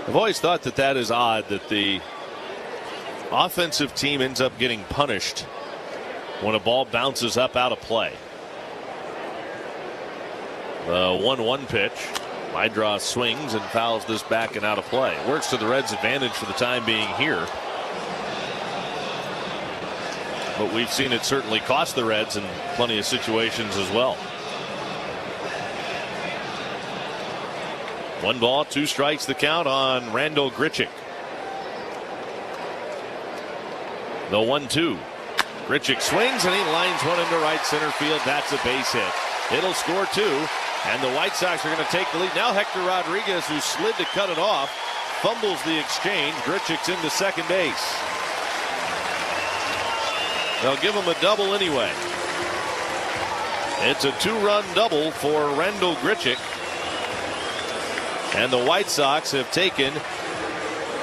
I've always thought that that is odd that the offensive team ends up getting punished when a ball bounces up out of play. The 1-1 pitch. Wide swings and fouls this back and out of play. Works to the Reds' advantage for the time being here. But we've seen it certainly cost the Reds in plenty of situations as well. 1 ball, 2 strikes the count on Randal Grichuk. The 1-2. Grichuk swings and he lines one into right center field. That's a base hit. It'll score 2, and the White Sox are going to take the lead. Now Hector Rodriguez, who slid to cut it off, fumbles the exchange. Grichuk's into second base. They'll give him a double anyway. It's a 2-run double for Randal Grichuk. And the White Sox have taken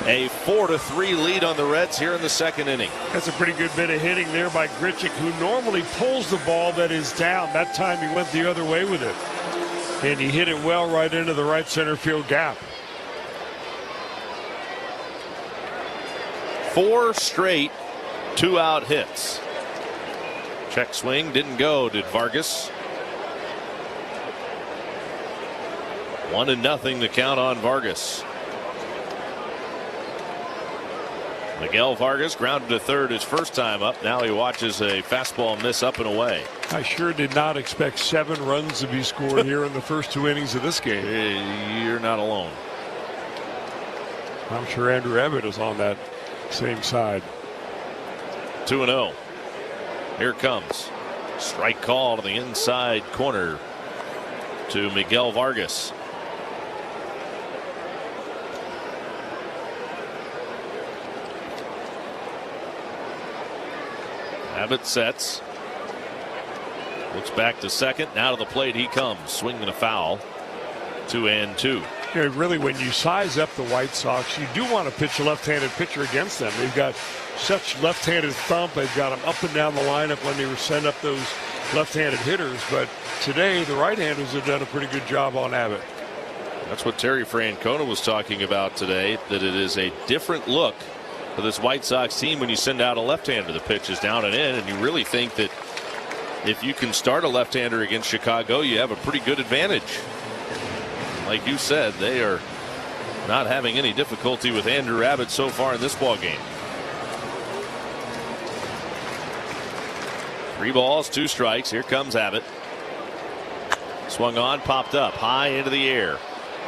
a 4-3 lead on the Reds here in the second inning. That's a pretty good bit of hitting there by Grichuk, who normally pulls the ball that is down. That time he went the other way with it. And he hit it well right into the right center field gap. 4 straight 2-out hits. Check swing didn't go, did Vargas. 1-0 the count on Vargas. Miguel Vargas grounded to third his first time up. Now he watches a fastball miss up and away. I sure did not expect 7 runs to be scored here in the first 2 innings of this game. You're not alone. I'm sure Andrew Abbott is on that same side. 2-0. Here it comes. Strike call to the inside corner to Miguel Vargas. Abbott sets. Looks back to second. Now to the plate he comes. Swinging a foul. 2-2. Yeah, really, when you size up the White Sox, you do want to pitch a left-handed pitcher against them. They've got such left-handed thump. They've got them up and down the lineup when they were send up those left-handed hitters. But today, the right-handers have done a pretty good job on Abbott. That's what Terry Francona was talking about today, that it is a different look for this White Sox team when you send out a left-hander. The pitch is down and in, and you really think that if you can start a left-hander against Chicago, you have a pretty good advantage. Like you said, they are not having any difficulty with Andrew Abbott so far in this ball game. 3 balls, 2 strikes. Here comes Abbott. Swung on, popped up high into the air.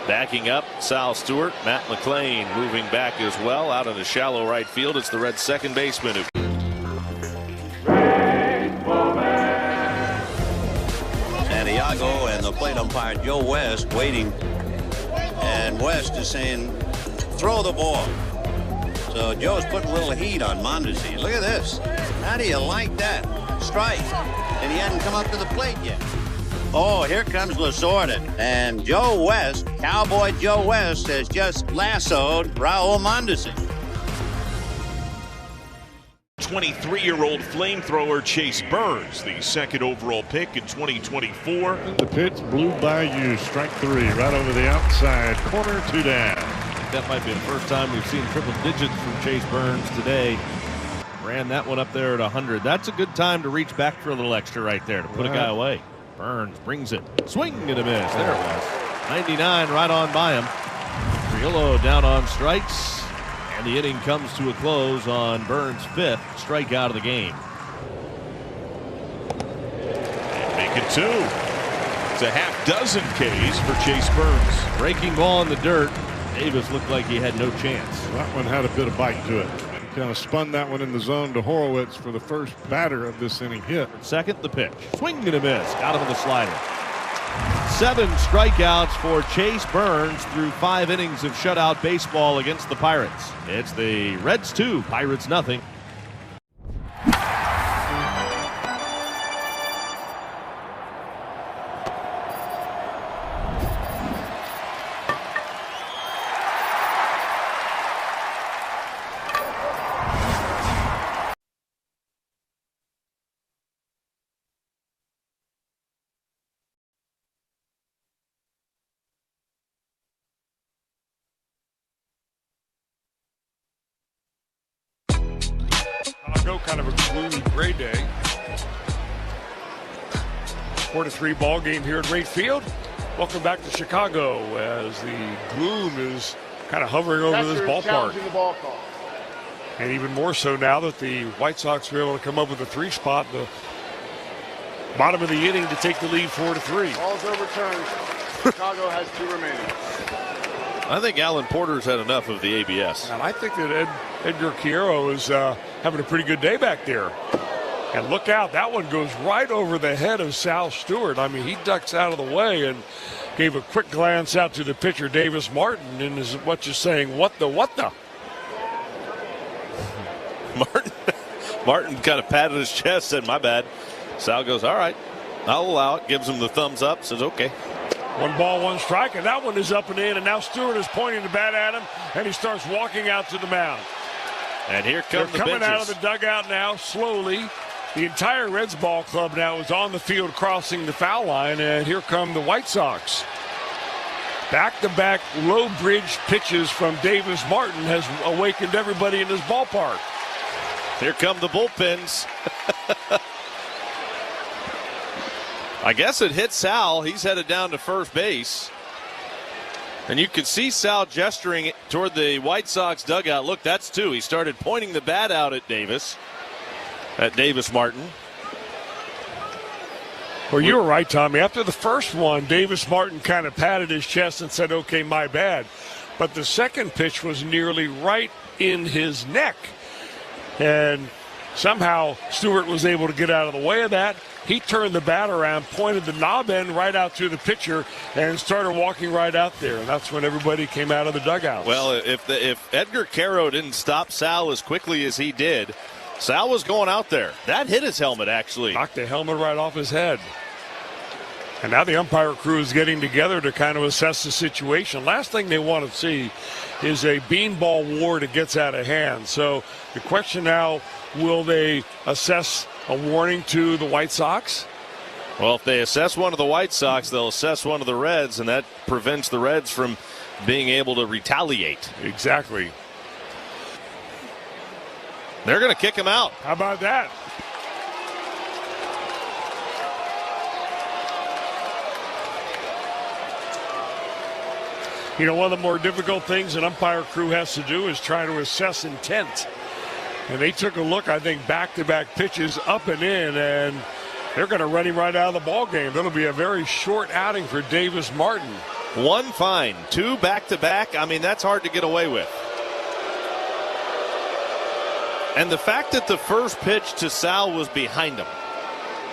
Backing up, Sal Stewart. Matt McClain moving back as well out in the shallow right field. It's the Reds' second baseman. Santiago and the plate umpire Joe West waiting, and West is saying throw the ball. So Joe's putting a little heat on Mondesi. Look at this. How do you like that? Strike. And he hadn't come up to the plate yet. Oh, here comes Lasorda. And Joe West, Cowboy Joe West, has just lassoed Raul Mondesi. 23-year-old flamethrower Chase Burns, the second overall pick in 2024. The pitch blew by you. Strike 3 right over the outside corner, 2 down. That might be the first time we've seen triple digits from Chase Burns today. Ran that one up there at 100. That's a good time to reach back for a little extra right there to put a guy away. Burns brings it. Swing and a miss. There it was. 99 right on by him. Triolo down on strikes. And the inning comes to a close on Burns' 5th strikeout of the game. Make it 2. It's a half dozen Ks for Chase Burns. Breaking ball in the dirt. Davis looked like he had no chance. That one had a bit of bite to it. Kind of spun that one in the zone to Horowitz for the first batter of this inning hit. Second, the pitch. Swing and a miss. Got him with a slider. 7 strikeouts for Chase Burns through 5 innings of shutout baseball against the Pirates. It's the Reds 2, Pirates nothing. Chicago, kind of a gloomy gray day. 4-3 ball game here at Wright Field. Welcome back to Chicago as the gloom is kind of hovering over this ballpark. The ball call. And even more so now that the White Sox were able to come up with a 3 spot in the bottom of the inning to take the lead 4-3. Ball's overturned. Chicago has 2 remaining. I think Alan Porter's had enough of the ABS. And I think that Edgar Quiero is having a pretty good day back there. And look out, that one goes right over the head of Sal Stewart. I mean, he ducks out of the way and gave a quick glance out to the pitcher, Davis Martin, and is what you're saying, what the? Martin kind of patted his chest, said, my bad. Sal goes, all right, I'll allow it. Gives him the thumbs up, says, okay. 1 ball, 1 strike, and that one is up and in, and now Stewart is pointing the bat at him, and he starts walking out to the mound. And here come the coming benches. out of the dugout now, slowly. The entire Reds ball club now is on the field crossing the foul line, and here come the White Sox. Back-to-back low bridge pitches from Davis Martin has awakened everybody in this ballpark. Here come the bullpens. I guess it hit Sal. He's headed down to first base. And you could see Sal gesturing toward the White Sox dugout. Look, that's 2. He started pointing the bat out at Davis Martin. Well, you were right, Tommy. After the first one, Davis Martin kind of patted his chest and said, okay, my bad. But the second pitch was nearly right in his neck. And somehow Stewart was able to get out of the way of that. He turned the bat around, pointed the knob end right out to the pitcher, and started walking right out there. And that's when everybody came out of the dugout. Well, if Edgar Quiero didn't stop Sal as quickly as he did, Sal was going out there. That hit his helmet, actually. Knocked the helmet right off his head. And now the umpire crew is getting together to kind of assess the situation. Last thing they want to see is a beanball war that gets out of hand. So the question now, will they assess a warning to the White Sox? Well, if they assess one of the White Sox, they'll assess one of the Reds, and that prevents the Reds from being able to retaliate. Exactly. They're going to kick him out. How about that? You know, one of the more difficult things an umpire crew has to do is try to assess intent. And they took a look, I think, back-to-back pitches up and in, and they're going to run him right out of the ball game. That'll be a very short outing for Davis Martin. 1 fine, 2 back-to-back. I mean, that's hard to get away with. And the fact that the first pitch to Sal was behind him,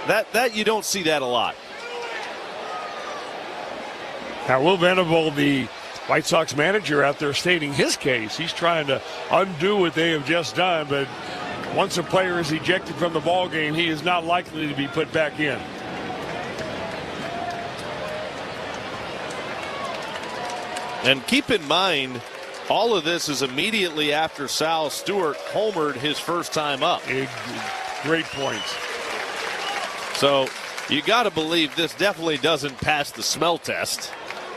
that you don't see that a lot. Now, Will Venable, the White Sox manager, out there stating his case. He's trying to undo what they have just done, but once a player is ejected from the ball game, he is not likely to be put back in. And keep in mind, all of this is immediately after Sal Stewart homered his first time up. Great points. So you got to believe this definitely doesn't pass the smell test.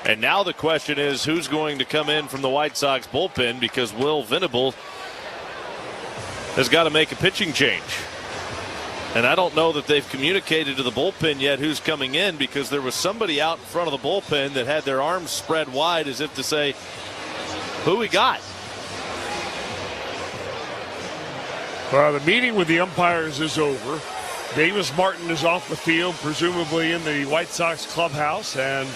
And now the question is, who's going to come in from the White Sox bullpen, because Will Venable has got to make a pitching change. And I don't know that they've communicated to the bullpen yet who's coming in, because there was somebody out in front of the bullpen that had their arms spread wide as if to say, who we got? Well, the meeting with the umpires is over. Davis Martin is off the field, presumably in the White Sox clubhouse, and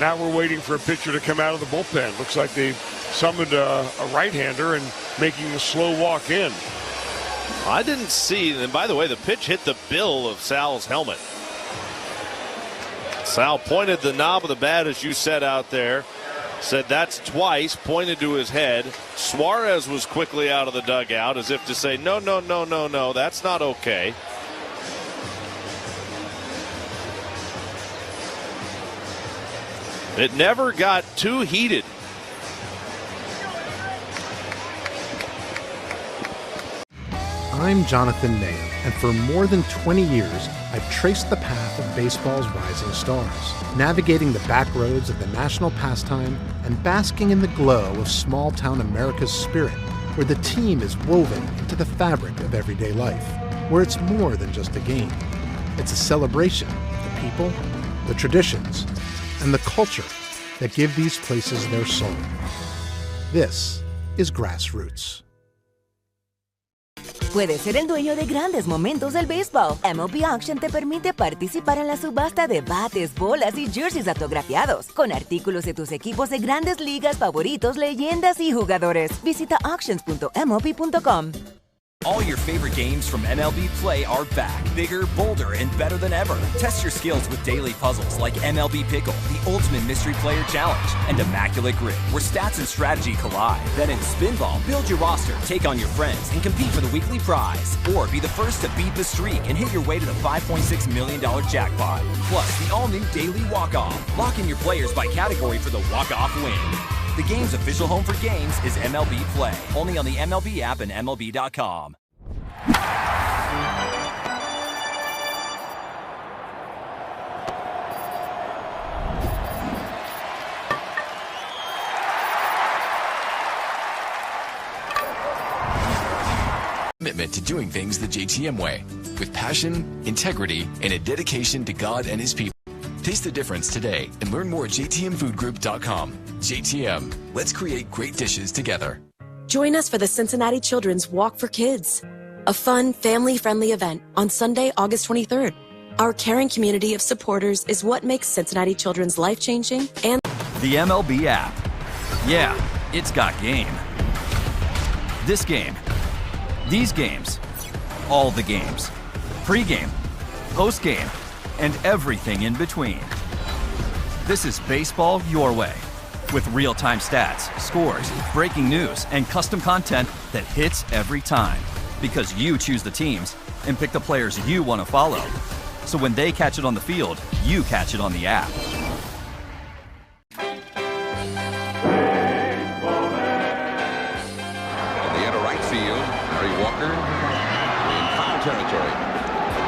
now we're waiting for a pitcher to come out of the bullpen. Looks like they've summoned a right-hander and making a slow walk in. I didn't see, and by the way, the pitch hit the bill of Sal's helmet. Sal pointed the knob of the bat, as you said out there, said that's twice, pointed to his head. Suarez was quickly out of the dugout as if to say, no, that's not okay. It never got too heated. I'm Jonathan Mayer, and for more than 20 years, I've traced the path of baseball's rising stars, navigating the back roads of the national pastime and basking in the glow of small-town America's spirit. where the team is woven into the fabric of everyday life, where it's more than just a game. It's a celebration of the people, the traditions, and the culture that give these places their soul. This is Grassroots. Puedes ser el dueño de grandes momentos del béisbol. MLB Auction te permite participar en la subasta de bates, bolas y jerseys autografiados, con artículos de tus equipos de grandes ligas favoritos, leyendas y jugadores. Visita auctions.mlb.com. All your favorite games from MLB Play are back, bigger, bolder, and better than ever. Test your skills with daily puzzles like MLB Pickle, the Ultimate Mystery Player Challenge, and Immaculate Grid, where stats and strategy collide. Then in Spinball, build your roster, take on your friends, and compete for the weekly prize. Or be the first to beat the streak and hit your way to the $5.6 million jackpot. Plus, the all-new Daily Walk-Off. Lock in your players by category for the walk-off win. The game's official home for games is MLB Play, only on the MLB app and MLB.com. Commitment to doing things the JTM way, with passion, integrity, and a dedication to God and His people. Taste the difference today and learn more at jtmfoodgroup.com. JTM, let's create great dishes together. Join us for the Cincinnati Children's Walk for Kids, a fun, family-friendly event on Sunday, August 23rd. Our caring community of supporters is what makes Cincinnati Children's life-changing and the MLB app. Yeah, it's got game. This game. These games. All the games. Pre-game. Post-game. And everything in between. This is baseball your way, with real-time stats, scores, breaking news, and custom content that hits every time. Because you choose the teams and pick the players you want to follow. So when they catch it on the field, you catch it on the app. In the inner right field, Harry Walker in foul territory.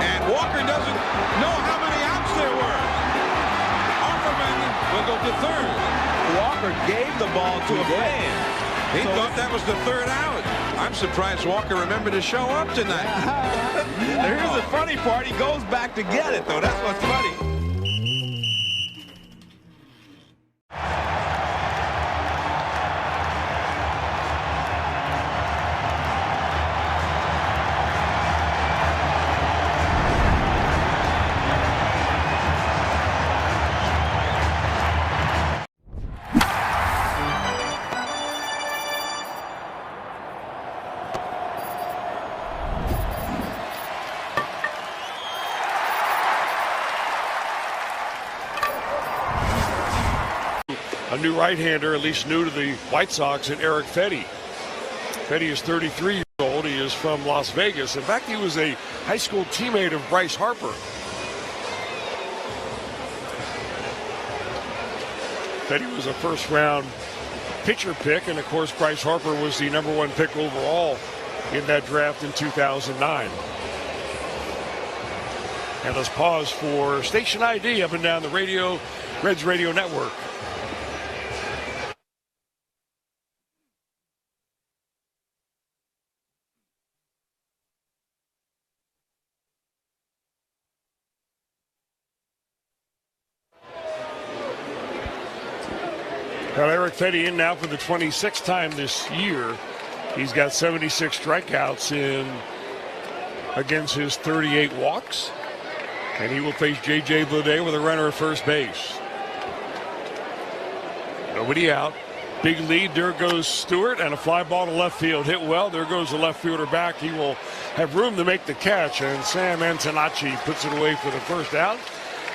And Walker doesn't know how many outs there were. Offerman will go to third. Walker gave the ball to a fan. He thought that was the third out. I'm surprised Walker remembered to show up tonight. Here's the funny part. He goes back to get it, though. That's what's funny. A new right-hander, at least new to the White Sox, and Eric Fetty. Fetty is 33 years old. He is from Las Vegas. In fact, he was a high school teammate of Bryce Harper. Fetty was a first-round pitcher pick, and of course, Bryce Harper was the #1 pick overall in that draft in 2009. And let's pause for station ID up and down the radio, Reds Radio Network. Got Eric Fetty in now for the 26th time this year. He's got 76 strikeouts in against his 38 walks. And he will face J.J. Bleday with a runner at first base. Nobody out. Big lead. There goes Stewart, and a fly ball to left field. Hit well. There goes the left fielder back. He will have room to make the catch. And Sam Antonacci puts it away for the first out.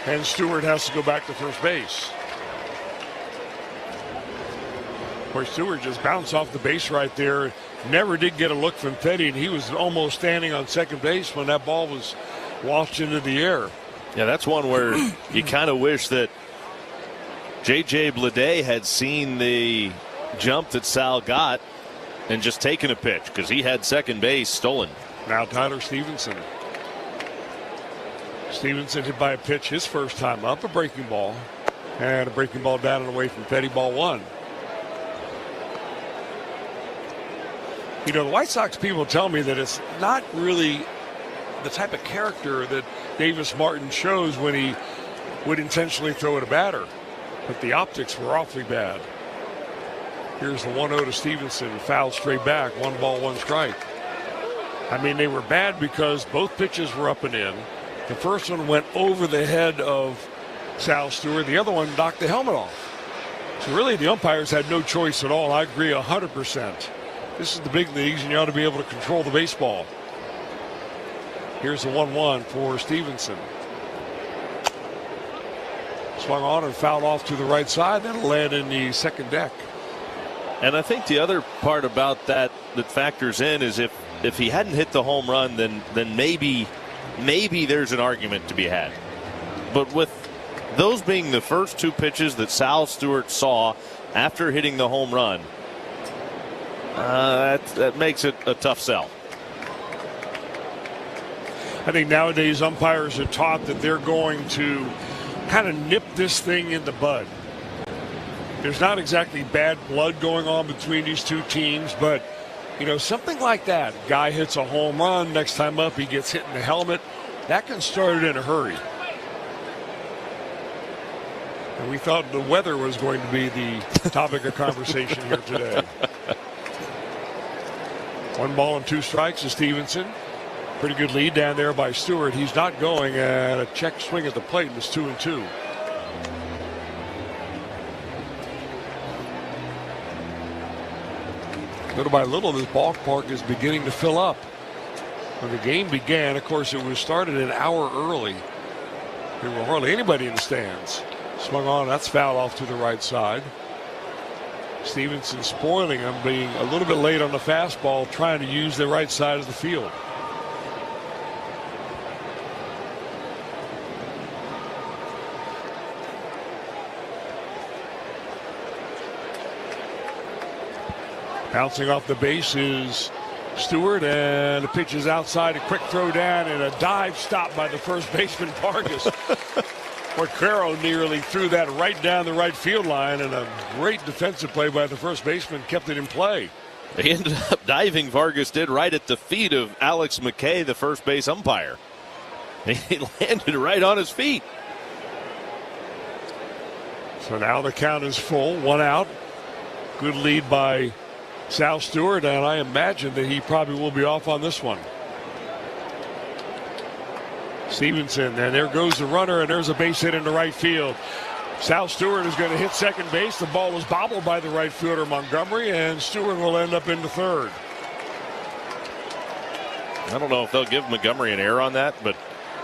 And Stewart has to go back to first base. Of course, Stewart just bounced off the base right there. Never did get a look from Fetty, and he was almost standing on second base when that ball was launched into the air. Yeah, that's one where you kind of wish that J.J. Bleday had seen the jump that Sal got and just taken a pitch, because he had second base stolen. Now Tyler Stevenson. Stevenson hit by a pitch his first time up, a breaking ball. And a breaking ball down and away from Fetty, ball one. You know, the White Sox people tell me that it's not really the type of character that Davis Martin shows when he would intentionally throw at a batter. But the optics were awfully bad. Here's the 1-0 to Stevenson, foul straight back, 1 ball, 1 strike. I mean, they were bad because both pitches were up and in. The first one went over the head of Sal Stewart. The other one knocked the helmet off. So really the umpires had no choice at all. I agree 100%. This is the big leagues, and you ought to be able to control the baseball. Here's the 1-1 for Stevenson. Swung on and fouled off to the right side. That'll land in the second deck. And I think the other part about that factors in is if he hadn't hit the home run, then maybe there's an argument to be had. But with those being the first 2 pitches that Sal Stewart saw after hitting the home run, that makes it a tough sell. I think nowadays umpires are taught that they're going to kind of nip this thing in the bud. There's not exactly bad blood going on between these 2 teams, but you know, something like that. Guy hits a home run, next time up he gets hit in the helmet. That can start it in a hurry. And we thought the weather was going to be the topic of conversation here today. 1 ball and 2 strikes to Stevenson. Pretty good lead down there by Stewart. He's not going, and a check swing at the plate was 2-2. Little by little, this ballpark is beginning to fill up. When the game began, of course, it was started an hour early. There were hardly anybody in the stands. Swung on, that's foul off to the right side. Stevenson spoiling him, being a little bit late on the fastball, trying to use the right side of the field. Bouncing off the base is Stewart, and the pitch is outside. A quick throw down and a dive stop by the first baseman Vargas. Porcaro nearly threw that right down the right field line, and a great defensive play by the first baseman kept it in play. They ended up diving, Vargas did, right at the feet of Alex McKay, the first base umpire. He landed right on his feet. So now the count is full, 1 out. Good lead by Sal Stewart, and I imagine that he probably will be off on this one. Stevenson, and there goes the runner, and there's a base hit into right field. Sal Stewart is going to hit second base. The ball is bobbled by the right fielder Montgomery, and Stewart will end up into third. I don't know if they'll give Montgomery an error on that, but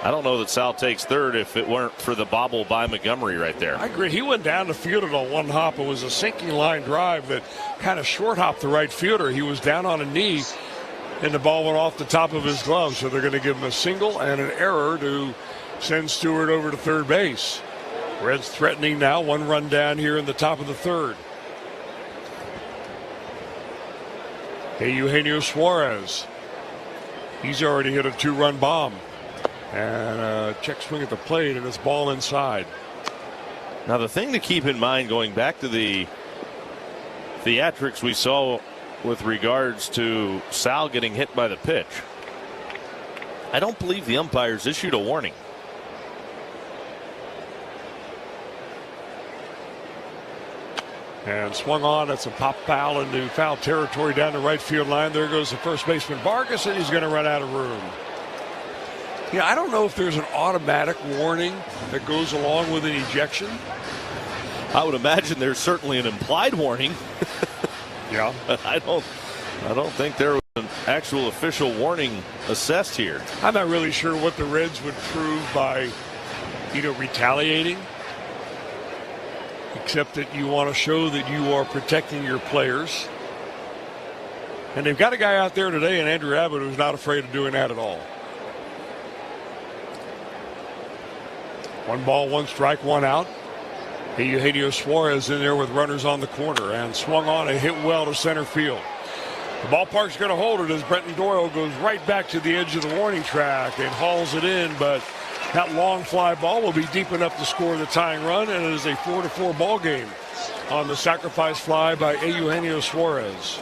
I don't know that Sal takes third if it weren't for the bobble by Montgomery right there. I agree. He went down the field on 1 hop. It was a sinking line drive that kind of short hopped the right fielder. He was down on a knee, and the ball went off the top of his glove. So they're going to give him a single and an error to send Stewart over to third base. Reds threatening now, 1 run down here in the top of the third. Hey, Eugenio Suarez. He's already hit a 2-run bomb. And a check swing at the plate, and it's ball inside. Now the thing to keep in mind, going back to the theatrics we saw with regards to Sal getting hit by the pitch, I don't believe the umpires issued a warning. And swung on. That's a pop foul into foul territory down the right field line. There goes the first baseman Vargas, and he's going to run out of room. Yeah, I don't know if there's an automatic warning that goes along with an ejection. I would imagine there's certainly an implied warning. Yeah. I don't think there was an actual official warning assessed here. I'm not really sure what the Reds would prove by, retaliating. Except that you want to show that you are protecting your players. And they've got a guy out there today in Andrew Abbott who's not afraid of doing that at all. 1 ball, 1 strike, 1 out. Eugenio Suarez in there with runners on the corner, and swung on and hit well to center field. The ballpark's going to hold it as Brenton Doyle goes right back to the edge of the warning track and hauls it in, but that long fly ball will be deep enough to score the tying run, and it is a 4-4 ball game on the sacrifice fly by Eugenio Suarez.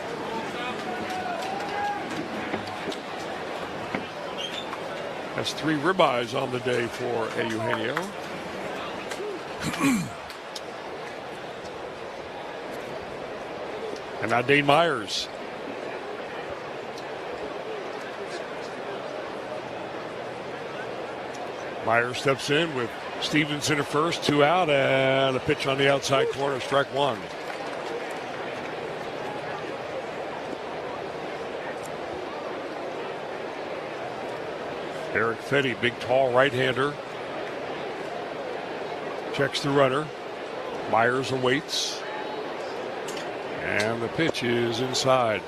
That's 3 ribeyes on the day for Eugenio. And now Dane Myers. Myers steps in with Stevenson at first, 2 out, and a pitch on the outside corner, strike 1. Eric Fetty, big, tall right-hander. Checks the runner. Myers awaits. And the pitch is inside.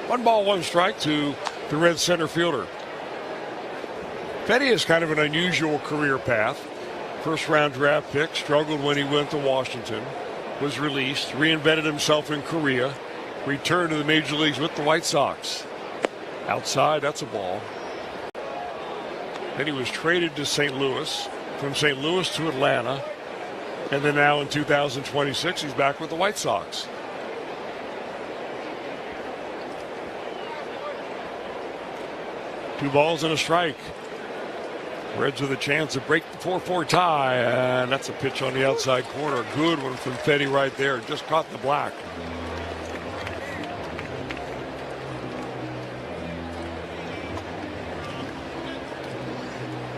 1 ball, 1 strike to the Red center fielder. Fetty has kind of an unusual career path. First-round draft pick, struggled when he went to Washington, was released, reinvented himself in Korea, returned to the major leagues with the White Sox. Outside, that's a ball. Then he was traded to St. Louis, from St. Louis to Atlanta, and then now in 2026, he's back with the White Sox. Two balls and a strike. Reds with a chance to break the 4-4 tie, and that's a pitch on the outside corner. Good one from Fetty right there. Just caught the black.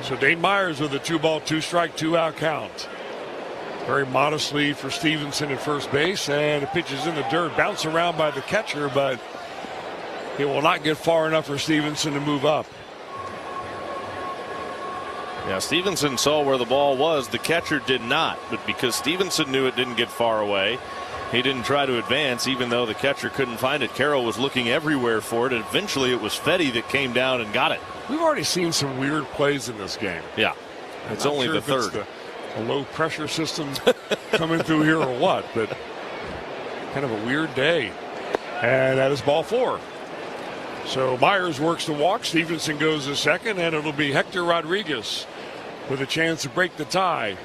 So Dane Myers with a 2-ball, 2-strike, 2-out count. Very modest lead for Stevenson at first base, and the pitch is in the dirt. Bounced around by the catcher, but it will not get far enough for Stevenson to move up. Yeah, Stevenson saw where the ball was. The catcher did not, but because Stevenson knew it didn't get far away, he didn't try to advance, even though the catcher couldn't find it. Carroll was looking everywhere for it, and eventually it was Fetty that came down and got it. We've already seen some weird plays in this game. Yeah, it's only the third. It's a low pressure system coming through here or what, but kind of a weird day. And that is ball 4. So Myers works the walk. Stevenson goes to second, and it'll be Hector Rodriguez with a chance to break the tie.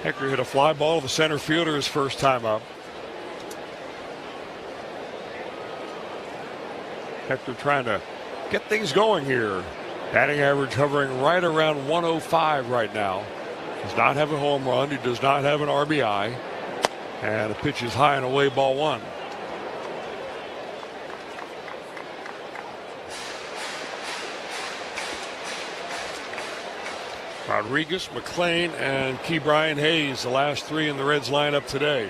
Hector hit a fly ball to the center fielder his first time up. Hector trying to get things going here. Batting average hovering right around 105 right now. Does not have a home run. He does not have an RBI. And the pitch is high and away, ball 1. Rodriguez, McClain, and Key Brian Hayes, the last 3 in the Reds lineup today.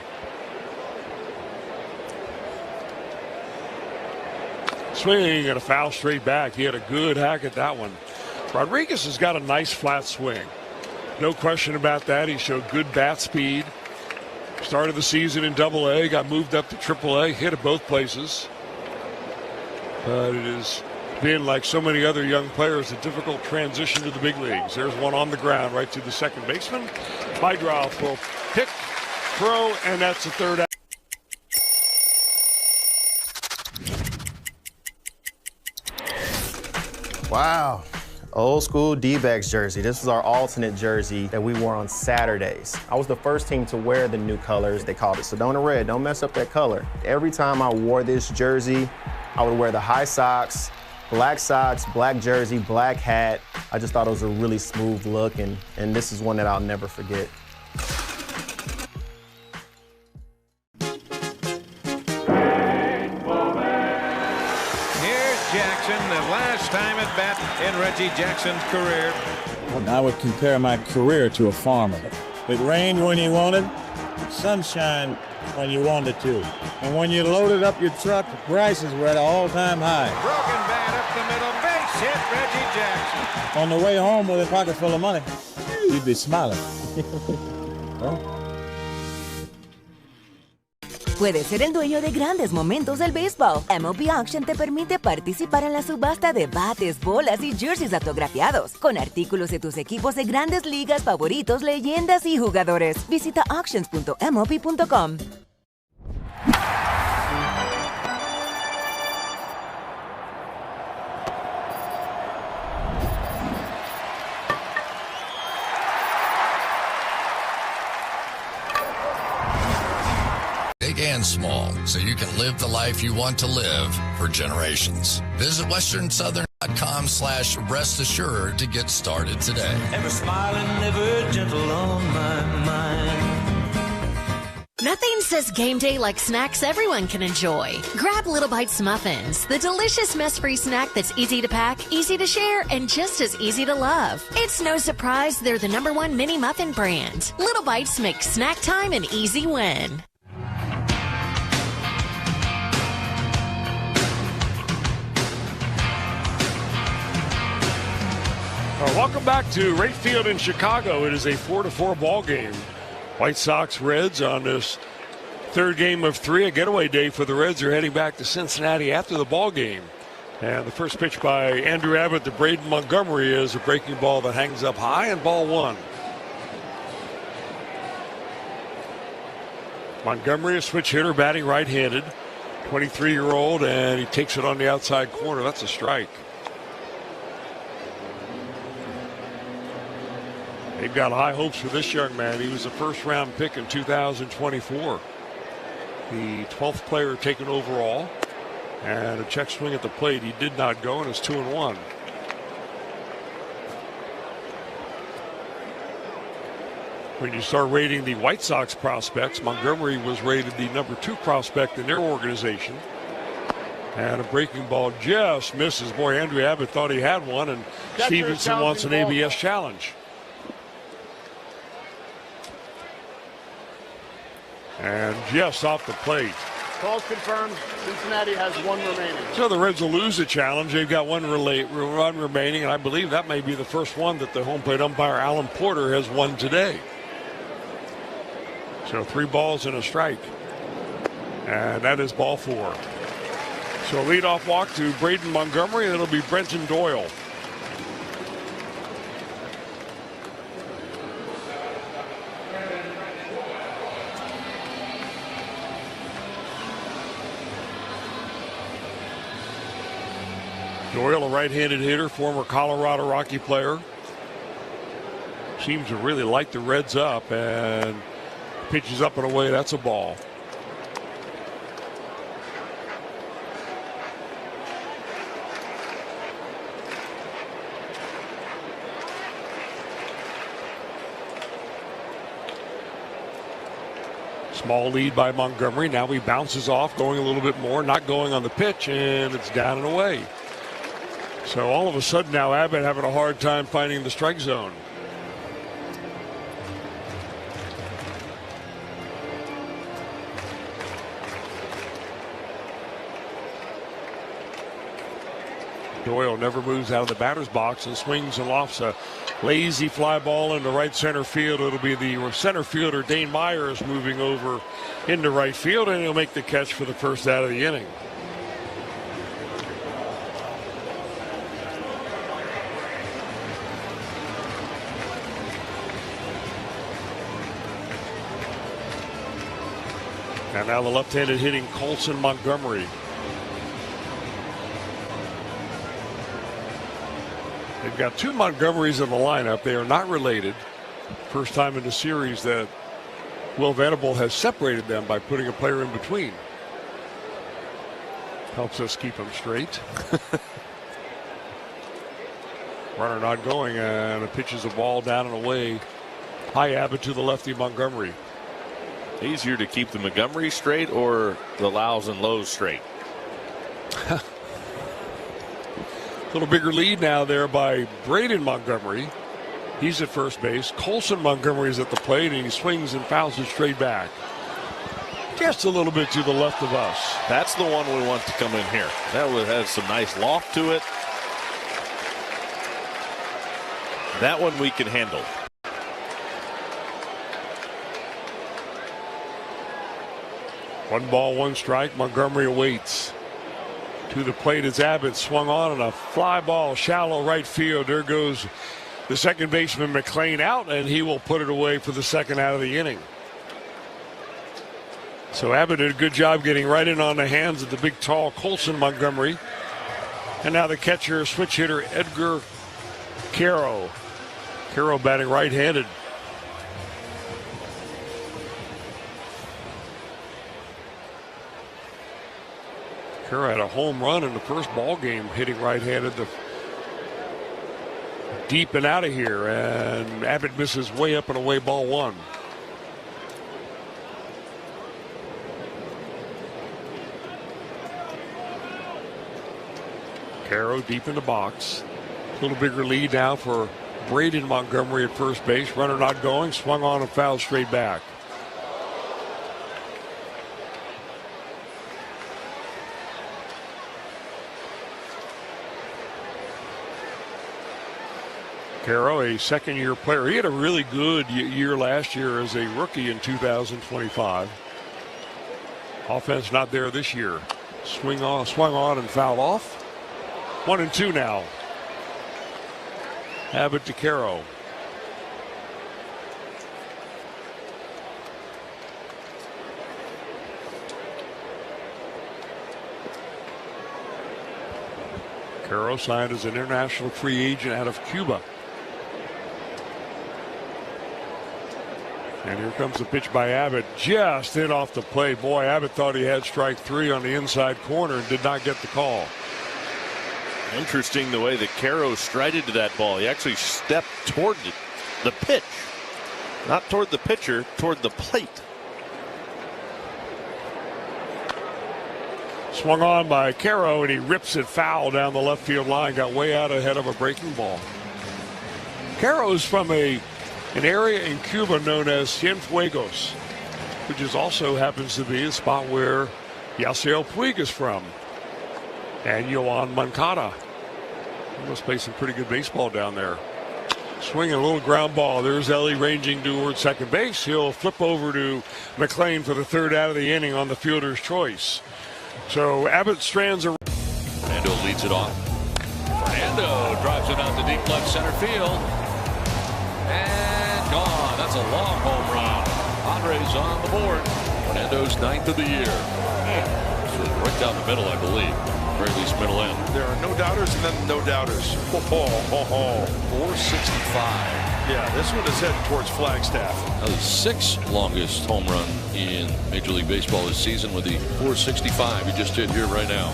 Swinging and a foul straight back. He had a good hack at that one. Rodriguez has got a nice flat swing. No question about that. He showed good bat speed. Started the season in Double-A, got moved up to Triple-A, hit at both places. But it has been, like so many other young players, a difficult transition to the big leagues. There's one on the ground right to the second baseman. Hydroff will pick, throw, and that's the third out. Wow. Old school D-backs jersey. This was our alternate jersey that we wore on Saturdays. I was the first team to wear the new colors. They called it Sedona Red. Don't mess up that color. Every time I wore this jersey, I would wear the high socks, black jersey, black hat. I just thought it was a really smooth look, and this is one that I'll never forget. Time at bat in Reggie Jackson's career. I would compare my career to a farmer. It rained when you wanted, sunshine when you wanted to. And when you loaded up your truck, the prices were at an all-time high. Broken bat up the middle, base hit, Reggie Jackson. On the way home with a pocket full of money, you'd be smiling. Well, Puedes ser el dueño de grandes momentos del béisbol. MLB Auction te permite participar en la subasta de bates, bolas y jerseys autografiados, con artículos de tus equipos de grandes ligas favoritos, leyendas y jugadores. Visita auctions.mlb.com. Big and small so you can live the life you want to live for generations. Visit westernsouthern.com/rest assured to get started today. Ever smiling, ever gentle on my mind. Nothing says game day like snacks everyone can enjoy. Grab Little Bites Muffins, the delicious mess-free snack that's easy to pack, easy to share, and just as easy to love. It's no surprise they're the #1 mini muffin brand. Little Bites make snack time an easy win. Welcome back to Wright Field in Chicago. It is a 4-4 ball game. White Sox Reds on this third game of 3, a getaway day for the Reds. Are heading back to Cincinnati after the ball game. And the first pitch by Andrew Abbott to Braden Montgomery is a breaking ball that hangs up high, and ball 1. Montgomery, a switch hitter, batting right-handed, 23-year-old, and he takes it on the outside corner. That's a strike. They've got high hopes for this young man. He was a first-round pick in 2024. The 12th player taken overall. And a check swing at the plate. He did not go, and it's 2-1. When you start rating the White Sox prospects, Montgomery was rated the #2 prospect in their organization. And a breaking ball just misses. Boy, Andrew Abbott thought he had one, and Stevenson wants an ABS challenge. And just off the plate. Call confirmed. Cincinnati has 1 remaining. So the Reds will lose the challenge. They've got one run remaining, and I believe that may be the first one that the home plate umpire, Alan Porter, has won today. So 3 balls and a strike. And that is ball 4. So leadoff walk to Braden Montgomery, and it'll be Brenton Doyle. Doyle, a right-handed hitter, former Colorado Rocky player. Seems to really light the Reds up, and pitches up and away. That's a ball. Small lead by Montgomery. Now he bounces off, going a little bit more, not going on the pitch, and it's down and away. So all of a sudden now Abbott having a hard time finding the strike zone. Doyle never moves out of the batter's box and swings and lofts a lazy fly ball into right center field. It'll be the center fielder Dane Myers moving over into right field, and he'll make the catch for the first out of the inning. And now the left-handed hitting Colson Montgomery. They've got 2 Montgomerys in the lineup. They are not related. First time in the series that Will Venable has separated them by putting a player in between. Helps us keep them straight. Runner not going, and it pitches a ball down and away. High Abbott to the lefty Montgomery. Easier to keep the Montgomery straight or the Lows and Lows straight? A little bigger lead now there by Braden Montgomery. He's at first base. Colson Montgomery is at the plate, and he swings and fouls it straight back. Just a little bit to the left of us. That's the one we want to come in here. That has some nice loft to it. That one we can handle. One ball, one strike. Montgomery awaits. To the plate is Abbott, swung on, and a fly ball, shallow right field. There goes the second baseman McLean out, and he will put it away for the second out of the inning. So Abbott did a good job getting right in on the hands of the big, tall Colson Montgomery. And now the catcher, switch hitter Edgar Caro. Caro batting Caro had a home run in the first ball game, hitting right-handed, deep and out of here, and Abbott misses way up and away, ball one. Caro deep in the box. A little bigger lead now for Braden Montgomery at first base. Runner not going, swung on and fouled straight back. Caro, a second-year player. He had a really good year last year as a rookie in 2025. Offense not there this year. Swung on and fouled off. 1-2 now. Abbott to Caro. Caro signed as an international free agent out of Cuba. And here comes the pitch by Abbott, just hit off the plate. Boy, Abbott thought he had strike three on the inside corner and did not get the call. Interesting the way that Caro strided to that ball. He actually stepped toward the pitch, not toward the pitcher, toward the plate. Swung on by Caro, and he rips it foul down the left field line. Got way out ahead of a breaking ball. Caro's from an area in Cuba known as Cienfuegos, which also happens to be a spot where Yasiel Puig is from, and Yohan Moncada. He must play some pretty good baseball down there. Swinging a little ground ball. There's Ellie ranging toward second base. He'll flip over to McLean for the third out of the inning on the fielder's choice. So Abbott strands a. Fernando leads it off. Fernando drives it out to deep left center field. And gone. That's a long home run. Padres on the board. Fernando's 9th of the year. Right down the middle, I believe. Very least middle end. There are no doubters and then no doubters. 465. Yeah, this one is heading towards Flagstaff. Now the 6th longest home run in Major League Baseball this season with the 465 he just hit here right now.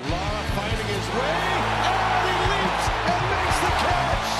Lara finding his way, and he leaps and makes the catch.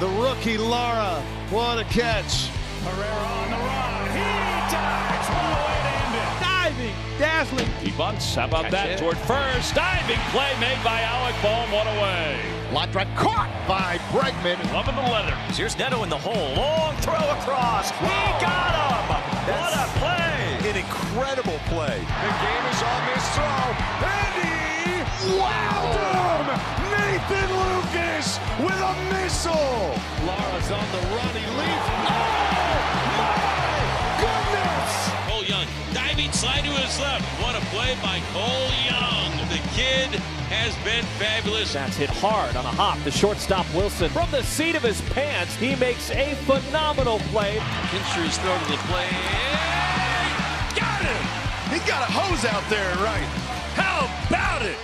The rookie Lara, what a catch. Herrera on the run. He dives. What a way to end it. Diving, dazzling. He bunts. How about that? Toward first. Diving play made by Alec Bohm. What a way. Latra caught by Bregman. Loving the leather. Here's Neto in the hole. Long throw across. He got him. What a play. An incredible play. The game is on this throw. And he wowed him. Nathan Lucas with a missile. Lara's on the run. He leaps. Oh, my goodness. Cole Young diving slide to his left. What a play by Cole Young. The kid has been fabulous. That's hit hard on a hop. The shortstop Wilson from the seat of his pants. He makes a phenomenal play. Kinster's throw to the plate. Got him. He got a hose out there, right? How about it?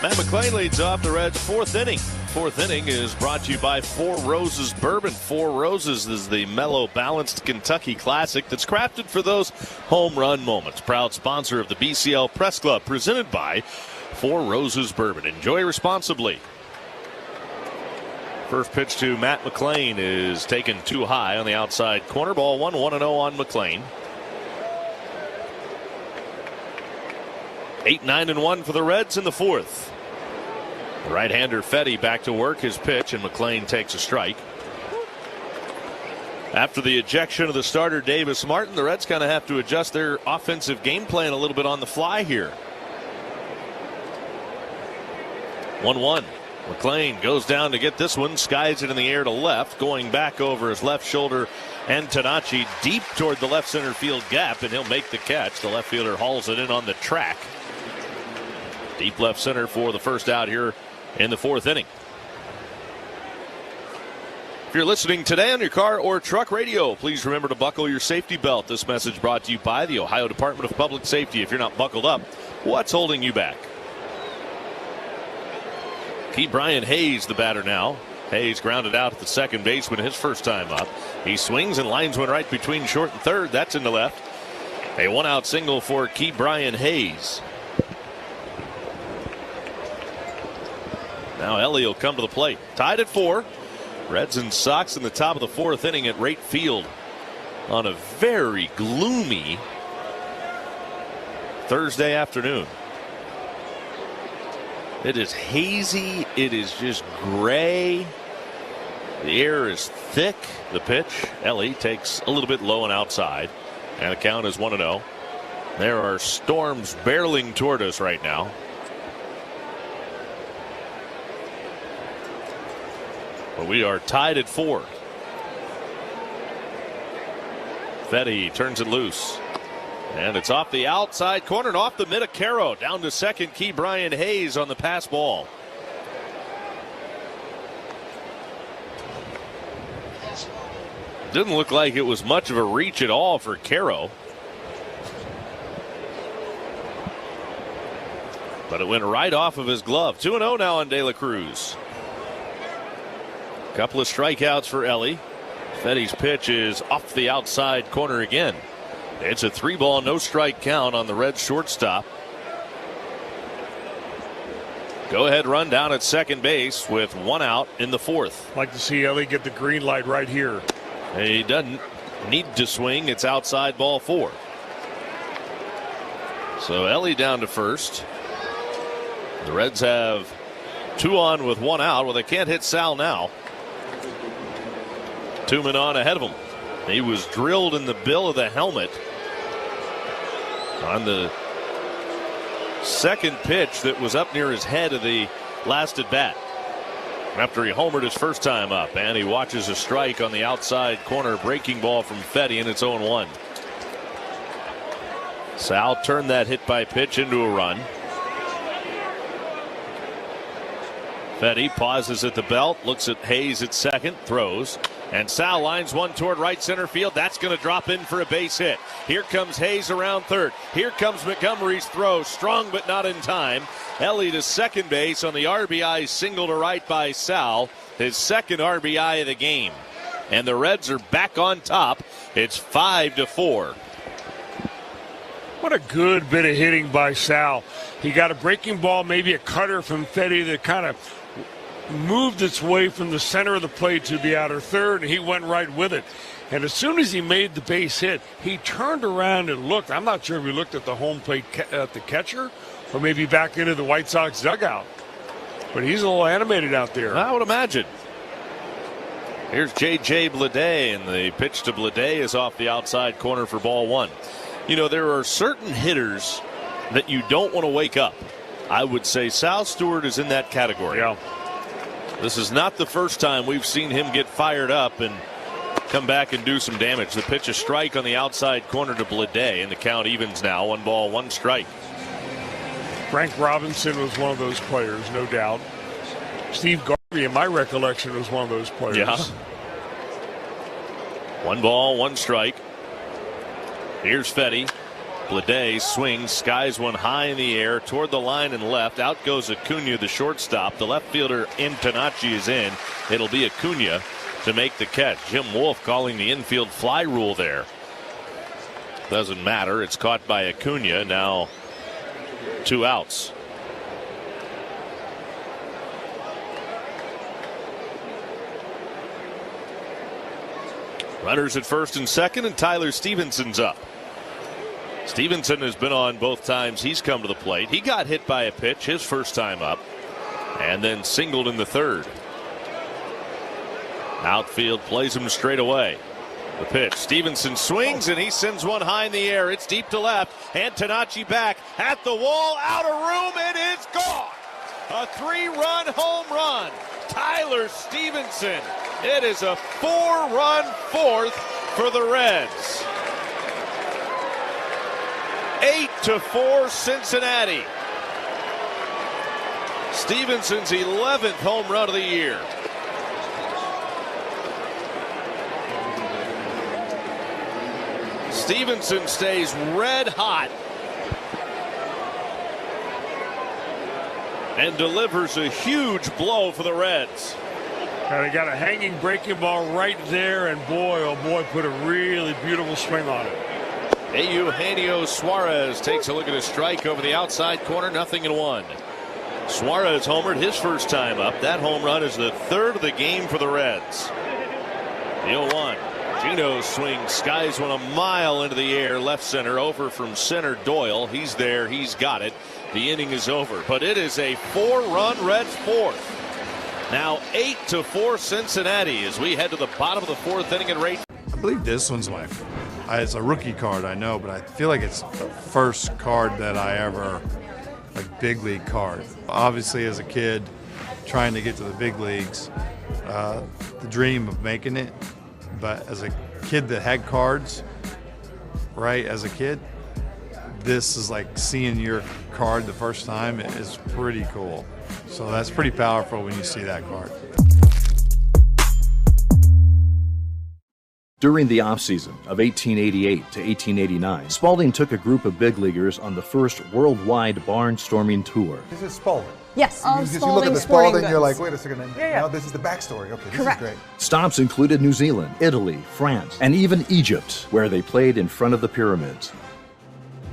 Matt McLean leads off the Reds' 4th inning. 4th inning is brought to you by Four Roses Bourbon. Four Roses is the mellow, balanced Kentucky classic that's crafted for those home run moments. Proud sponsor of the BCL Press Club, presented by Four Roses Bourbon. Enjoy responsibly. First pitch to Matt McLean is taken too high on the outside corner. Ball 1-0 on McLean. 8-9-1 for the Reds in the 4th. The right-hander Fetty back to work his pitch, and McLean takes a strike. After the ejection of the starter Davis Martin, the Reds kind of have to adjust their offensive game plan a little bit on the fly here. 1-1. McLean goes down to get this one, skies it in the air to left, going back over his left shoulder, and Tanachi deep toward the left center field gap, and he'll make the catch. The left fielder hauls it in on the track. Deep left center for the first out here in the fourth inning. If you're listening today on your car or truck radio, please remember to buckle your safety belt. This message brought to you by the Ohio Department of Public Safety. If you're not buckled up, what's holding you back? Brian Hayes, the batter now. Hayes grounded out at the second baseman his first time up. He swings and lines one right between short and third. That's in the left. A one-out single for Brian Hayes. Now Ellie will come to the plate. Tied at 4. Reds and Sox in the top of the fourth inning at Rate Field on a very gloomy Thursday afternoon. It is hazy. It is just gray. The air is thick. The pitch, Ellie takes a little bit low and outside. And the count is 1-0. There are storms barreling toward us right now. But we are tied at 4. Fetty turns it loose. And it's off the outside corner and off the mid of Caro. Down to second, Brian Hayes on the pass ball. Didn't look like it was much of a reach at all for Caro. But it went right off of his glove. 2-0 now on De La Cruz. Couple of strikeouts for Ellie. Fetty's pitch is off the outside corner again. It's a 3-ball, no strike count on the Reds shortstop. Go ahead run down at second base with 1 out in the fourth. Like to see Ellie get the green light right here. He doesn't need to swing. It's outside ball 4. So Ellie down to first. The Reds have 2 on with 1 out. Well, they can't hit Sal now. 2 men on ahead of him. He was drilled in the bill of the helmet on the second pitch that was up near his head of the last at bat. After he homered his first time up, and he watches a strike on the outside corner, breaking ball from Fetty, and it's 0-1. Sal turned that hit by pitch into a run. Fetty pauses at the belt, looks at Hayes at second, throws. And Sal lines one toward right center field. That's going to drop in for a base hit. Here comes Hayes around third. Here comes Montgomery's throw. Strong but not in time. Ellie to second base on the RBI single to right by Sal. His second RBI of the game. And the Reds are back on top. It's 5-4. What a good bit of hitting by Sal. He got a breaking ball, maybe a cutter from Fetty that kind of moved its way from the center of the plate to the outer third, and he went right with it. And as soon as he made the base hit, he turned around and looked. I'm not sure if he looked at the home plate at the catcher or maybe back into the White Sox dugout. But he's a little animated out there. I would imagine. Here's J.J. Bleday, and the pitch to Bleday is off the outside corner for ball 1. You know, there are certain hitters that you don't want to wake up. I would say Sal Stewart is in that category. Yeah. This is not the first time we've seen him get fired up and come back and do some damage. The pitch, a strike on the outside corner to Bleday, and the count evens now. 1 ball, 1 strike. Frank Robinson was one of those players, no doubt. Steve Garvey, in my recollection, was one of those players. Yeah. 1 ball, 1 strike. Here's Fetty. Bleday swings, skies one high in the air toward the line and left. Out goes Acuna, the shortstop. The left fielder, Antonacci, is in. It'll be Acuna to make the catch. Jim Wolf calling the infield fly rule there. Doesn't matter. It's caught by Acuna. Now 2 outs. Runners at first and second, and Tyler Stevenson's up. Stevenson has been on both times he's come to the plate. He got hit by a pitch his first time up and then singled in the third. Outfield plays him straight away. The pitch. Stevenson swings and he sends one high in the air. It's deep to left. Antonacci back at the wall, out of room. It is gone. A 3-run home run. Tyler Stevenson. It is a 4-run fourth for the Reds. 8-4 Cincinnati. Stevenson's 11th home run of the year. Stevenson stays red hot and delivers a huge blow for the Reds. And he got a hanging breaking ball right there, and boy, oh boy, put a really beautiful swing on it. Eugenio Suarez takes a look at a strike over the outside corner, 0-1. Suarez homered his first time up. That home run is the third of the game for the Reds. The 0-1. Gino swings, skies one a mile into the air, left center, over from center Doyle. He's there, he's got it. The inning is over, but it is a 4-run Reds fourth. Now 8-4 Cincinnati as we head to the bottom of the fourth inning at rate. I believe this one's it's a rookie card, I know, but I feel like it's the first card that I ever, big league card. Obviously, as a kid, trying to get to the big leagues, the dream of making it. But as a kid that had cards, as a kid, this is like seeing your card the first time is pretty cool. So that's pretty powerful when you see that card. During the offseason of 1888 to 1889, Spalding took a group of big leaguers on the first worldwide barnstorming tour. This is Spalding. Yes, you look at the Spalding, you're like, wait a second, no, this is the backstory. Okay, this is great. Stops included New Zealand, Italy, France, and even Egypt, where they played in front of the pyramids.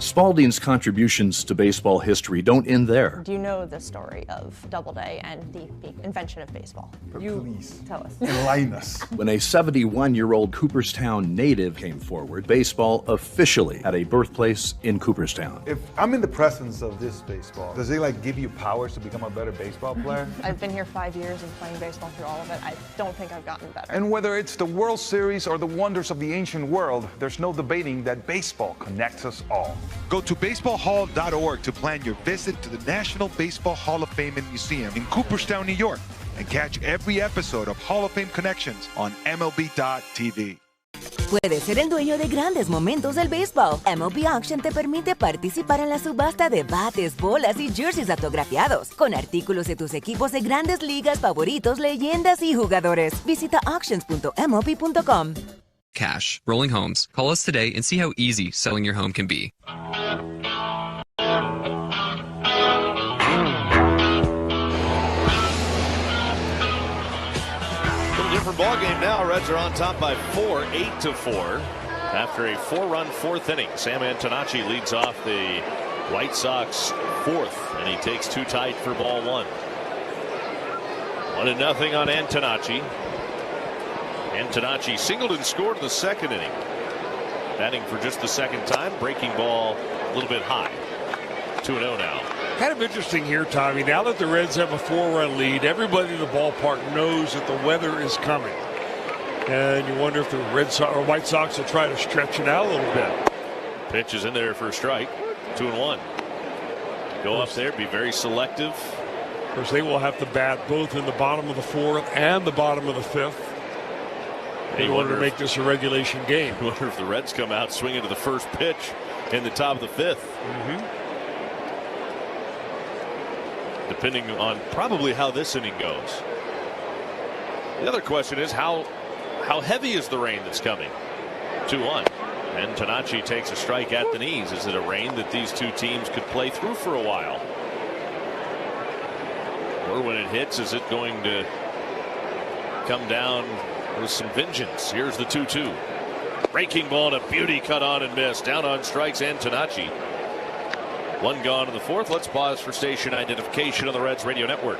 Spalding's contributions to baseball history don't end there. Do you know the story of Doubleday and the invention of baseball? Please tell us. Enlighten us. When a 71-year-old Cooperstown native came forward, baseball officially had a birthplace in Cooperstown. If I'm in the presence of this baseball, does it give you powers to become a better baseball player? I've been here 5 years and playing baseball through all of it. I don't think I've gotten better. And whether it's the World Series or the wonders of the ancient world, there's no debating that baseball connects us all. Go to baseballhall.org to plan your visit to the National Baseball Hall of Fame and Museum in Cooperstown, New York, and catch every episode of Hall of Fame Connections on MLB.tv. Puedes ser el dueño de grandes momentos del béisbol. MLB Auction te permite participar en la subasta de bates, bolas y jerseys autografiados, con artículos de tus equipos de grandes ligas favoritos, leyendas y jugadores. Visita auctions.mlb.com. Cash, rolling homes. Call us today and see how easy selling your home can be. Different ball game now. Reds are on top by 4, 8-4. After a 4-run fourth inning, Sam Antonacci leads off the White Sox fourth, and he takes 2 tight for ball 1. 1-0 on Antonacci. Antonacci singled and scored in the second inning. Batting for just the second time. Breaking ball a little bit high. 2-0 now. Kind of interesting here, Tommy. Now that the Reds have a 4-run lead, everybody in the ballpark knows that the weather is coming. And you wonder if the White Sox will try to stretch it out a little bit. Pitch is in there for a strike. 2-1. Go up there, be very selective. Of course, they will have to bat both in the bottom of the fourth and the bottom of the fifth in order to make this a regulation game. I wonder if the Reds come out swinging to the first pitch in the top of the fifth. Depending on probably how this inning goes. The other question is how heavy is the rain that's coming? 2-1. And Antonacci takes a strike at the knees. Is it a rain that these two teams could play through for a while? Or when it hits, is it going to come down with some vengeance? Here's the 2-2. Breaking ball and a beauty, cut on and missed. Down on strikes, Antonacci. 1 gone in the fourth. Let's pause for station identification on the Reds Radio Network.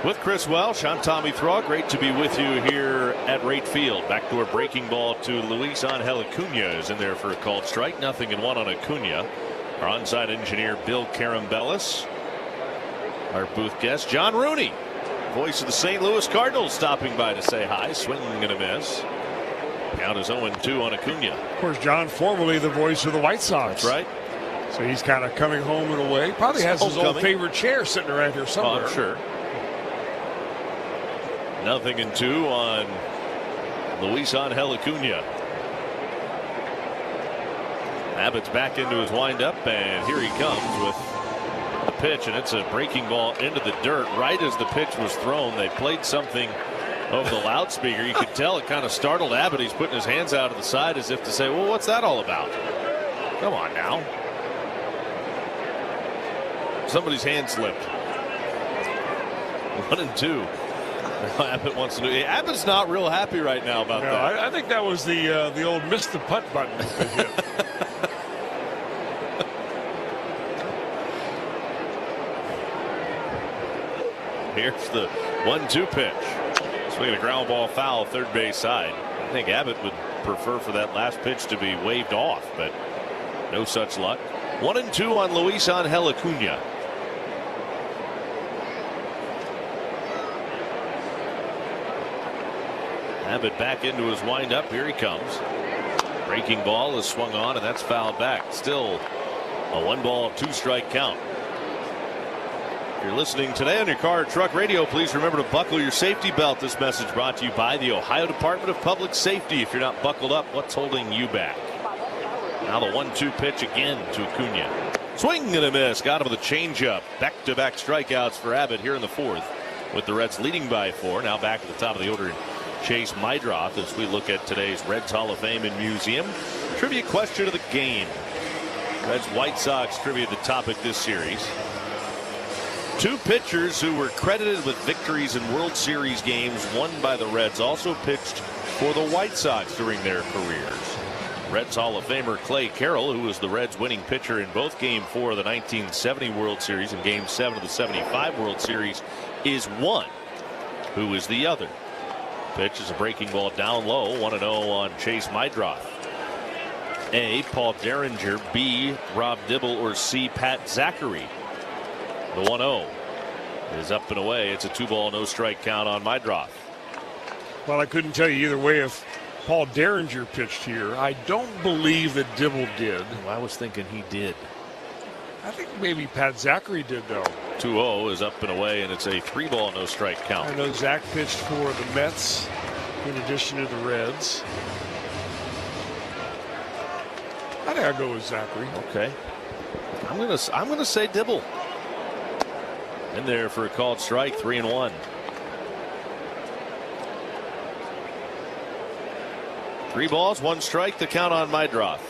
With Chris Welsh, I'm Tommy Thrall. Great to be with you here at Rate Field. Backdoor breaking ball to Luis Angel Acuna is in there for a called strike. 0-1 on Acuna. Our onside engineer, Bill Carambellis. Our booth guest, John Rooney, voice of the St. Louis Cardinals, stopping by to say hi. Swinging and a miss. Count is 0-2 on Acuna. Of course, John, formerly the voice of the White Sox. That's right. So he's kind of coming home in a way. Probably has his old favorite chair sitting around here somewhere. Oh, I'm sure. 0-2 on Luis Angel Acuna. Abbott's back into his windup, and here he comes with the pitch, and it's a breaking ball into the dirt right as the pitch was thrown. They played something over the loudspeaker. You could tell it kind of startled Abbott. He's putting his hands out to the side as if to say, well, what's that all about? Come on now. Somebody's hand slipped. 1-2. Abbott wants to do. Abbott's not real happy right now about that. I think that was the old miss the putt button. Here's the 1-2 pitch. Swinging a ground ball foul, third base side. I think Abbott would prefer for that last pitch to be waved off, but no such luck. 1-2 on Luis Angel Acuna. Abbott back into his windup. Here he comes. Breaking ball is swung on, and that's fouled back. Still a 1-ball, 2-strike count. If you're listening today on your car or truck radio, please remember to buckle your safety belt. This message brought to you by the Ohio Department of Public Safety. If you're not buckled up, what's holding you back? Now the 1-2 pitch again to Acuna. Swing and a miss. Got him with a changeup. Back-to-back strikeouts for Abbott here in the fourth, with the Reds leading by 4. Now back at the top of the order, Chase Mydroth, as we look at today's Reds Hall of Fame and Museum. Trivia question of the game. Reds White Sox trivia, the topic this series. 2 pitchers who were credited with victories in World Series games won by the Reds also pitched for the White Sox during their careers. Reds Hall of Famer Clay Carroll, who was the Reds' winning pitcher in both Game 4 of the 1970 World Series and Game 7 of the 75 World Series, is one. Who is the other? Pitch is a breaking ball down low. 1-0 on Chase Mydroth. A, Paul Derringer. B, Rob Dibble. Or C, Pat Zachary. The 1-0 is up and away. It's a 2-ball, no-strike count on Mydroth. Well, I couldn't tell you either way if Paul Derringer pitched here. I don't believe that Dibble did. I was thinking he did. I think maybe Pat Zachary did, though. 2-0 is up and away, and it's a 3-ball, no-strike count. I know Zach pitched for the Mets in addition to the Reds. I think I'll go with Zachary. Okay. I'm gonna say Dibble. In there for a called strike, 3-1. 3 balls, 1 strike, the count on Mydroth.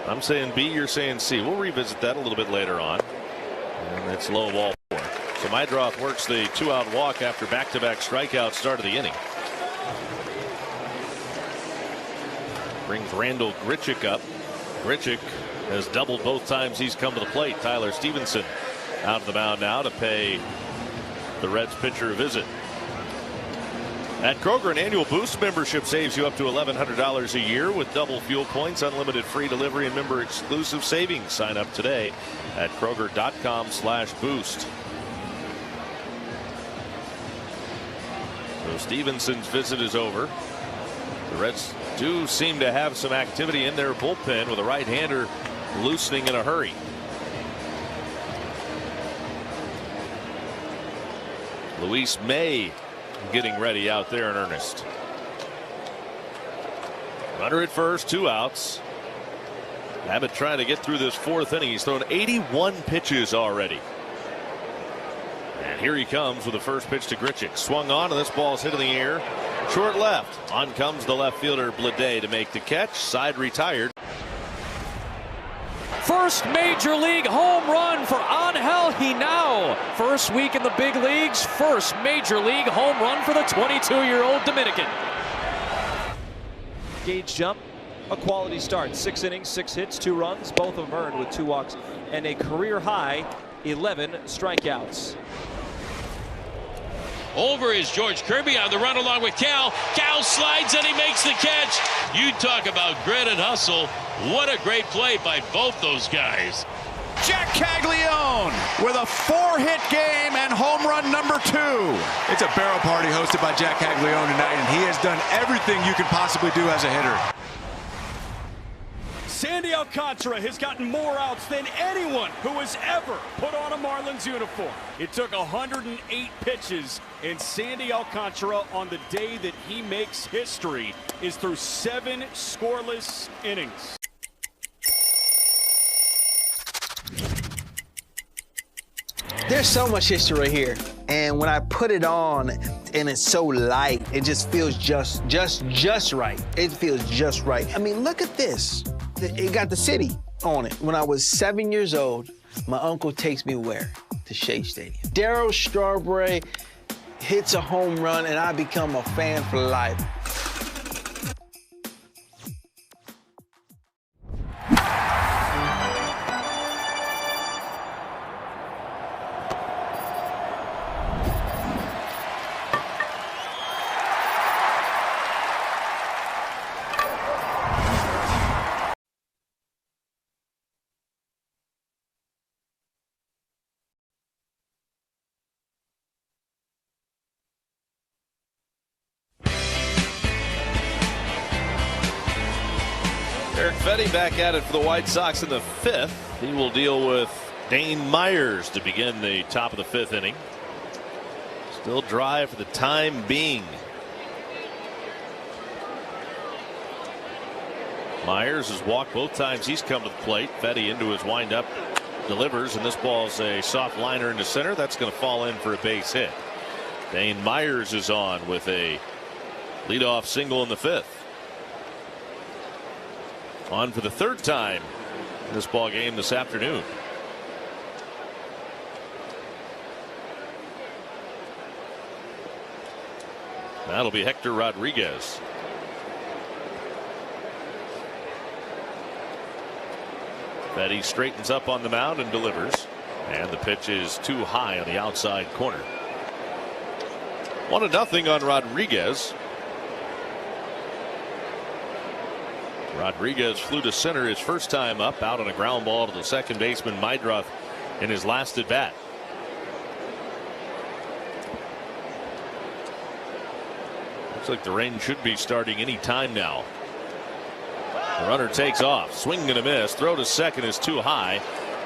I'm saying B, you're saying C. We'll revisit that a little bit later on. And it's low ball 4. So Mydroth works the 2-out walk after back-to-back strikeouts start of the inning. Brings Randall Grichuk up. Grichuk has doubled both times he's come to the plate. Tyler Stevenson out of the mound now to pay the Reds pitcher a visit. At Kroger, an annual Boost membership saves you up to $1,100 a year with double fuel points, unlimited free delivery, and member exclusive savings. Sign up today at Kroger.com/boost. So Stevenson's visit is over. The Reds do seem to have some activity in their bullpen with a right-hander loosening in a hurry. Luis May getting ready out there in earnest. Runner at first, 2 outs. Abbott trying to get through this 4th inning. He's thrown 81 pitches already. And here he comes with the first pitch to Grichuk. Swung on, and this ball's hit in the air. Short left. On comes the left fielder Blade to make the catch. Side retired. First major league home run for Angel Hinao. First week in the big leagues, first major league home run for the 22-year-old Dominican. Gauge jump, a quality start. 6 innings, 6 hits, 2 runs, both of them earned with 2 walks, and a career high 11 strikeouts. Over is George Kirby on the run along with Cal. Cal slides and he makes the catch. You talk about grit and hustle. What a great play by both those guys. Jack Caglione with a 4-hit game and home run number 2. It's a barrel party hosted by Jack Caglione tonight, and he has done everything you can possibly do as a hitter. Sandy Alcantara has gotten more outs than anyone who has ever put on a Marlins uniform. It took 108 pitches, and Sandy Alcantara, on the day that he makes history, is through 7 scoreless innings. There's so much history right here, and when I put it on and it's so light, it just feels just right. It feels just right. I mean, look at this. It got the city on it. When I was 7 years old, my uncle takes me where? To Shea Stadium. Darryl Strawberry hits a home run, and I become a fan for life. Fetty back at it for the White Sox in the 5th. He will deal with Dane Myers to begin the top of the 5th inning. Still dry for the time being. Myers has walked both times he's come to the plate. Fetty into his windup, delivers, and this ball's a soft liner into center. That's going to fall in for a base hit. Dane Myers is on with a leadoff single in the 5th. On for the 3rd time in this ball game this afternoon. That'll be Hector Rodriguez. Fetty straightens up on the mound and delivers, and the pitch is too high on the outside corner. 1-0 on Rodriguez. Rodriguez flew to center his first time up, out on a ground ball to the second baseman Meidroth in his last at bat. Looks like the rain should be starting any time now. The runner takes off, swing and a miss. Throw to second is too high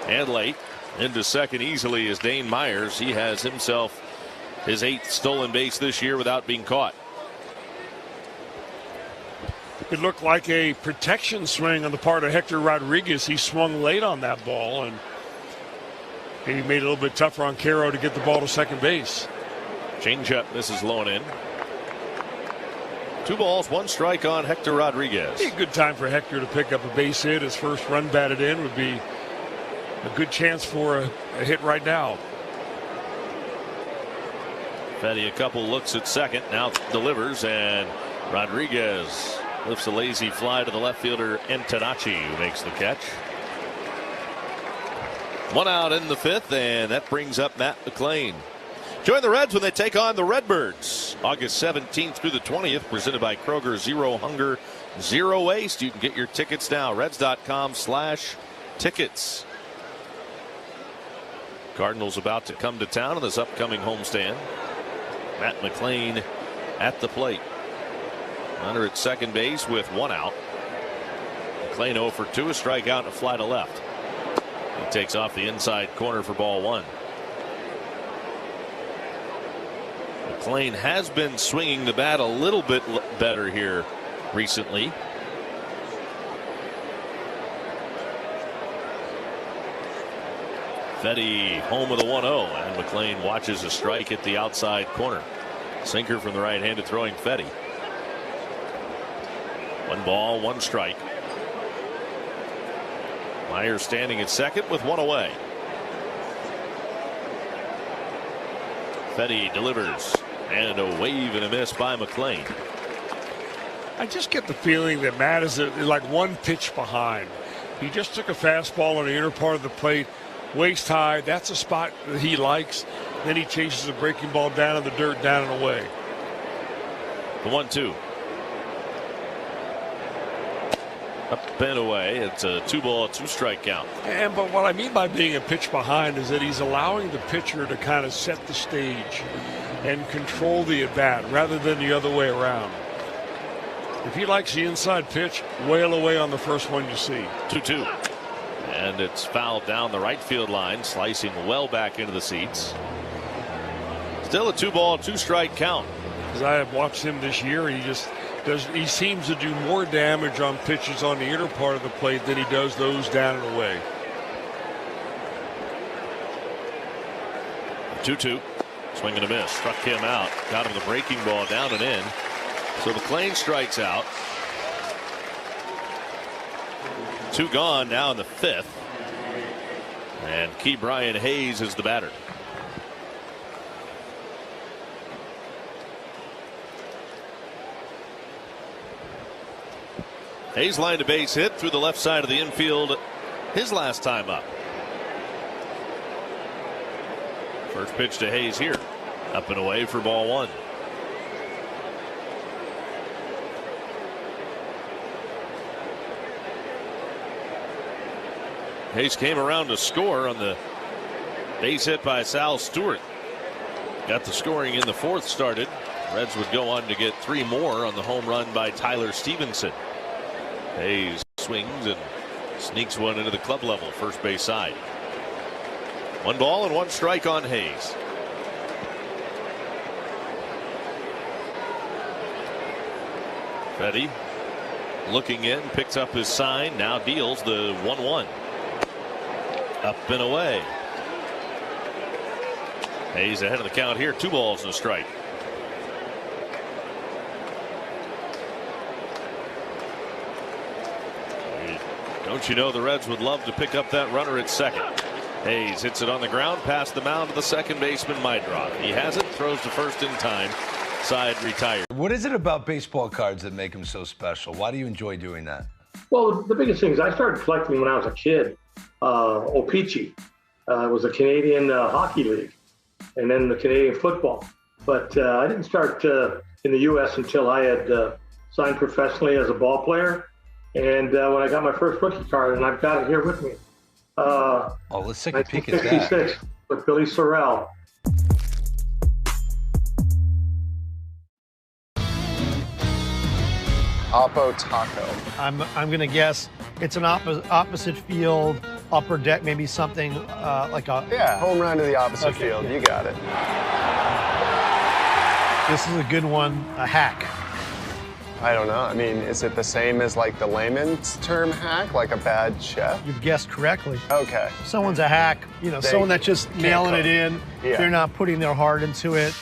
and late. Into second easily is Dane Myers. He has himself his 8th stolen base this year without being caught. It looked like a protection swing on the part of Hector Rodriguez. He swung late on that ball, and he made it a little bit tougher on Caro to get the ball to second base. Changeup, this is low and in. 2 balls, 1 strike on Hector Rodriguez. A good time for Hector to pick up a base hit. His first run batted in would be a good chance for a hit right now. Fetty a couple looks at second, now delivers, and Rodriguez lifts a lazy fly to the left fielder Antonacci, who makes the catch. 1 out in the 5th, and that brings up Matt McLain. Join the Reds when they take on the Redbirds August 17th through the 20th, presented by Kroger. Zero hunger, zero waste. You can get your tickets now, reds.com/tickets. Cardinals about to come to town in this upcoming homestand. Matt McLain at the plate. Runner at second base with 1 out. McLain 0 for 2, a strikeout and a fly to left. He takes off the inside corner for ball 1. McLain has been swinging the bat a little bit better here recently. Fetty home with a 1-0, and McLain watches a strike at the outside corner. Sinker from the right-handed throwing Fetty. 1 ball, 1 strike. Myers standing at second with 1 away. Fetty delivers, and a wave and a miss by McLain. I just get the feeling that Matt is like 1 pitch behind. He just took a fastball on the inner part of the plate, waist high. That's a spot that he likes. Then he chases a breaking ball down in the dirt, down and away. The 1-2. Up and away. It's a 2-ball, 2-strike count. But what I mean by being a pitch behind is that he's allowing the pitcher to kind of set the stage and control the at bat rather than the other way around. If he likes the inside pitch, wail away on the first one you see. 2-2. And it's fouled down the right field line, slicing well back into the seats. Still a 2-ball, 2-strike count. As I have watched him this year, he seems to do more damage on pitches on the inner part of the plate than he does those down and away. 2-2. Swing and a miss. Struck him out. Got him the breaking ball down and in. So McLean strikes out. 2 gone now in the 5th. And Key Brian Hayes is the batter. Hayes lined a base hit through the left side of the infield his last time up. First pitch to Hayes here. Up and away for ball 1. Hayes came around to score on the base hit by Sal Stewart. Got the scoring in the 4th started. Reds would go on to get 3 more on the home run by Tyler Stevenson. Hayes swings and sneaks one into the club level first base side. 1 ball and 1 strike on Hayes. Fetty looking in, picks up his sign, now deals the 1-1. Up and away. Hayes ahead of the count here. 2 balls and a strike. Don't you know the Reds would love to pick up that runner at second? Hayes hits it on the ground past the mound to the second baseman Mydroth. He has it, throws to first in time. Side retired. What is it about baseball cards that make them so special? Why do you enjoy doing that? Well, the biggest thing is I started collecting when I was a kid. O-Pee-Chee was a Canadian hockey league, and then the Canadian football. But I didn't start in the U.S. until I had signed professionally as a ball player. And when I got my first rookie card, and I've got it here with me. Let's take a peek at that. 1966 with Billy Sorrell. Oppo Taco. I'm going to guess it's an opposite field, upper deck, maybe something like a... Yeah, home run to the opposite field. You got it. This is a good one, a hack. I don't know. I mean, is it the same as like the layman's term hack, like a bad chef? You've guessed correctly. Okay. Someone's a hack, you know, someone that's just nailing it in. Yeah. They're not putting their heart into it.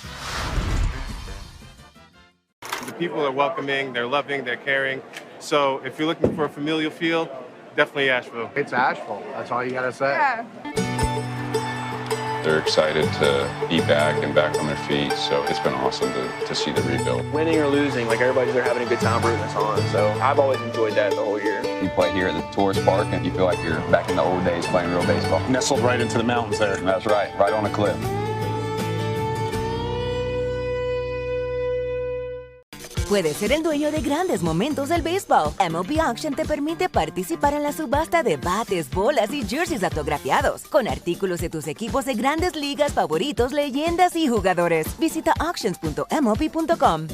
The people are welcoming, they're loving, they're caring. So if you're looking for a familial feel, definitely Asheville. It's Asheville. That's all you gotta say. Yeah. They're excited to be back and back on their feet, so it's been awesome to see the rebuild. Winning or losing, like everybody's there having a good time rooting us on, so I've always enjoyed that the whole year. You play here at the tourist park and you feel like you're back in the old days playing real baseball. Nestled right into the mountains there. That's right, right on a cliff. Puedes ser el dueño de grandes momentos del béisbol. MLB Auction te permite participar en la subasta de bates, bolas y jerseys autografiados, con artículos de tus equipos de grandes ligas favoritos, leyendas y jugadores. Visita auctions.mlb.com.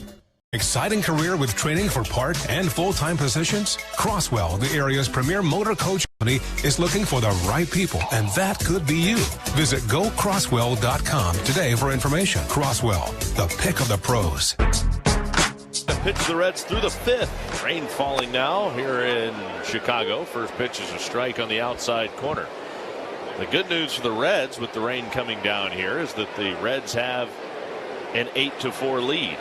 Exciting career with training for part and full-time positions? Crosswell, the area's premier motor coach company, is looking for the right people, and that could be you. Visit gocrosswell.com today for information. Crosswell, the pick of the pros. Pitch the Reds through the 5th. Rain falling now here in Chicago. First pitch is a strike on the outside corner. The good news for the Reds with the rain coming down here is that the Reds have an 8-4 lead.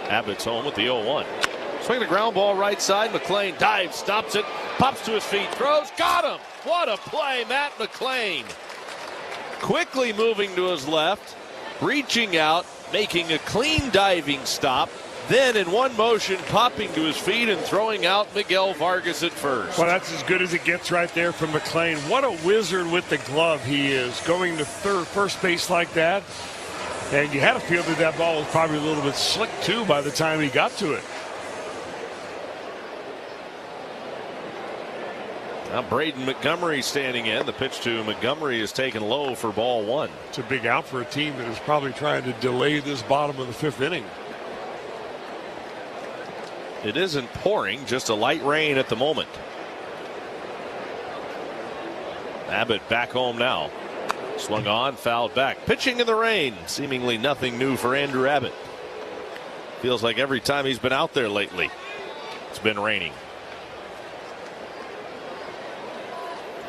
Abbott's home with the 0-1. Swing the ground ball right side. McLean dives, stops it, pops to his feet, throws, got him. What a play, Matt McLean. Quickly moving to his left, reaching out, making a clean diving stop. Then in one motion, popping to his feet and throwing out Miguel Vargas at first. Well, that's as good as it gets right there from McLean. What a wizard with the glove he is, going to first base like that. And you had a feel that that ball was probably a little bit slick, too, by the time he got to it. Now Braden Montgomery standing in. The pitch to Montgomery is taken low for ball 1. It's a big out for a team that is probably trying to delay this bottom of the 5th inning. It isn't pouring, just a light rain at the moment. Abbott back home now. Swung on, fouled back. Pitching in the rain. Seemingly nothing new for Andrew Abbott. Feels like every time he's been out there lately, it's been raining.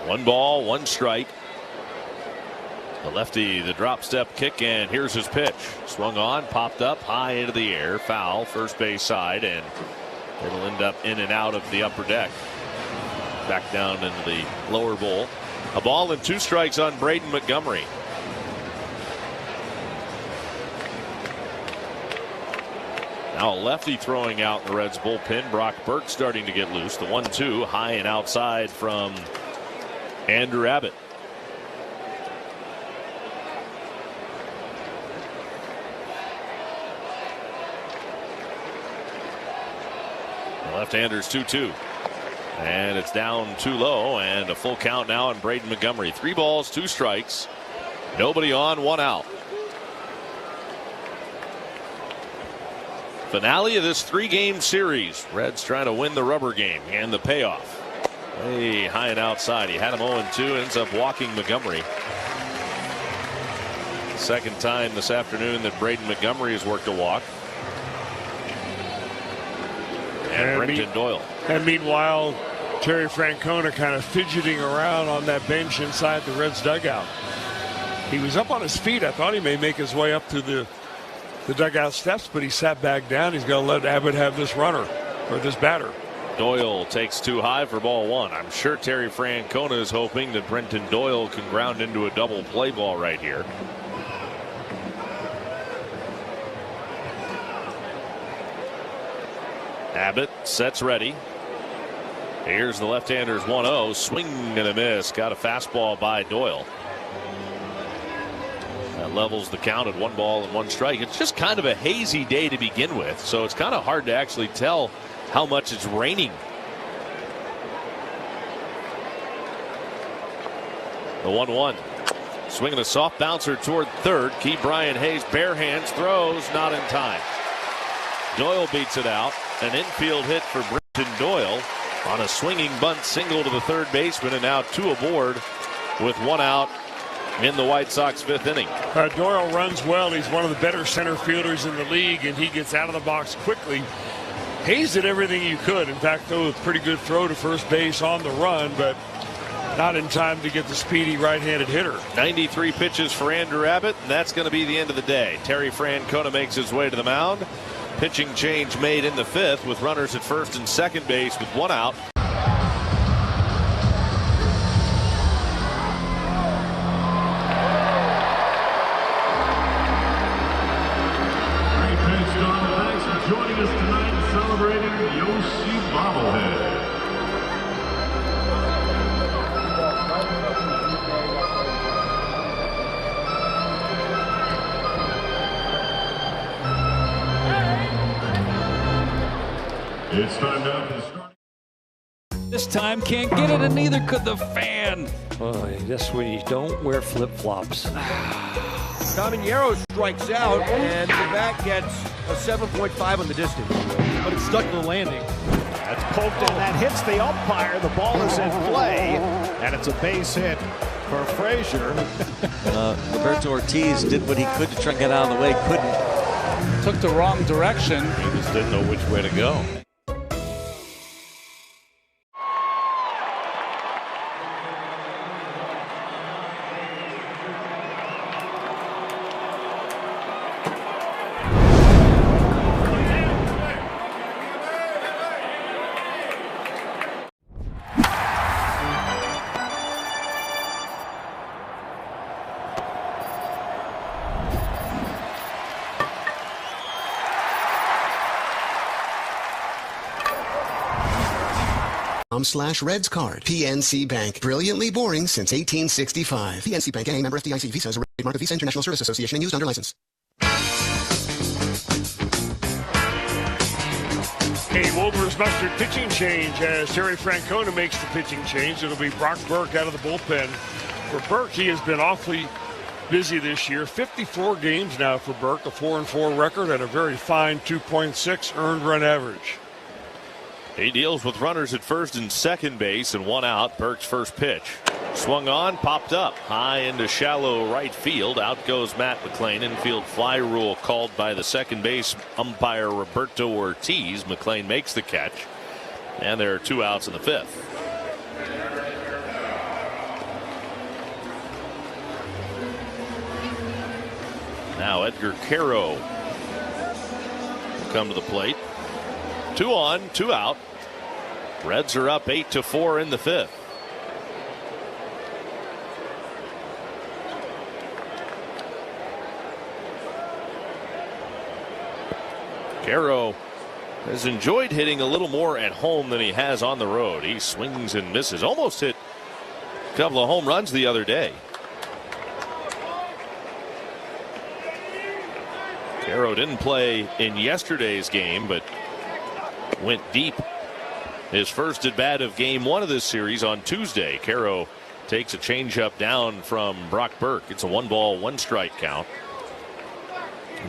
1 ball, 1 strike. The lefty, the drop step kick, and here's his pitch. Swung on, popped up, high into the air, foul, first base side, and it'll end up in and out of the upper deck. Back down into the lower bowl. A ball and 2 strikes on Braden Montgomery. Now a lefty throwing out in the Reds bullpen. Brock Burke starting to get loose. The 1-2 high and outside from Andrew Abbott. The left-hander's 2-2. And it's down too low, and a full count now on Braden Montgomery. 3 balls, 2 strikes. Nobody on, 1 out. Finale of this 3-game series. Reds trying to win the rubber game and the payoff. Way high and outside. He had him 0-2, ends up walking Montgomery. Second time this afternoon that Braden Montgomery has worked a walk. And Brenton Doyle. And meanwhile, Terry Francona kind of fidgeting around on that bench inside the Reds dugout. He was up on his feet. I thought he may make his way up to the dugout steps, but he sat back down. He's going to let Abbott have this runner, or this batter. Doyle takes 2 high for ball 1. I'm sure Terry Francona is hoping that Brenton Doyle can ground into a double play ball right here. Abbott sets ready. Here's the left-hander's 1-0. Swing and a miss. Got a fastball by Doyle. That levels the count at 1 ball and 1 strike. It's just kind of a hazy day to begin with, so it's kind of hard to actually tell how much it's raining. The 1-1. Swinging a soft bouncer toward third. Key Brian Hayes bare hands, throws, not in time. Doyle beats it out. An infield hit for Brenton Doyle on a swinging bunt single to the third baseman, and now 2 aboard with 1 out in the White Sox 5th inning. Doyle runs well. He's one of the better center fielders in the league, and he gets out of the box quickly. Hayes did everything he could. In fact, threw a pretty good throw to first base on the run, but not in time to get the speedy right-handed hitter. 93 pitches for Andrew Abbott, and that's going to be the end of the day. Terry Francona makes his way to the mound. Pitching change made in the 5th with runners at first and second base with 1 out. Great pitch, Don. Thanks for joining us tonight and celebrating the Yoshi bobblehead. It's time now for the start. This time can't get it, and neither could the fan. Boy, that's when you don't wear flip-flops. Caminero strikes out, and the bat gets a 7.5 on the distance. But it's stuck to the landing. That's poked in, that hits the umpire. The ball is in play, and it's a base hit for Frazier. Roberto Ortiz did what he could to try and get out of the way, couldn't. Took the wrong direction. He just didn't know which way to go. /Reds card. PNC Bank. Brilliantly boring since 1865. PNC Bank, a member FDIC. Visa is a trademark of Visa International Service Association and used under license. A Wolvers mustard pitching change as Terry Francona makes the pitching change. It'll be Brock Burke out of the bullpen. For Burke, he has been awfully busy this year. 54 games now for Burke, a 4-4 record and a very fine 2.6 earned run average. He deals with runners at first and second base and one out. Burke's first pitch. Swung on, popped up high into shallow right field. Out goes Matt McLean. Infield fly rule called by the second base umpire Roberto Ortiz. McLean makes the catch, and there are 2 outs in the 5th. Now Edgar Caro will come to the plate. 2 on, 2 out. Reds are up 8-4 in the 5th. Caro has enjoyed hitting a little more at home than he has on the road. He swings and misses. Almost hit a couple of home runs the other day. Caro didn't play in yesterday's game, but went deep his first at bat of game 1 of this series on Tuesday. Caro takes a changeup down from Brock Burke. It's a 1-ball, 1-strike count.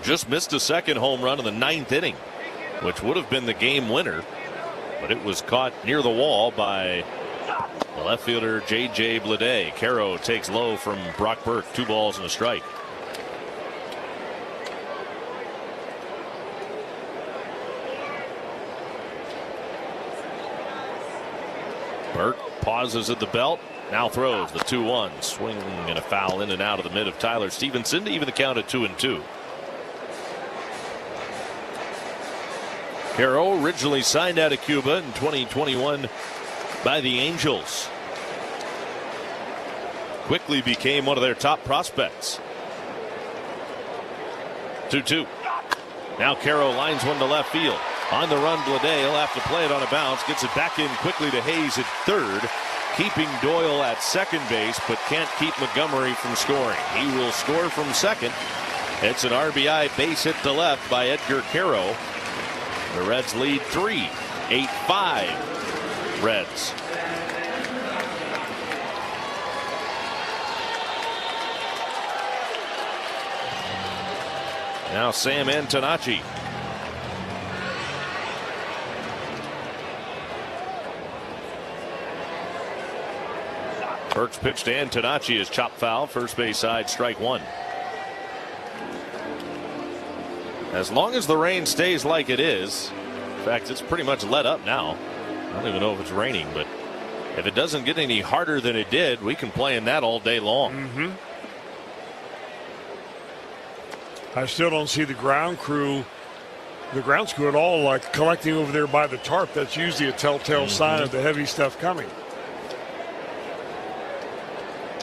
Just missed a second home run in the 9th inning, which would have been the game winner, but it was caught near the wall by the left fielder J.J. Bleday. Caro takes low from Brock Burke. 2 balls and a strike. Burke pauses at the belt. Now throws the 2-1. Swing and a foul in and out of the mid of Tyler Stevenson to even the count at 2-2. Caro originally signed out of Cuba in 2021 by the Angels. Quickly became one of their top prospects. 2-2. Now Caro lines one to left field. On the run, Bleday. He'll have to play it on a bounce. Gets it back in quickly to Hayes at third. Keeping Doyle at second base, but can't keep Montgomery from scoring. He will score from second. It's an RBI base hit to left by Edgar Caro. The Reds lead 8-5. Reds. Now Sam Antonacci. Burke's pitch to Antonacci is chopped foul. First base side, strike 1. As long as the rain stays like it is, in fact, it's pretty much let up now. I don't even know if it's raining, but if it doesn't get any harder than it did, we can play in that all day long. I still don't see the ground crew at all, like collecting over there by the tarp. That's usually a telltale sign of the heavy stuff coming.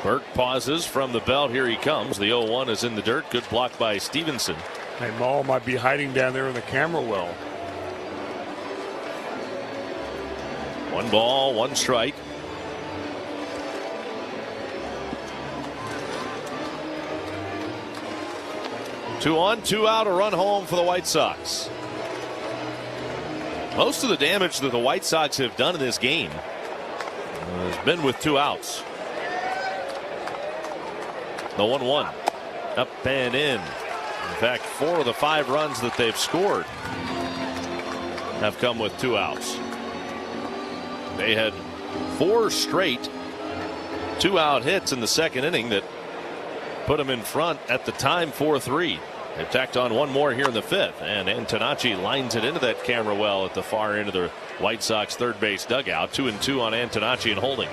Burke pauses from the belt. Here he comes. The 0-1 is in the dirt. Good block by Stevenson. And Maul might be hiding down there in the camera well. 1 ball, 1 strike. Two on, 2 out, a run home for the White Sox. Most of the damage that the White Sox have done in this game has been with 2 outs. The 1-1 up and in. In fact, 4 of the 5 runs that they've scored have come with 2 outs. They had 4 straight 2-out hits in the second inning that put them in front at the time 4-3. They've tacked on 1 more here in the 5th, and Antonacci lines it into that camera well at the far end of the White Sox third base dugout. 2-2 on Antonacci and holding.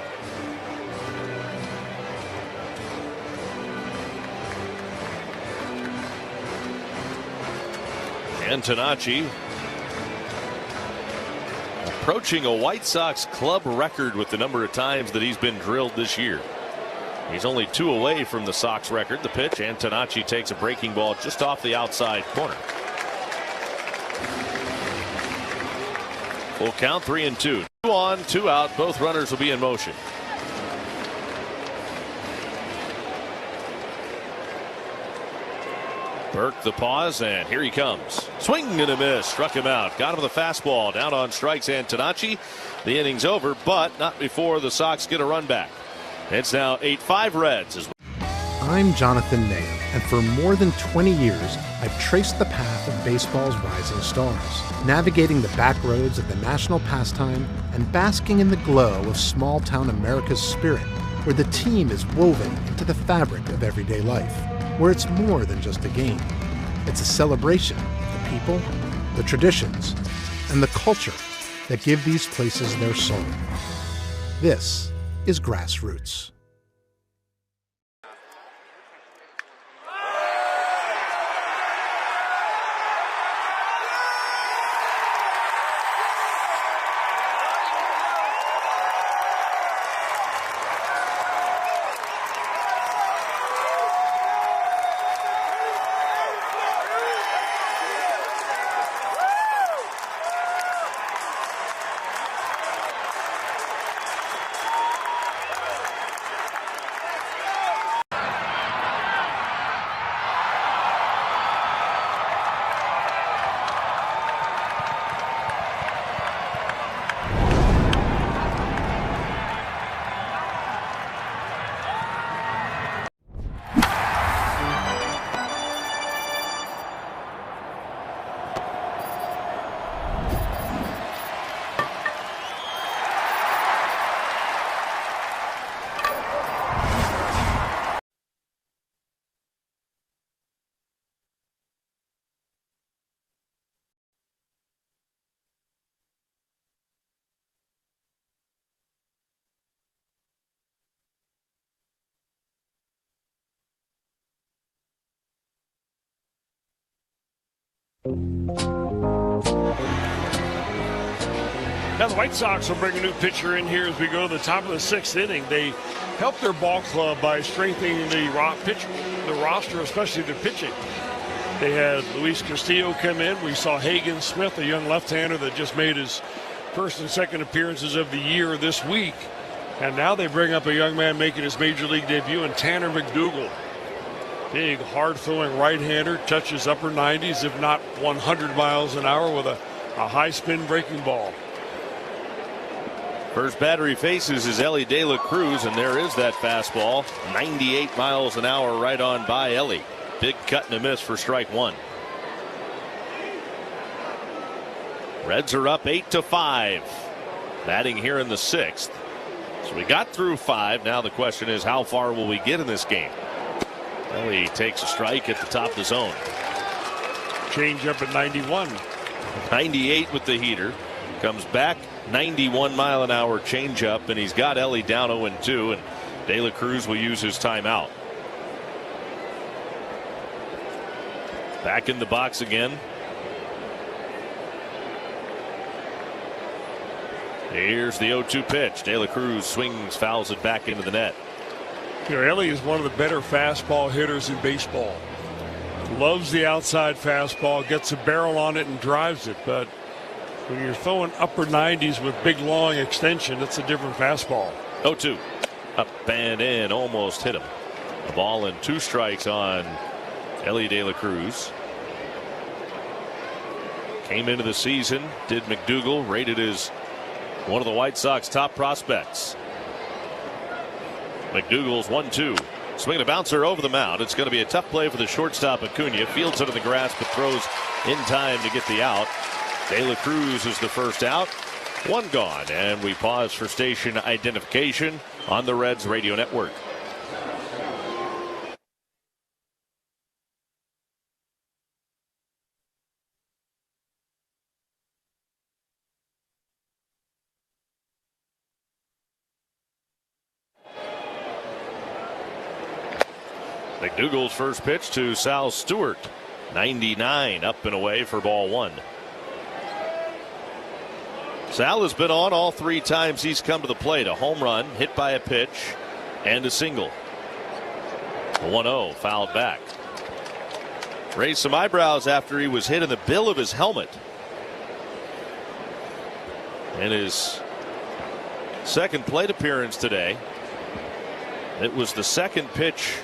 Antonacci approaching a White Sox club record with the number of times that he's been drilled this year. He's only 2 away from the Sox record. The pitch, Antonacci takes a breaking ball just off the outside corner. Full count, 3-2. 2 on, 2 out. Both runners will be in motion. Burke the pause, and here he comes. Swing and a miss. Struck him out. Got him with a fastball. Down on strikes, Antonacci. The inning's over, but not before the Sox get a run back. It's now 8-5 Reds. I'm Jonathan Mayer, and for more than 20 years, I've traced the path of baseball's rising stars, navigating the back roads of the national pastime and basking in the glow of small-town America's spirit, where the team is woven into the fabric of everyday life, where it's more than just a game. It's a celebration of the people, the traditions, and the culture that give these places their soul. This is Grassroots. Now the White Sox will bring a new pitcher in here as we go to the top of the 6th inning. They helped their ball club by strengthening the roster, especially the pitching. They had Luis Castillo come in. We saw Hagen Smith, a young left-hander that just made his first and second appearances of the year this week. And now they bring up a young man making his major league debut in Tanner McDougal. Big, hard-throwing right-hander, touches upper 90s, if not 100 miles an hour with a high-spin breaking ball. First batter he faces is Elly De La Cruz, and there is that fastball. 98 miles an hour right on by Elly. Big cut and a miss for strike one. Reds are up 8-5. Batting here in the 6th. So we got through 5. Now the question is, how far will we get in this game? Elly takes a strike at the top of the zone. Change up at 91. 98 with the heater. Comes back, 91 mile an hour changeup, and he's got Elly down 0-2, and De La Cruz will use his timeout. Back in the box again. Here's the 0-2 pitch. De La Cruz swings, fouls it back into the net. You know, Elly is one of the better fastball hitters in baseball. Loves the outside fastball, gets a barrel on it and drives it, but when you're throwing upper 90s with big long extension, it's a different fastball. 0-2. Up and in, almost hit him. A ball and 2 strikes on Elly De La Cruz. Came into the season, did McDougal, rated as one of the White Sox top prospects. McDougal's 1-2. Swinging a bouncer over the mound. It's going to be a tough play for the shortstop Acuna. Fields it in the grass, but throws in time to get the out. De La Cruz is the first out. 1 gone, and we pause for station identification on the Reds radio network. McDougal's first pitch to Sal Stewart. 99 up and away for ball 1. Sal has been on all 3 times he's come to the plate. A home run, hit by a pitch, and a single. 1-0, fouled back. Raised some eyebrows after he was hit in the bill of his helmet. In his second plate appearance today, it was the second pitch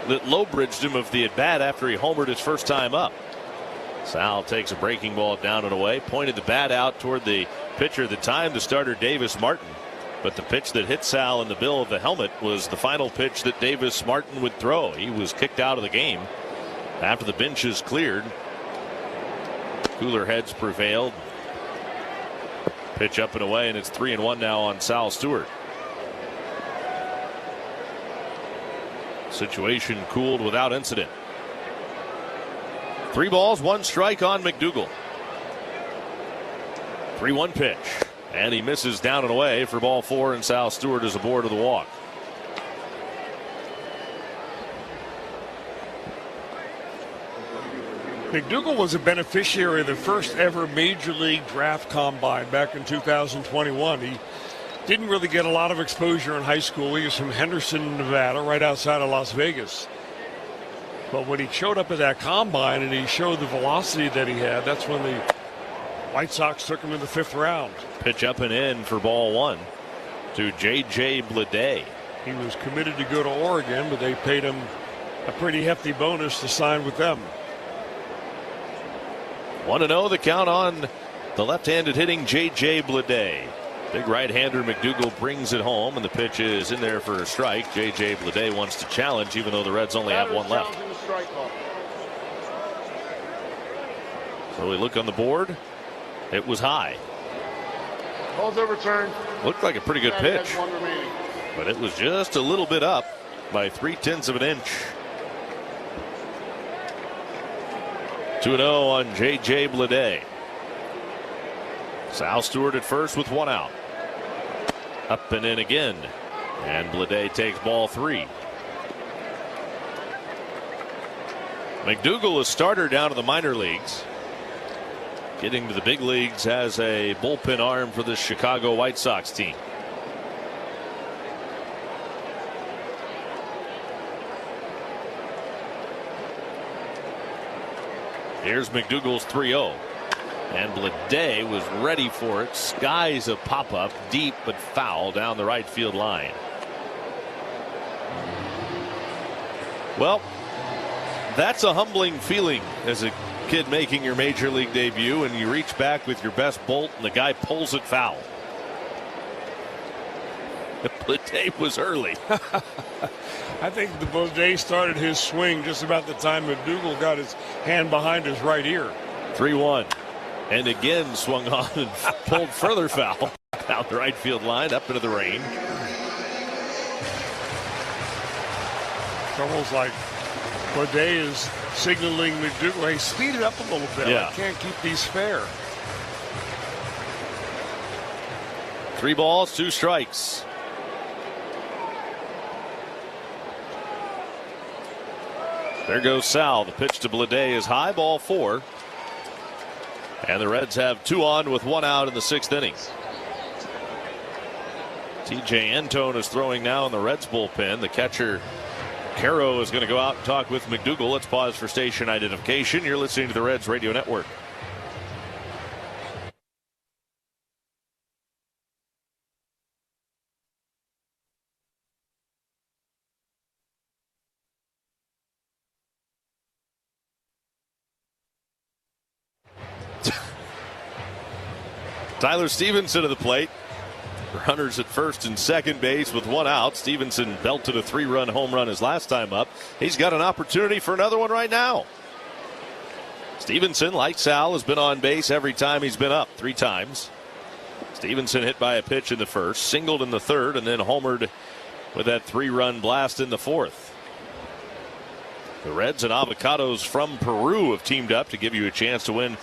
that low-bridged him of the at-bat after he homered his first time up. Sal takes a breaking ball down and away, pointed the bat out toward the pitcher at the time, the starter Davis Martin. But the pitch that hit Sal in the bill of the helmet was the final pitch that Davis Martin would throw. He was kicked out of the game after the benches cleared. Cooler heads prevailed. Pitch up and away, and it's 3-1 now on Sal Stewart. Situation cooled without incident. 3 balls, 1 strike on McDougal. 3-1 pitch. And he misses down and away for ball 4, and Sal Stewart is aboard of the walk. McDougal was a beneficiary of the first ever Major League Draft Combine back in 2021. He didn't really get a lot of exposure in high school. He was from Henderson, Nevada, right outside of Las Vegas. But when he showed up at that combine and he showed the velocity that he had, that's when the White Sox took him in the 5th round. Pitch up and in for ball 1 to J.J. Bleday. He was committed to go to Oregon, but they paid him a pretty hefty bonus to sign with them. 1-0 the count on the left-handed hitting J.J. Bleday. Big right-hander McDougal brings it home, and the pitch is in there for a strike. J.J. Bleday wants to challenge, even though the Reds only have 1 left. So we look on the board. It was high. Ball's overturned. Looked like a pretty good pitch, but it was just a little bit up by 0.3 of an inch. 2-0 on J.J. Bleday. Sal Stewart at first with 1 out. Up and in again, and Bleday takes ball 3. McDougal, a starter down to the minor leagues. Getting to the big leagues as a bullpen arm for the Chicago White Sox team. Here's McDougal's 3-0. And Bleday was ready for it. Skies a pop-up deep but foul down the right field line. Well, that's a humbling feeling as a kid making your major league debut, and you reach back with your best bolt and the guy pulls it foul. Bleday was early. I think the Bleday started his swing just about the time McDougal got his hand behind his right ear. 3-1. And again swung on and pulled further foul down the right field line up into the rain. It's almost like Bleday is signaling McDougal, hey, speed it up a little bit. Yeah. I can't keep these fair. 3 balls, 2 strikes. There goes Sal. The pitch to Bleday is high, ball 4. And the Reds have 2 on with 1 out in the 6th inning. TJ Antone is throwing now in the Reds bullpen. The catcher Caro is going to go out and talk with McDougal. Let's pause for station identification. You're listening to the Reds Radio Network. Tyler Stevenson to the plate. Runners at first and second base with 1 out. Stevenson belted a 3-run home run his last time up. He's got an opportunity for another one right now. Stevenson, like Sal, has been on base every time he's been up, 3 times. Stevenson hit by a pitch in the first, singled in the third, and then homered with that 3-run blast in the 4th. The Reds and Avocados from Peru have teamed up to give you a chance to win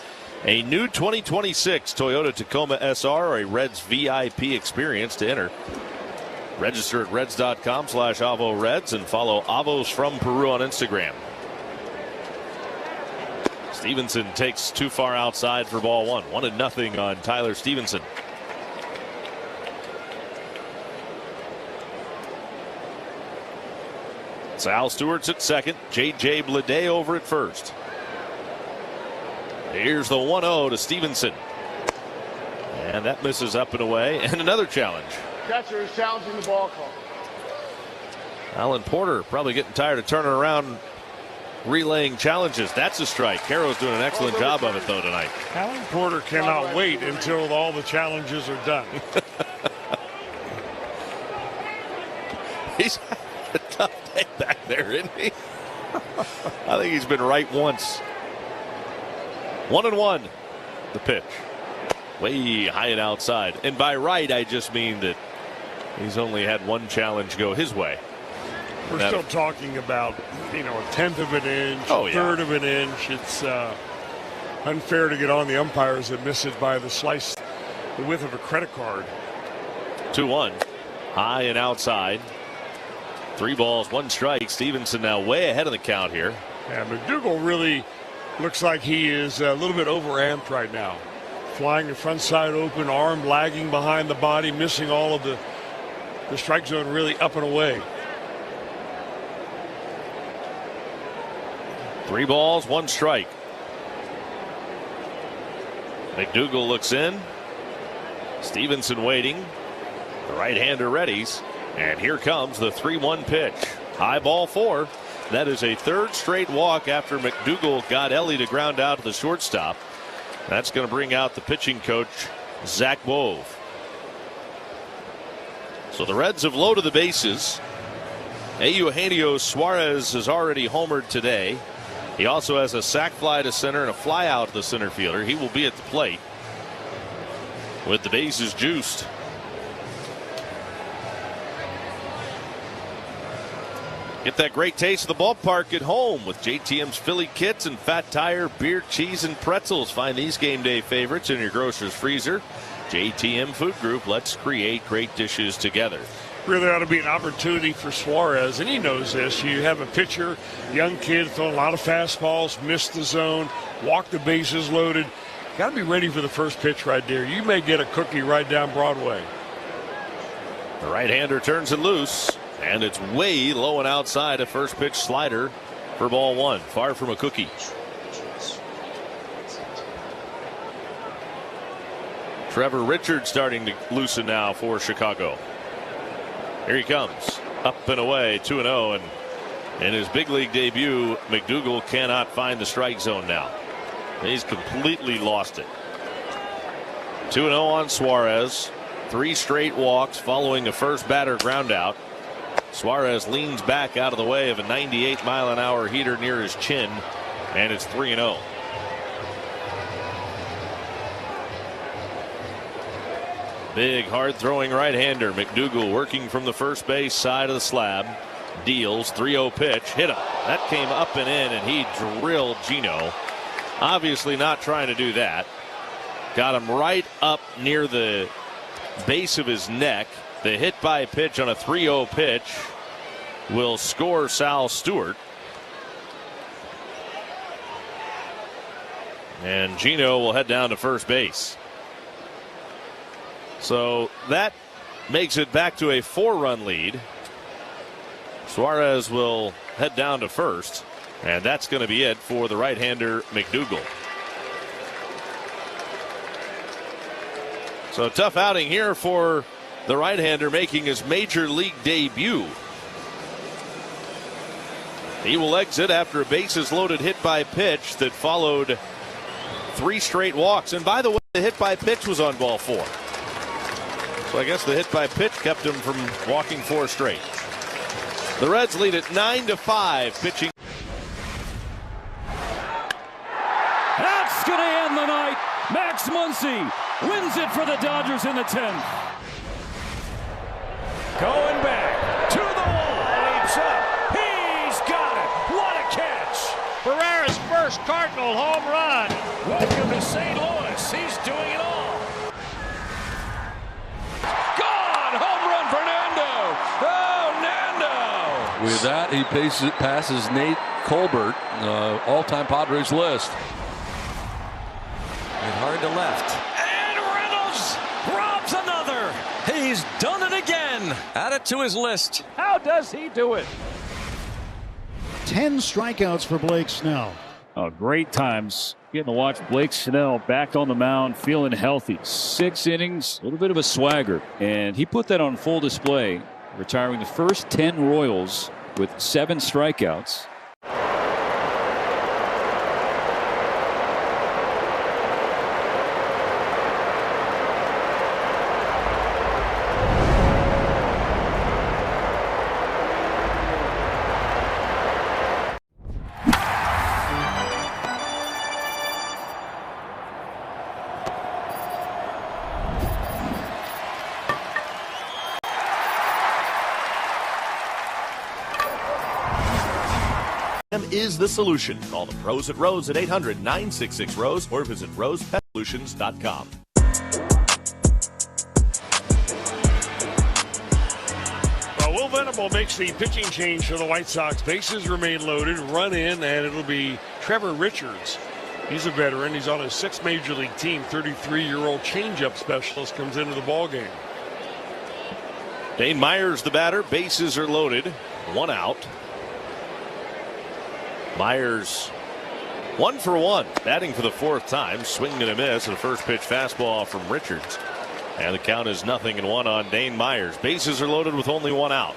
a new 2026 Toyota Tacoma SR or a Reds VIP experience. To enter, register at reds.com/AvoReds and follow Avos from Peru on Instagram. Stevenson takes too far outside for ball 1. 1-0 on Tyler Stevenson. Sal Stewart's at second. J.J. Bleday over at first. Here's the 1-0 to Stevenson. And that misses up and away. And another challenge. Catcher is challenging the ball call. Alan Porter probably getting tired of turning around relaying challenges. That's a strike. Caro's doing an excellent job of it, though, tonight. Alan Porter cannot wait until all the challenges are done. He's had a tough day back there, isn't he? I think he's been right once. 1-1. The pitch. Way high and outside. And by right, I just mean that he's only had one challenge go his way. We're still talking about, a tenth of an inch, a third of an inch. It's unfair to get on the umpires that miss it by the width of a credit card. 2-1. High and outside. 3 balls, 1 strike. Stevenson now way ahead of the count here. Yeah, McDougal really looks like he is a little bit overamped right now. Flying the front side open, arm lagging behind the body, missing all of the strike zone really up and away. 3 balls, 1 strike. McDougal looks in. Stevenson waiting. The right-hander readies. And here comes the 3-1 pitch. High ball 4. That is a 3rd straight walk after McDougal got Ellie to ground out to the shortstop. That's going to bring out the pitching coach, Zach Wove. So the Reds have loaded the bases. Eugenio Suarez has already homered today. He also has a sac fly to center and a fly out to the center fielder. He will be at the plate with the bases juiced. Get that great taste of the ballpark at home with JTM's Philly Kits and Fat Tire, beer, cheese, and pretzels. Find these game day favorites in your grocer's freezer. JTM Food Group, let's create great dishes together. Really ought to be an opportunity for Suarez, and he knows this. You have a pitcher, young kid, throwing a lot of fastballs, missed the zone, walked the bases loaded. Got to be ready for the first pitch right there. You may get a cookie right down Broadway. The right-hander turns it loose. And it's way low and outside, a first pitch slider for ball 1. Far from a cookie. Trevor Richards starting to loosen now for Chicago. Here he comes. Up and away, 2-0. And in his big league debut, McDougal cannot find the strike zone now. He's completely lost it. 2-0 on Suarez. 3 straight walks following a first batter ground out. Suarez leans back out of the way of a 98-mile-an-hour heater near his chin, and it's 3-0. Big, hard-throwing right-hander. McDougal working from the first base side of the slab. Deals, 3-0 pitch, hit him. That came up and in, and he drilled Gino. Obviously not trying to do that. Got him right up near the base of his neck. The hit by pitch on a 3-0 pitch will score Sal Stewart. And Gino will head down to first base. So that makes it back to a 4-run lead. Suarez will head down to first. And that's going to be it for the right-hander McDougal. So tough outing here for the right-hander making his major league debut. He will exit after a bases loaded hit by pitch that followed 3 straight walks. And by the way, the hit by pitch was on ball 4. So I guess the hit by pitch kept him from walking 4 straight. The Reds lead at 9-5 pitching. That's going to end the night. Max Muncy wins it for the Dodgers in the 10th. Going back to the wall. Leaps up. He's got it. What a catch. Ferrera's first Cardinal home run. Welcome to St. Louis. He's doing it all. Gone. Home run for Nando. Oh, Nando. With that, he passes Nate Colbert, all-time Padres list. And hard to left. And Reynolds robs another. He's done it again. Add it to his list. How does he do it? 10 strikeouts for Blake Snell. Oh, great times getting to watch Blake Snell back on the mound, feeling healthy. 6 innings, a little bit of a swagger. And he put that on full display, retiring the first 10 Royals with 7 strikeouts. is the solution. Call the pros at Rose at 800-966-ROSE or visit rosepetsolutions.com. Well, Will Venable makes the pitching change for the White Sox. Bases remain loaded, run in, and it'll be Trevor Richards. He's a veteran. He's on his 6th major league team. 33-year-old changeup specialist comes into the ballgame. Dane Myers, the batter. Bases are loaded. 1 out. Myers 1 for 1, batting for the 4th time, swinging and a miss, and a first pitch fastball from Richards. And the count is 0-1 on Dane Myers. Bases are loaded with only 1 out.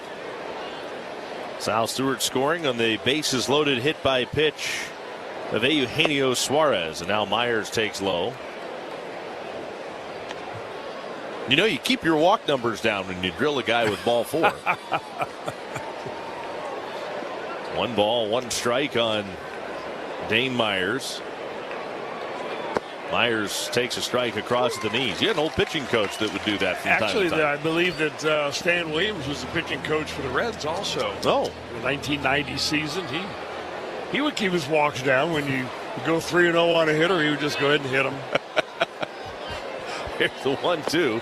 Sal Stewart scoring on the bases loaded hit by pitch of Eugenio Suarez, and now Myers takes low. You know, you keep your walk numbers down when you drill a guy with ball 4. 1 ball, 1 strike on Dane Myers. Myers takes a strike across the knees. You had an old pitching coach that would do that from time to time. I believe that Stan Williams was the pitching coach for the Reds also. Oh. The 1990 season, he would keep his walks down. When you go 3-0 on a hitter, he would just go ahead and hit him. Here's the 1-2.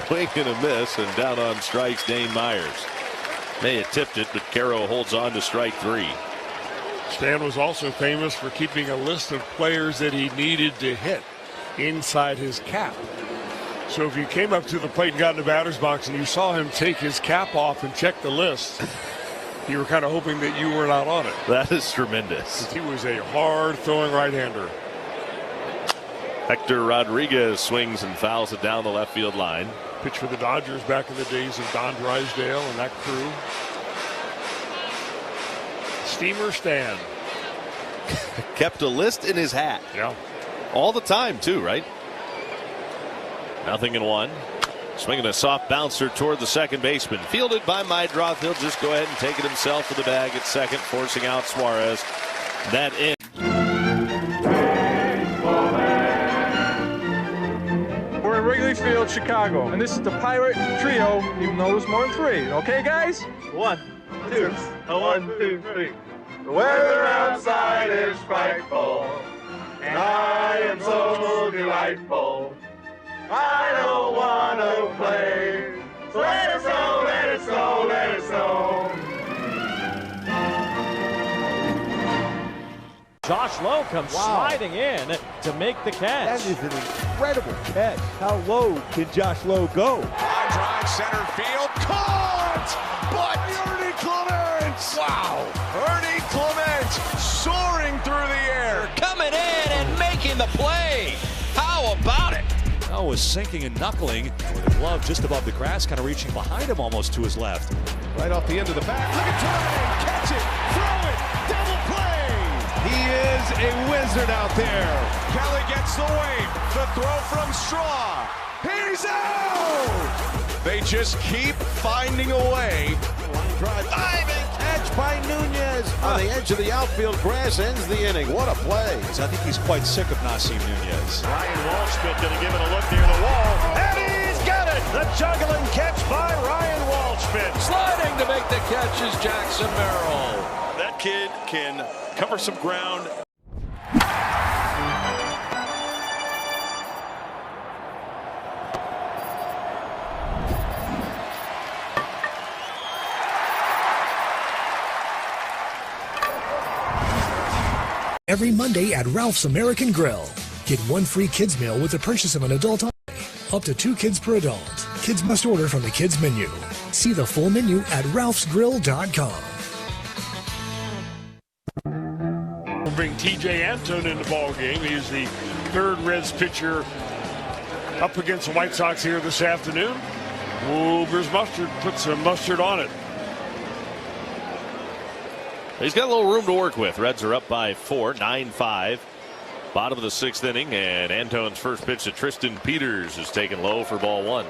Swing and a miss, and down on strikes, Dane Myers. May have tipped it, but Caro holds on to strike 3. Stan was also famous for keeping a list of players that he needed to hit inside his cap. So if you came up to the plate and got in the batter's box and you saw him take his cap off and check the list, you were kind of hoping that you were not on it. That is tremendous. He was a hard throwing right-hander. Hector Rodriguez swings and fouls it down the left field line. Pitched for the Dodgers back in the days of Don Drysdale and that crew. Steamer Stan. Kept a list in his hat. Yeah. All the time, too, right? 0-1. Swinging a soft bouncer toward the second baseman. Fielded by Meidroth. He'll just go ahead and take it himself for the bag at second, forcing out Suarez. That in. We're in Wrigley Field, Chicago, and this is the Pirate Trio, even though it's more than 3. Okay, guys? 1, 2, 1, 2, 3. The weather outside is frightful, and I am so delightful. I don't want to play, so let it snow, let it snow, let it snow. Josh Lowe comes sliding in to make the catch. That is an incredible catch. How low can Josh Lowe go? High drive center field, caught by Ernie Clement. Wow, Ernie Clement soaring through the air, coming in and making the play. How about it? Oh, was sinking and knuckling with a glove just above the grass, kind of reaching behind him almost to his left. right off the end of the bat. Look at Torre, catch it, throw it, double play. He is a wizard out there. Kelly gets the wave, the throw from Straw. He's out. They just keep finding a way. Line drive, diving catch by Nunez on the edge of the outfield grass, ends the inning. What a play. I think he's quite sick of not seeing Nunez. Ryan Walshman going to give it a look near the wall, and he's got it. The juggling catch by Ryan Walshman. Sliding to make the catch is Jackson Merrill. That kid can cover some ground. Every Monday at Ralph's American Grill. Get one free kids meal with the purchase of an adult only. Up to 2 kids per adult. Kids must order from the kids menu. See the full menu at ralphsgrill.com. We'll bring TJ Antone in the ball game. He's the third Reds pitcher up against the White Sox here this afternoon. Wilbur's mustard, put some mustard on it. He's got a little room to work with. Reds are up by 4, 9-5. Bottom of the 6th inning, and Antone's first pitch to Tristan Peters is taken low for ball 1.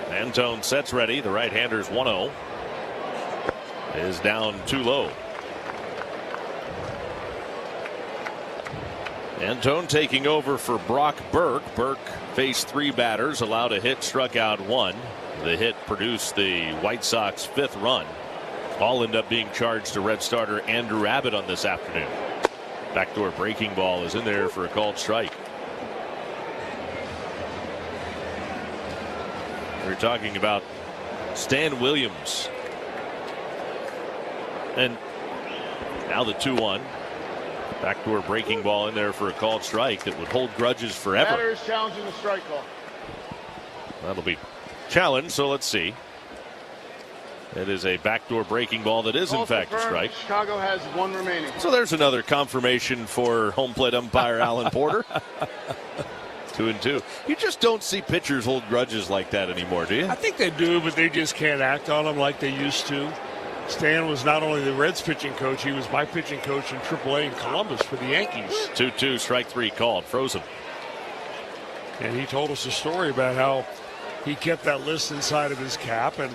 Antone sets ready. The right-hander's 1-0. Is down too low. Antone taking over for Brock Burke. Burke faced 3 batters, allowed a hit, struck out 1. The hit produced the White Sox 5th run. All end up being charged to Red starter Andrew Abbott on this afternoon. Backdoor breaking ball is in there for a called strike. We're talking about Stan Williams. And now the 2-1. Backdoor breaking ball in there for a called strike that would hold grudges forever. Batter is challenging the strike call. That'll be challenged, so let's see. It is a backdoor breaking ball that is in fact a strike. Chicago has 1 remaining. So there's another confirmation for home plate umpire Alan Porter. 2-2. You just don't see pitchers hold grudges like that anymore, do you? I think they do, but they just can't act on them like they used to. Stan was not only the Reds pitching coach, he was my pitching coach in AAA in Columbus for the Yankees. 2-2, strike 3 called, frozen. And he told us a story about how he kept that list inside of his cap, and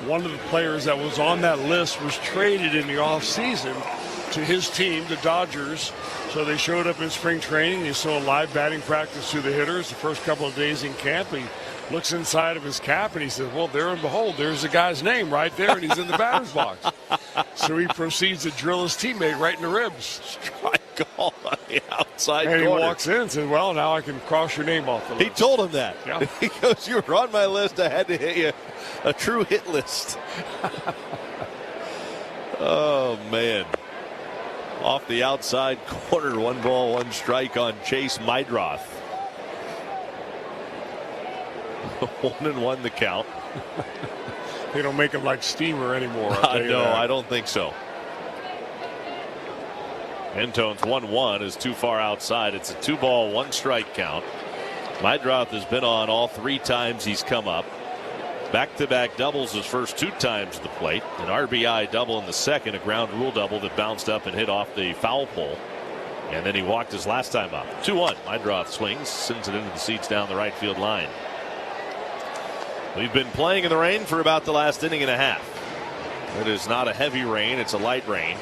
one of the players that was on that list was traded in the offseason to his team, the Dodgers. So they showed up in spring training. He saw a live batting practice to the hitters the first couple of days in camp. He looks inside of his cap and he says, well, there and behold, there's the guy's name right there, and he's in the batter's box. So he proceeds to drill his teammate right in the ribs. Strike call on the outside and corner. He walks in and says, well, now I can cross your name off the list. He told him that. Yeah. He goes, you were on my list. I had to hit you. A true hit list. Oh, man. Off the outside corner, 1 ball, 1 strike on Chase Meidroth. 1-1 the count. They don't make him like Steamer anymore. No, I don't think so. Antone's 1-1 is too far outside. It's a 2-ball, 1 strike count. Meidroth has been on all 3 times he's come up. Back-to-back doubles his first 2 times at the plate. An RBI double in the second, a ground rule double that bounced up and hit off the foul pole. And then he walked his last time up. 2-1. Meidroth swings, sends it into the seats down the right field line. We've been playing in the rain for about the last inning and a half. It is not a heavy rain, it's a light rain.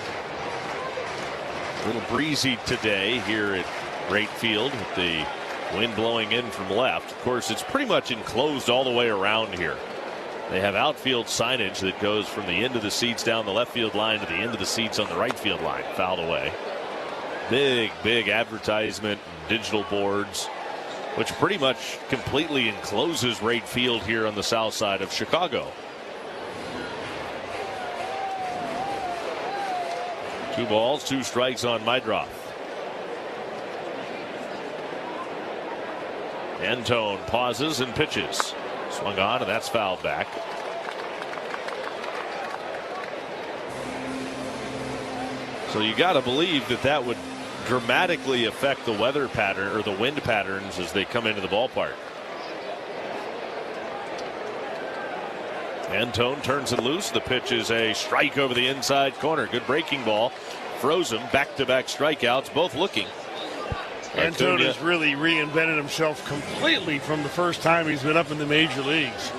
A little breezy today here at Wright Field with the wind blowing in from left. Of course, it's pretty much enclosed all the way around here. They have outfield signage that goes from the end of the seats down the left field line to the end of the seats on the right field line, fouled away. Big advertisement and digital boards, which pretty much completely encloses Wright Field here on the south side of Chicago. 2 balls, 2 strikes on Meidroth. Antone pauses and pitches. Swung on, and that's fouled back. So you got to believe that that would dramatically affect the weather pattern or the wind patterns as they come into the ballpark. Antone turns it loose. The pitch is a strike over the inside corner. Good breaking ball. Frozen. Back-to-back strikeouts, both looking. Antone has really reinvented himself completely from the first time he's been up in the major leagues.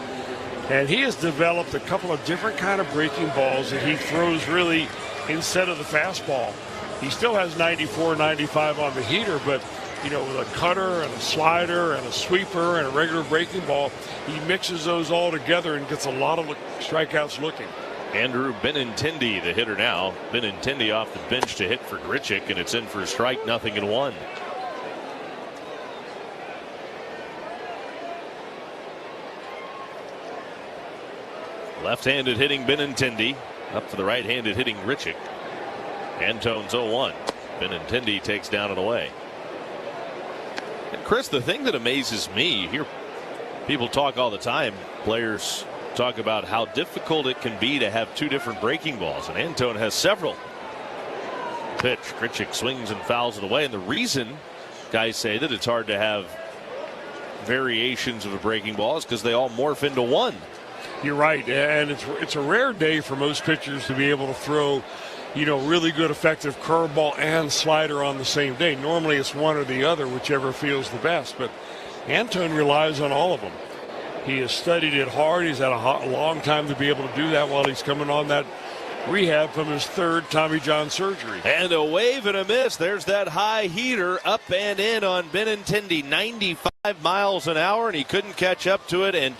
And he has developed a couple of different kind of breaking balls that he throws really instead of the fastball. He still has 94, 95 on the heater, but with a cutter and a slider and a sweeper and a regular breaking ball, he mixes those all together and gets a lot of strikeouts looking. Andrew Benintendi, the hitter now. Benintendi off the bench to hit for Grichuk, and it's in for a strike, 0-1. Left-handed hitting Benintendi, up to the right-handed hitting Grichuk. Antone's 0-1. Benintendi takes down and away. And Chris, the thing that amazes me, you hear people talk all the time, players talk about how difficult it can be to have 2 different breaking balls, and Antone has several. Pitch, Grichuk swings and fouls it away, and the reason guys say that it's hard to have variations of a breaking ball is because they all morph into one. You're right, and it's a rare day for most pitchers to be able to throw really good effective curveball and slider on the same day. Normally it's one or the other, whichever feels the best, but Antone relies on all of them. He has studied it hard. He's had a long time to be able to do that while he's coming on that rehab from his third Tommy John surgery. And a wave and a miss. There's that high heater up and in on Benintendi, 95 miles an hour, and he couldn't catch up to it. And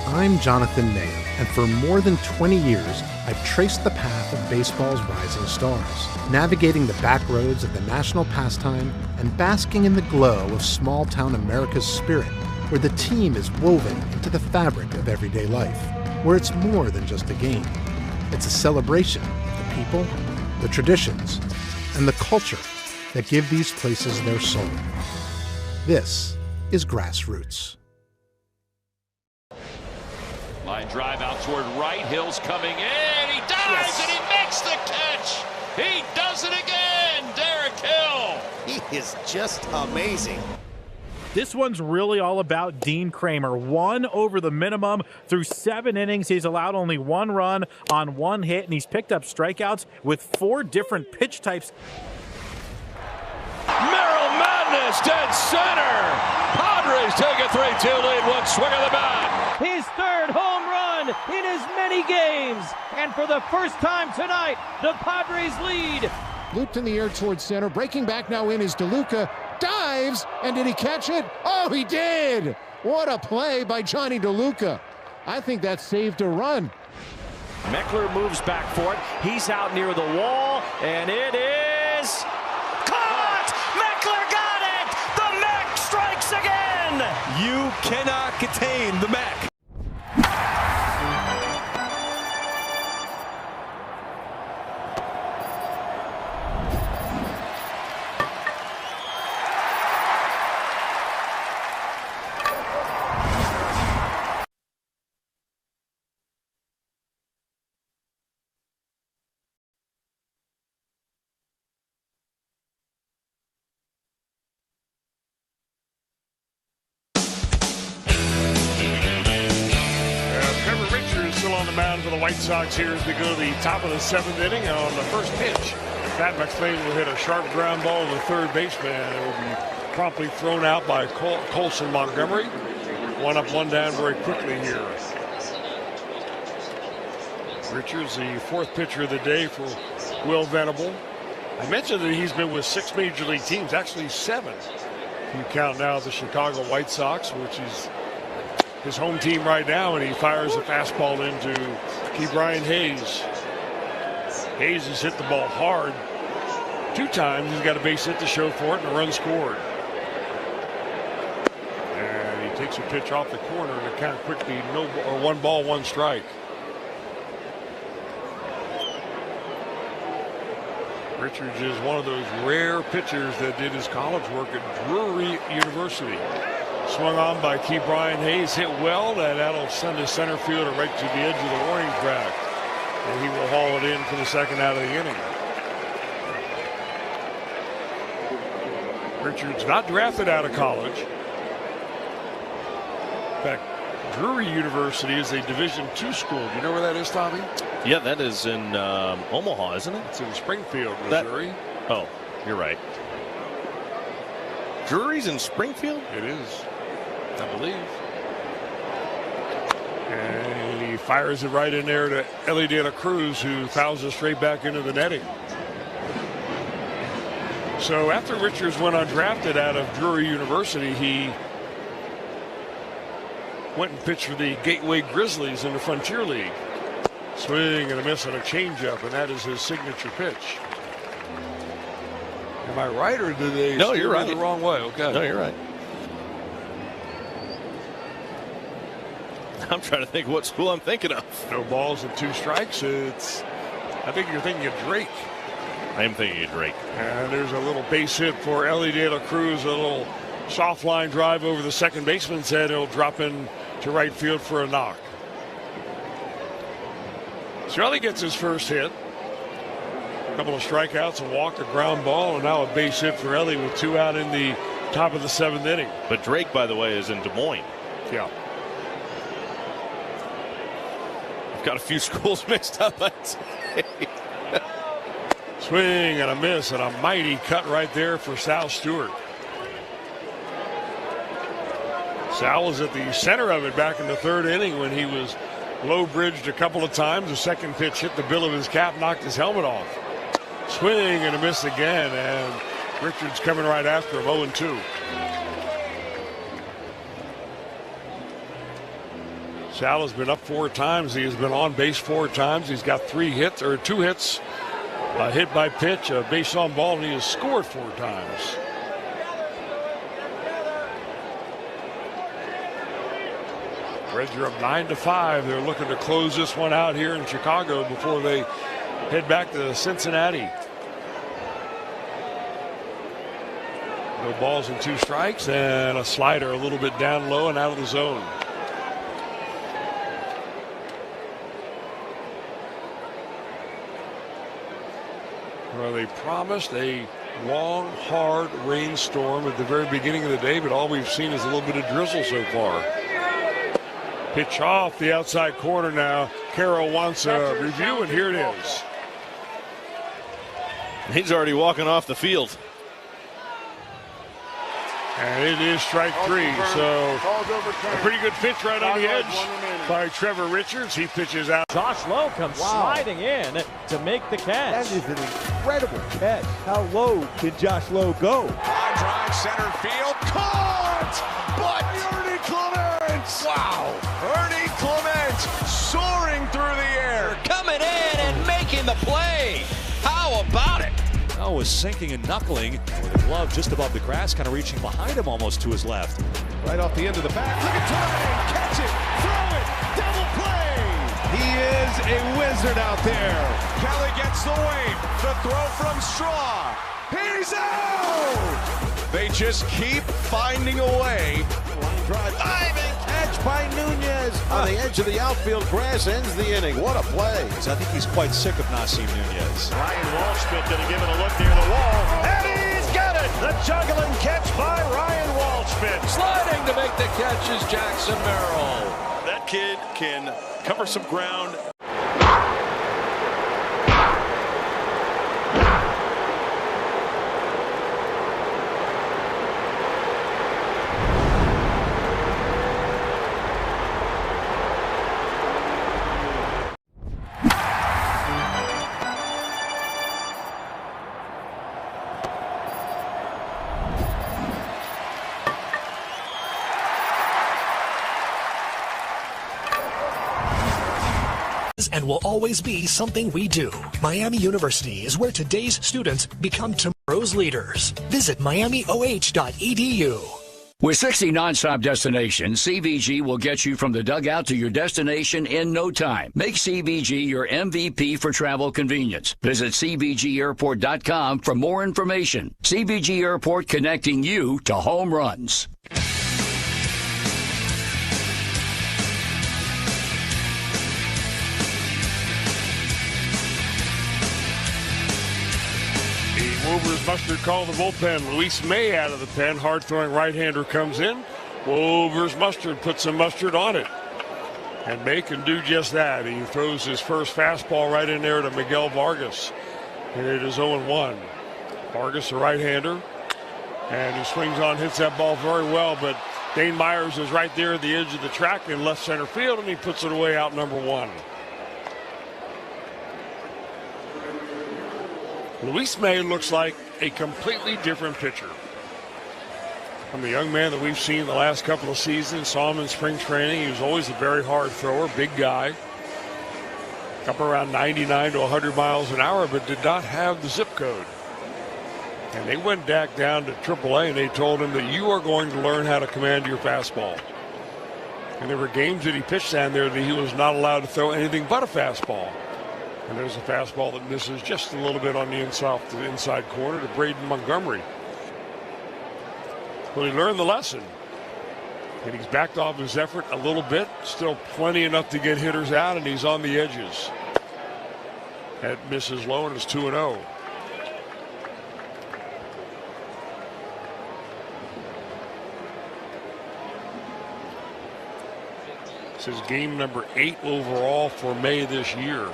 I'm Jonathan Mayer, and for more than 20 years, I've traced the path of baseball's rising stars, navigating the back roads of the national pastime and basking in the glow of small-town America's spirit, where the team is woven into the fabric of everyday life, where it's more than just a game. It's a celebration of the people, the traditions, and the culture that give these places their soul. This is Grassroots. Line drive out toward right. Hill's coming in. He dives and he makes the catch. He does it again. Derek Hill. He is just amazing. This one's really all about Dean Kramer. 1 over the minimum through 7 innings. He's allowed only 1 run on 1 hit, and he's picked up strikeouts with 4 different pitch types. Merrill Madness, dead center. Padres take a 3-2 lead. 1 swing of the bat. His third home run in as many games. And for the first time tonight, the Padres lead. Looped in the air towards center. Breaking back now in is DeLuca. Dives, and did he catch it? Oh, he did! What a play by Johnny DeLuca. I think that saved a run. Meckler moves back for it. He's out near the wall, and it is caught! Meckler got it! The Mac strikes again! You cannot contain the Mac. For the White Sox here as we go to the top of the 7th inning. And on the first pitch, Pat McLean will hit a sharp ground ball to the third baseman. It will be promptly thrown out by Colson Montgomery. 1 up, 1 down very quickly here. Richards, the 4th pitcher of the day for Will Venable. I mentioned that he's been with 6 major league teams, actually 7. If you count now the Chicago White Sox, which is his home team right now, and he fires a fastball into Ke'Bryan Hayes. Hayes has hit the ball hard 2 times. He's got a base hit to show for it and a run scored. And he takes a pitch off the corner and it kind of quickly 1 ball, 1 strike. Richards is one of those rare pitchers that did his college work at Drury University. Swung on by Ke'Bryan Hayes, hit well. That'll send his center fielder right to the edge of the warning track. And he will haul it in for the 2nd out of the inning. Richards not drafted out of college. In fact, Drury University is a Division II school. Do you know where that is, Tommy? Yeah, that is in Omaha, isn't it? It's in Springfield, Missouri. Oh, you're right. Drury's in Springfield? It is, I believe. And he fires it right in there to Ellie De La Cruz, who fouls it straight back into the netting. So after Richards went undrafted out of Drury University, he went and pitched for the Gateway Grizzlies in the Frontier League. Swing and a miss and a changeup, and that is his signature pitch. Am I right, or did they No, you're right. the wrong way? Okay. No, you're right. I'm trying to think what school I'm thinking of. No balls and 2 strikes. I think you're thinking of Drake. I am thinking of Drake. And there's a little base hit for Ellie De La Cruz, a little soft line drive over the second baseman's head. It'll drop in to right field for a knock. So Ellie gets his first hit. A couple of strikeouts, a walk, a ground ball, and now a base hit for Ellie with 2 out in the top of the 7th inning. But Drake, by the way, is in Des Moines. Yeah. I've got a few schools mixed up, I'd say. Swing and a miss and a mighty cut right there for Sal Stewart. Sal was at the center of it back in the 3rd inning when he was Low bridged a couple of times. The second pitch hit the bill of his cap, knocked his helmet off. Swing and a miss again, and Richards coming right after him, 0-2. Sal has been up 4 times. He has been on base 4 times. He's got 2 hits, a hit by pitch, a base on ball, and he has scored 4 times. Reds are up 9-5. They're looking to close this one out here in Chicago before they head back to Cincinnati. No balls and 2 strikes, and a slider a little bit down low and out of the zone. Well, they promised a long, hard rainstorm at the very beginning of the day, but all we've seen is a little bit of drizzle so far. Pitch off the outside corner now. Carroll wants a review, and here it is. He's already walking off the field. And it is strike 3, so a pretty good pitch right on the edge by Trevor Richards. He pitches out. Josh Lowe comes sliding in to make the catch. That is an incredible catch. How low can Josh Lowe go? Line drive, center field, caught! But Ernie Clement! Wow! Ernie Clement soaring through the air. Coming in and making the play. How about it? Snell was sinking and knuckling with a glove just above the grass, kind of reaching behind him almost to his left. Right off the end of the bat. Look at Turner. Catch it. Throw it. Double play. He is a wizard out there. Kelly gets the wave. The throw from Straw. He's out. They just keep finding a way. Diving catch by Nunez on the edge of the outfield grass ends the inning. What a play. I think he's quite sick of not seeing Nunez. Ryan Walshpit going to give it a look near the wall. And he's got it. The juggling catch by Ryan Walshpit. Sliding to make the catch is Jackson Merrill. That kid can cover some ground. And will always be something we do. Miami University is where today's students become tomorrow's leaders. Visit miamioh.edu. With 60 nonstop destinations, CVG will get you from the dugout to your destination in no time. Make CVG your MVP for travel convenience. Visit CVGAirport.com for more information. CVG Airport, connecting you to home runs. Wolvers Mustard called the bullpen. Luis May out of the pen. Hard-throwing right-hander comes in. Wolvers Mustard puts some mustard on it. And May can do just that. He throws his first fastball right in there to Miguel Vargas. And it is 0-1. Vargas, a right-hander. And he swings on, hits that ball very well. But Dane Myers is right there at the edge of the track in left center field, and he puts it away out number 1. Luis May looks like a completely different pitcher from the young man that we've seen the last couple of seasons. Saw him in spring training. He was always a very hard thrower, big guy. Up around 99 to 100 miles an hour, but did not have the zip code. And they went back down to AAA, and they told him that you are going to learn how to command your fastball. And there were games that he pitched down there that he was not allowed to throw anything but a fastball. And there's a fastball that misses just a little bit on the inside corner to Braden Montgomery. Well, he learned the lesson. And he's backed off his effort a little bit. Still plenty enough to get hitters out, and he's on the edges. That misses low, and it's 2-0. This is game number 8 overall for May this year.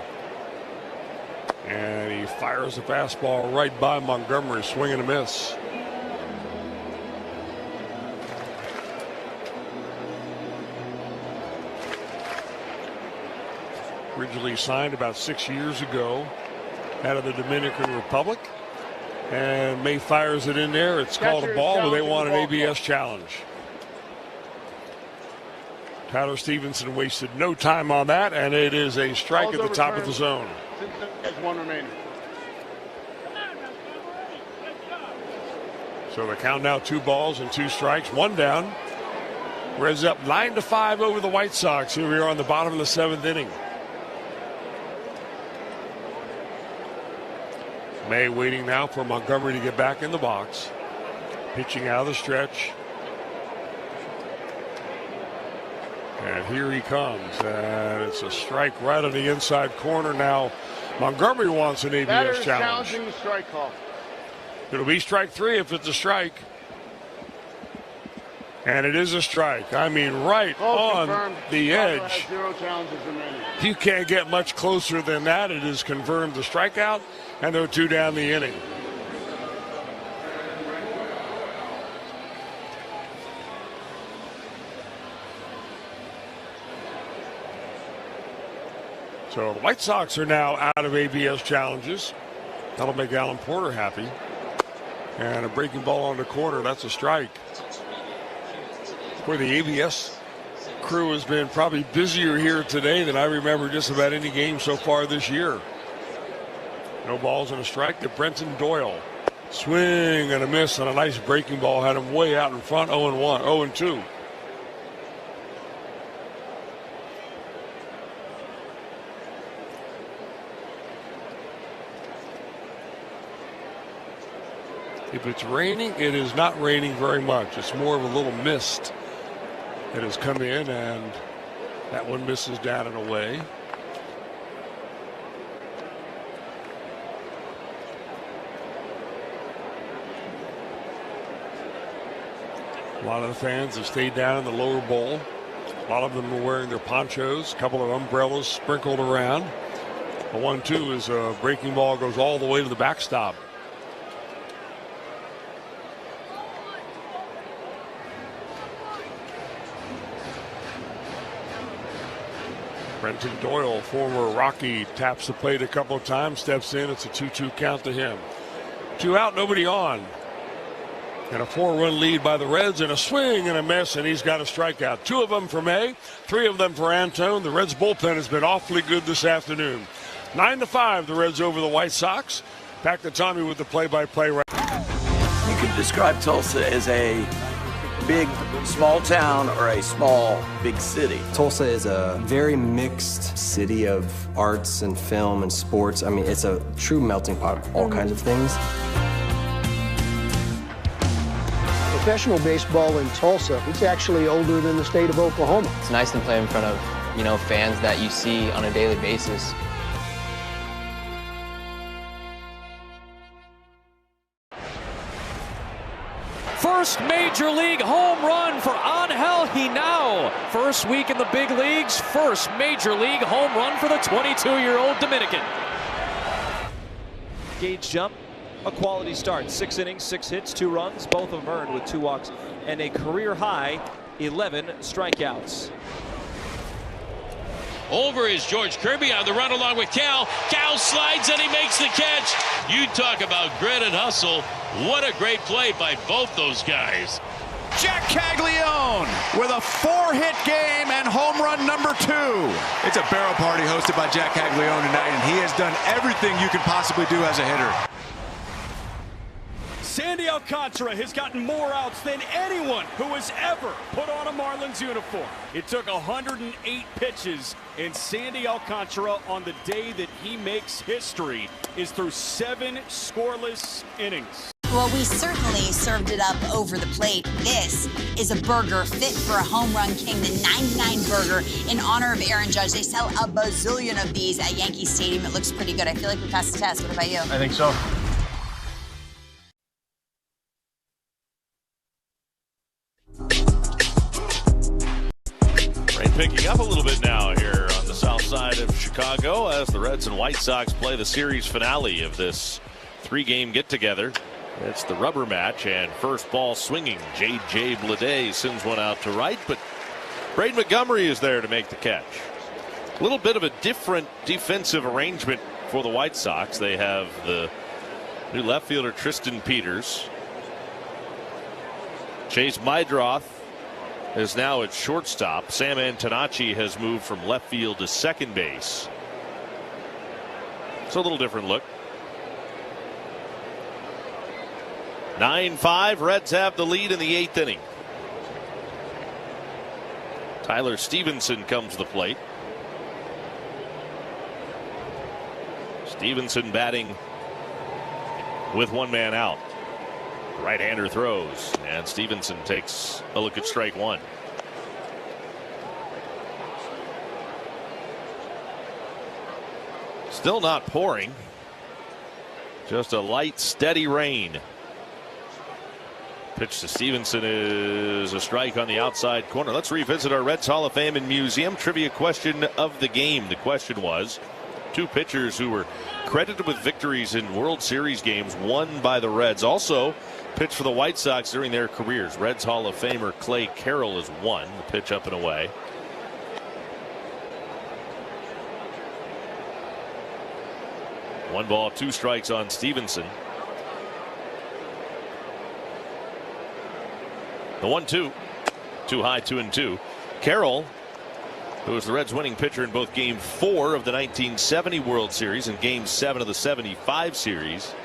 And he fires a fastball right by Montgomery, swing and a miss. originally signed about 6 years ago out of the Dominican Republic. And May fires it in there. It's called a ball, but they want an ABS challenge. Tyler Stevenson wasted no time on that, and it is a strike at the top of the zone. Has one remaining. So the count now 2 balls and 2 strikes, 1 down. Reds up 9-5 over the White Sox. Here we are on the bottom of the 7th inning. May waiting now for Montgomery to get back in the box. Pitching out of the stretch. And here he comes. And it's a strike right on the inside corner now. Montgomery wants an ABS challenge. Challenging the strike call. It'll be strike 3 if it's a strike. And it is a strike. I mean, right on the edge. 0 challenges remaining. You can't get much closer than that. It is confirmed the strikeout, and they're 2 down the inning. So the White Sox are now out of ABS challenges. That'll make Alan Porter happy. And a breaking ball on the corner. That's a strike. Where the ABS crew has been probably busier here today than I remember just about any game so far this year. No balls and a strike to Brenton Doyle. Swing and a miss on a nice breaking ball. Had him way out in front. 0-1, 0-2. If it's raining, it is not raining very much. It's more of a little mist that has come in, and that one misses down and away. A lot of the fans have stayed down in the lower bowl. A lot of them are wearing their ponchos, a couple of umbrellas sprinkled around. The 1-2 is a breaking ball, goes all the way to the backstop. Brenton Doyle, former Rocky, taps the plate a couple of times, steps in. It's a 2-2 count to him. 2 out, nobody on. And a 4-run lead by the Reds, and a swing and a miss, and he's got a strikeout. 2 of them for May, 3 of them for Antone. The Reds bullpen has been awfully good this afternoon. 9-5, the Reds over the White Sox. Back to Tommy with the play-by-play. You could describe Tulsa as a big small town or a small big city. Tulsa is a very mixed city of arts and film and sports. I mean, it's a true melting pot of all kinds of things. Professional baseball in Tulsa, it's actually older than the state of Oklahoma. It's nice to play in front of, fans that you see on a daily basis. First Major League home run for Angel Hinao. First week in the big leagues, first Major League home run for the 22-year-old Dominican. Gauge jump, a quality start. 6 innings, 6 hits, 2 runs, both of them earned with 2 walks, and a career high 11 strikeouts. Over is George Kirby on the run along with Cal. Cal slides and he makes the catch. You talk about grit and hustle. What a great play by both those guys. Jack Caglione with a 4-hit game and home run number 2. It's a barrel party hosted by Jack Caglione tonight, and he has done everything you can possibly do as a hitter. Sandy Alcantara has gotten more outs than anyone who has ever put on a Marlins uniform. It took 108 pitches, and Sandy Alcantara, on the day that he makes history, is through 7 scoreless innings. Well, we certainly served it up over the plate. This is a burger fit for a home run king, the 99 burger in honor of Aaron Judge. They sell a bazillion of these at Yankee Stadium. It looks pretty good. I feel like we passed the test. What about you? I think so. Rain picking up a little bit now here on the south side of Chicago as the Reds and White Sox play the series finale of this 3-game get-together. It's the rubber match, and first ball swinging. J.J. Bleday sends one out to right, but Braden Montgomery is there to make the catch. A little bit of a different defensive arrangement for the White Sox. They have the new left fielder Tristan Peters. Chase Mydroth is now at shortstop. Sam Antonacci has moved from left field to second base. It's a little different look. 9-5. Reds have the lead in the 8th inning. Tyler Stevenson comes to the plate. Stevenson batting with one man out. Right-hander throws, and Stevenson takes a look at strike one. Still not pouring. Just a light, steady rain. Pitch to Stevenson is a strike on the outside corner. Let's revisit our Reds Hall of Fame and Museum trivia question of the game. The question was, two pitchers who were credited with victories in World Series games won by the Reds also pitched for the White Sox during their careers. Reds Hall of Famer Clay Carroll is one. The pitch up and away. One ball, two strikes on Stevenson. The 1-2. Too high, 2-2. Carroll, who was the Reds' winning pitcher in both Game 4 of the 1970 World Series and Game 7 of the 75 series,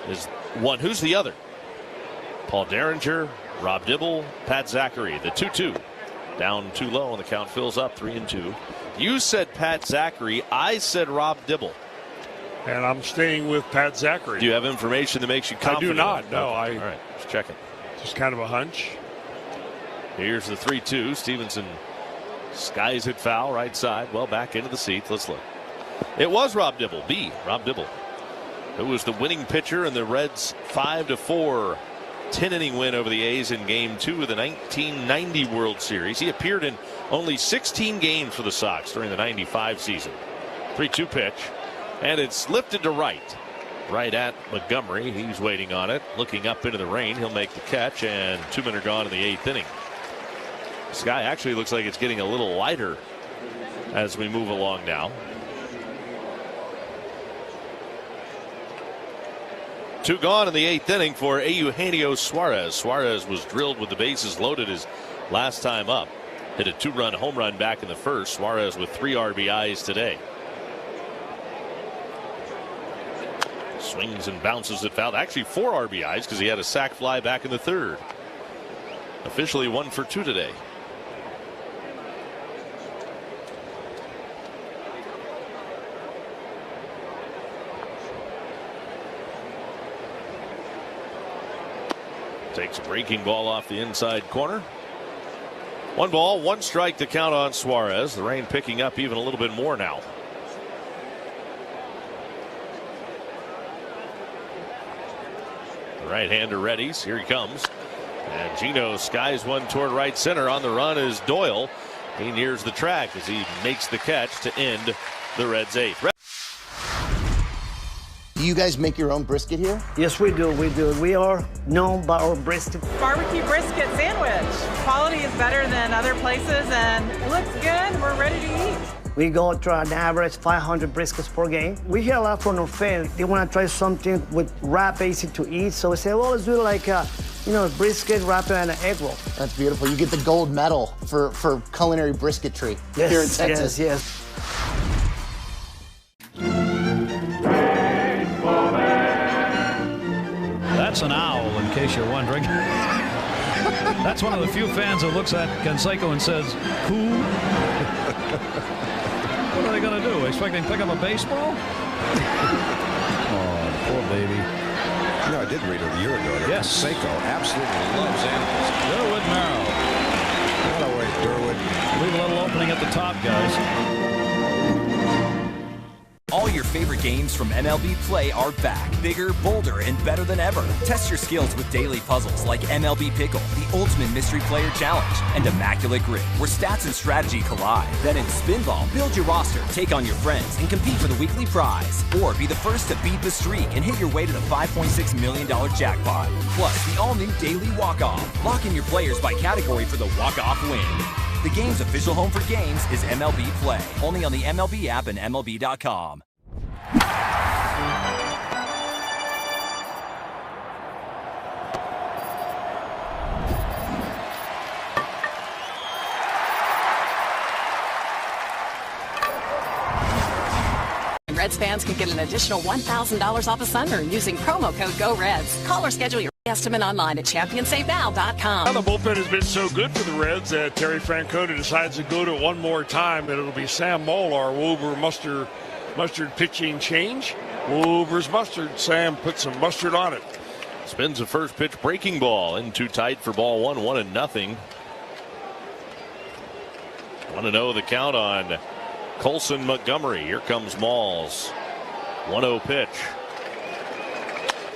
is one. Who's the other? Paul Derringer, Rob Dibble, Pat Zachary. The 2-2. Down too low, and the count fills up 3-2. You said Pat Zachary. I said Rob Dibble. And I'm staying with Pat Zachary. Do you have information that makes you confident? I do not. No, okay. All right, just checking. Just kind of a hunch. Here's the 3-2. Stevenson skies it foul right side. Well, back into the seats. Let's look. It was Rob Dibble. Rob Dibble, who was the winning pitcher in the Reds' 5-4 10-inning win over the A's in Game 2 of the 1990 World Series. He appeared in only 16 games for the Sox during the 95 season. 3-2 pitch, and it's lifted to right at Montgomery. He's waiting on it, looking up into the rain. He'll make the catch, and 2 men are gone in the 8th inning. Sky actually looks like it's getting a little lighter as we move along now. 2 gone in the 8th inning for Eugenio Suarez. Suarez was drilled with the bases loaded his last time up. Hit a 2-run home run back in the first. Suarez with 3 RBIs today. Swings and bounces it foul. Actually 4 RBIs because he had a sac fly back in the third. Officially 1 for 2 today. Takes a breaking ball off the inside corner. 1 ball, 1 strike to count on Suarez. The rain picking up even a little bit more now. The right-hander readies. Here he comes. And Gino skies one toward right center. On the run is Doyle. He nears the track as he makes the catch to end the Reds' 8th. Do you guys make your own brisket here? Yes, we do. We are known by our brisket. Barbecue brisket sandwich. Quality is better than other places, and it looks good. We're ready to eat. We go to an average 500 briskets per game. We hear a lot from our fans. They want to try something with wrap, easy to eat. So we say, well, let's do it like a brisket wrap and an egg roll. That's beautiful. You get the gold medal for culinary brisketry here in Texas. Yes. That's an owl, in case you're wondering. That's one of the few fans that looks at Canseco and says, who? What are they going to do? Expecting to pick up a baseball? Oh, poor baby. You know, I did read it a year ago. Yes. Canseco absolutely loves animals. Durwood Merrill. Get away, Durwood. Leave a little opening at the top, guys. All your favorite games from MLB Play are back, bigger, bolder, and better than ever. Test your skills with daily puzzles like MLB Pickle, the Ultimate Mystery Player Challenge, and Immaculate Grid, where stats and strategy collide. Then in Spinball, build your roster, take on your friends, and compete for the weekly prize. Or be the first to beat the streak and hit your way to the $5.6 million jackpot. Plus, the all-new Daily Walk-Off. Lock in your players by category for the walk-off win. The game's official home for games is MLB Play. Only on the MLB app and MLB.com. Reds fans can get an additional $1,000 off a sunroom using promo code GOREDS. Call or schedule your estimate online at championsavenow.com. The bullpen has been so good for the Reds that Terry Francona decides to go to it one more time, and it'll be Sam Molar, Woolver mustard pitching change. Wolver's mustard. Sam put some mustard on it. Spins the first pitch, breaking ball in too tight for ball one, 1-0. 1-0 the count on Colson Montgomery. Here comes Malls. 1-0 pitch.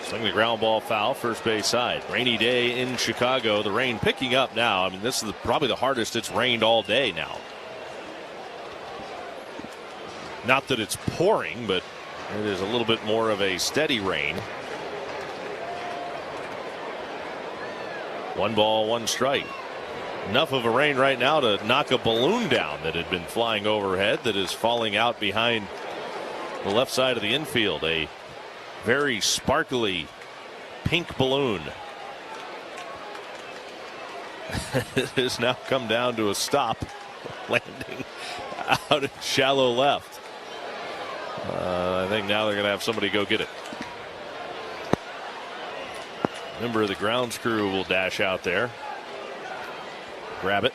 Swing the ground ball foul, first base side. Rainy day in Chicago. The rain picking up now. I mean, this is probably the hardest it's rained all day now. Not that it's pouring, but it is a little bit more of a steady rain. 1 ball, 1 strike. Enough of a rain right now to knock a balloon down that had been flying overhead that is falling out behind the left side of the infield. A very sparkly pink balloon. It has now come down to a stop, landing out at shallow left. I think now they're going to have somebody go get it. Member of the grounds crew will dash out there. Grab it.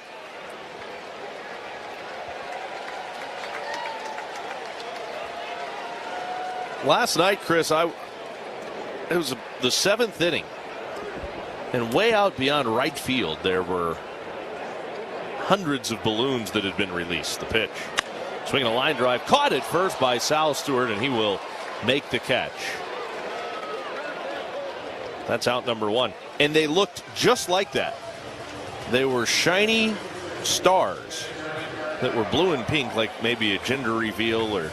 Last night, Chris, it was the 7th inning, and way out beyond right field there were hundreds of balloons that had been released. The pitch, swinging a line drive, caught at first by Sal Stewart, and he will make the catch. That's out number 1, and they looked just like that. They were shiny stars that were blue and pink, like maybe a gender reveal or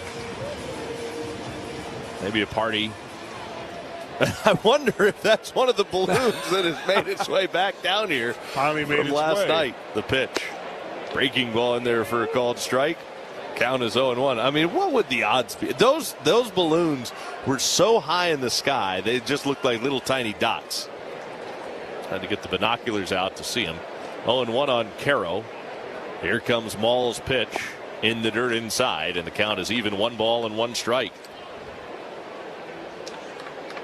maybe a party. I wonder if that's one of the balloons that has made its way back down here. Finally made from its last way. night. The pitch. Breaking ball in there for a called strike. Count is 0-1. I mean, what would the odds be? Those balloons were so high in the sky, they just looked like little tiny dots. Had to get the binoculars out to see them. 0-1 on Caro. Here comes Maul's pitch in the dirt inside, and the count is even. 1 ball and 1 strike.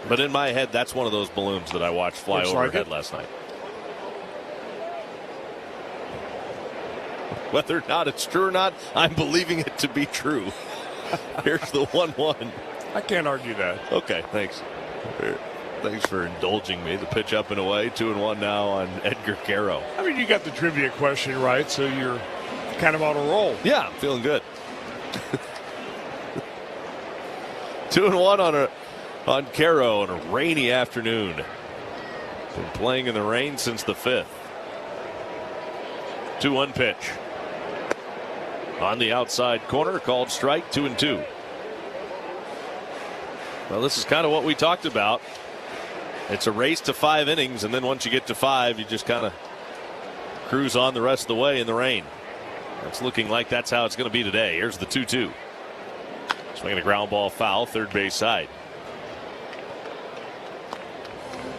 But in my head, that's one of those balloons that I watched fly overhead last night. Whether or not it's true or not, I'm believing it to be true. Here's the 1-1. I can't argue that. Okay, thanks. Thanks for indulging me. The pitch up and away. 2-1 now on Edgar Caro. I mean, you got the trivia question right, so you're kind of on a roll. Yeah, I'm feeling good. 2-1 on Caro on a rainy afternoon. Been playing in the rain since the 5th. 2-1 pitch. On the outside corner, called strike. 2-2. Well, this is kind of what we talked about. It's a race to 5 innings, and then once you get to 5, you just kind of cruise on the rest of the way in the rain. It's looking like that's how it's going to be today. Here's the 2-2. Swinging a ground ball foul, third base side.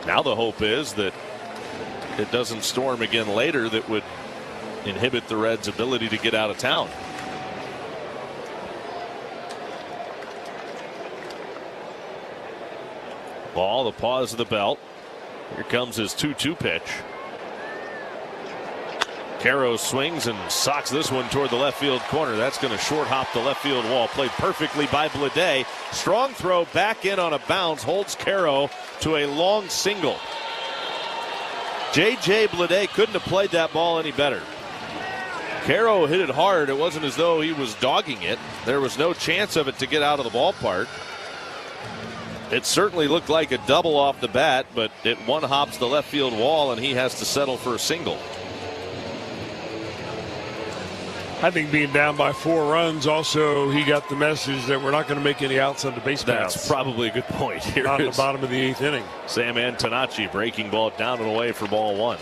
Now the hope is that it doesn't storm again later that would inhibit the Reds' ability to get out of town. Ball, the pause of the belt. Here comes his 2-2 pitch. Caro swings and socks this one toward the left field corner. That's going to short hop the left field wall. Played perfectly by Bleday. Strong throw back in on a bounce. Holds Caro to a long single. J.J. Bleday couldn't have played that ball any better. Caro hit it hard. It wasn't as though he was dogging it. There was no chance of it to get out of the ballpark. It certainly looked like a double off the bat, but it one hops the left field wall and he has to settle for a single. I think being down by 4 runs, also he got the message that we're not going to make any outs on the base paths. That's probably a good point. Here not in the bottom of the 8th inning. Sam Antonacci breaking ball down and away for ball 1.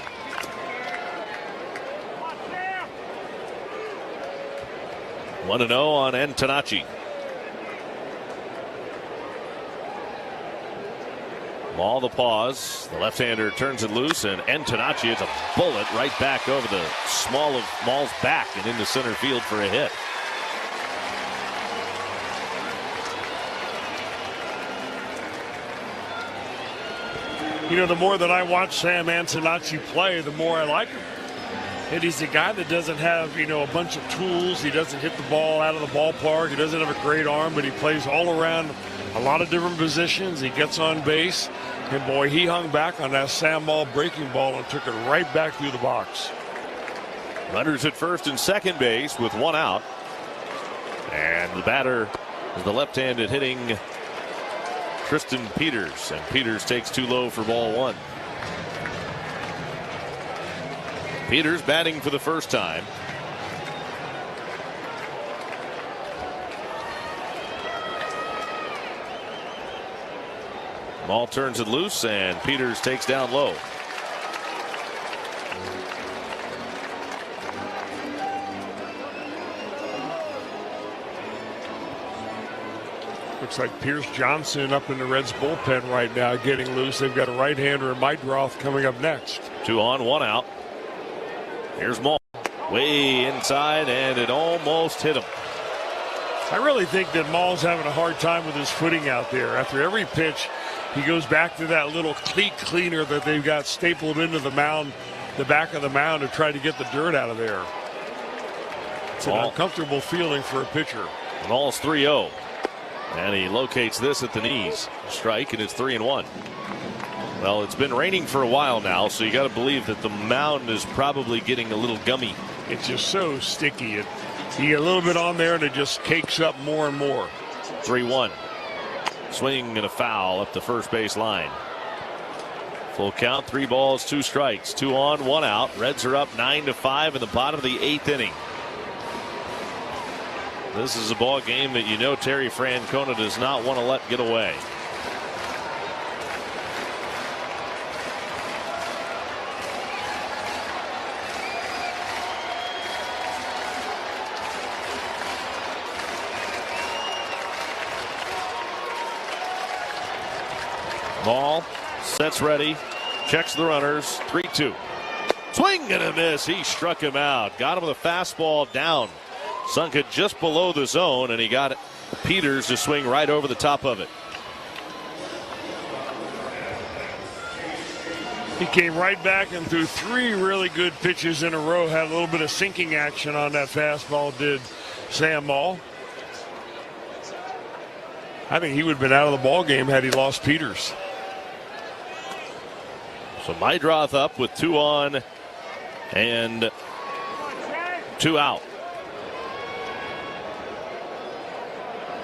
1-0 on Antonacci. Ball the pause. The left-hander turns it loose, and Antonacci is a bullet right back over the small of Maul's back and into center field for a hit. You know, the more that I watch Sam Antonacci play, the more I like him. And he's a guy that doesn't have, a bunch of tools. He doesn't hit the ball out of the ballpark. He doesn't have a great arm, but he plays all around a lot of different positions. He gets on base. And, boy, he hung back on that Sam Maul breaking ball and took it right back through the box. Runners at first and second base with 1 out. And the batter is the left-handed hitting Tristan Peters. And Peters takes too low for ball 1. Peters batting for the first time. Ball turns it loose, and Peters takes down low. Looks like Pierce Johnson up in the Reds bullpen right now getting loose. They've got a right-hander in Meidroth coming up next. 2 on, 1 out. Here's Maul. Way inside, and it almost hit him. I really think that Maul's having a hard time with his footing out there. After every pitch, he goes back to that little cleat cleaner that they've got stapled into the mound, the back of the mound, to try to get the dirt out of there. It's an uncomfortable feeling for a pitcher. Maul's 3-0. And he locates this at the knees. Strike, and it's 3-1. Well, it's been raining for a while now, so you got to believe that the mound is probably getting a little gummy. It's just so sticky. You get a little bit on there, and it just cakes up more and more. 3-1. Swing and a foul up the first base line. Full count, 3 balls, 2 strikes. 2 on, 1 out. Reds are up 9-5 in the bottom of the 8th inning. This is a ball game that Terry Francona does not want to let get away. Ball sets ready, checks the runners. 3-2. Swing and a miss. He struck him out. Got him with a fastball down. Sunk it just below the zone, and he got Peters to swing right over the top of it. He came right back and threw 3 really good pitches in a row. Had a little bit of sinking action on that fastball, did Sam Maul. I think he would have been out of the ball game had he lost Peters. So Meidroth up with 2 on and 2 out.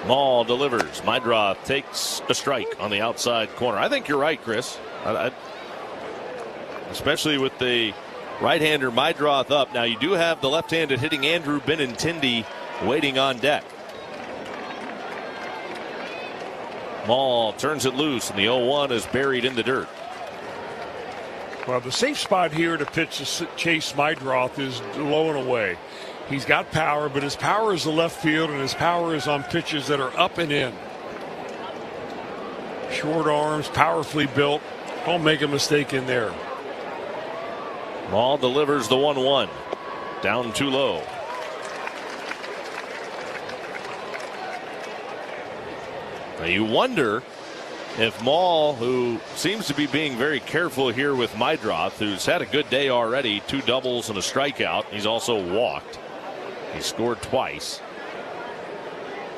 Maul delivers. Meidroth takes a strike on the outside corner. I think you're right, Chris. Especially with the right-hander Meidroth up. Now you do have the left-handed hitting Andrew Benintendi waiting on deck. Maul turns it loose, and the 0-1 is buried in the dirt. Well, the safe spot here to pitch to Chase Meidroth is low and away. He's got power, but his power is the left field, and his power is on pitches that are up and in. Short arms, powerfully built. Don't make a mistake in there. Maul delivers the 1-1. Down too low. Now you wonder if Maul, who seems to be being very careful here with Meidroth, who's had a good day already, 2 doubles and a strikeout. He's also walked. He scored twice.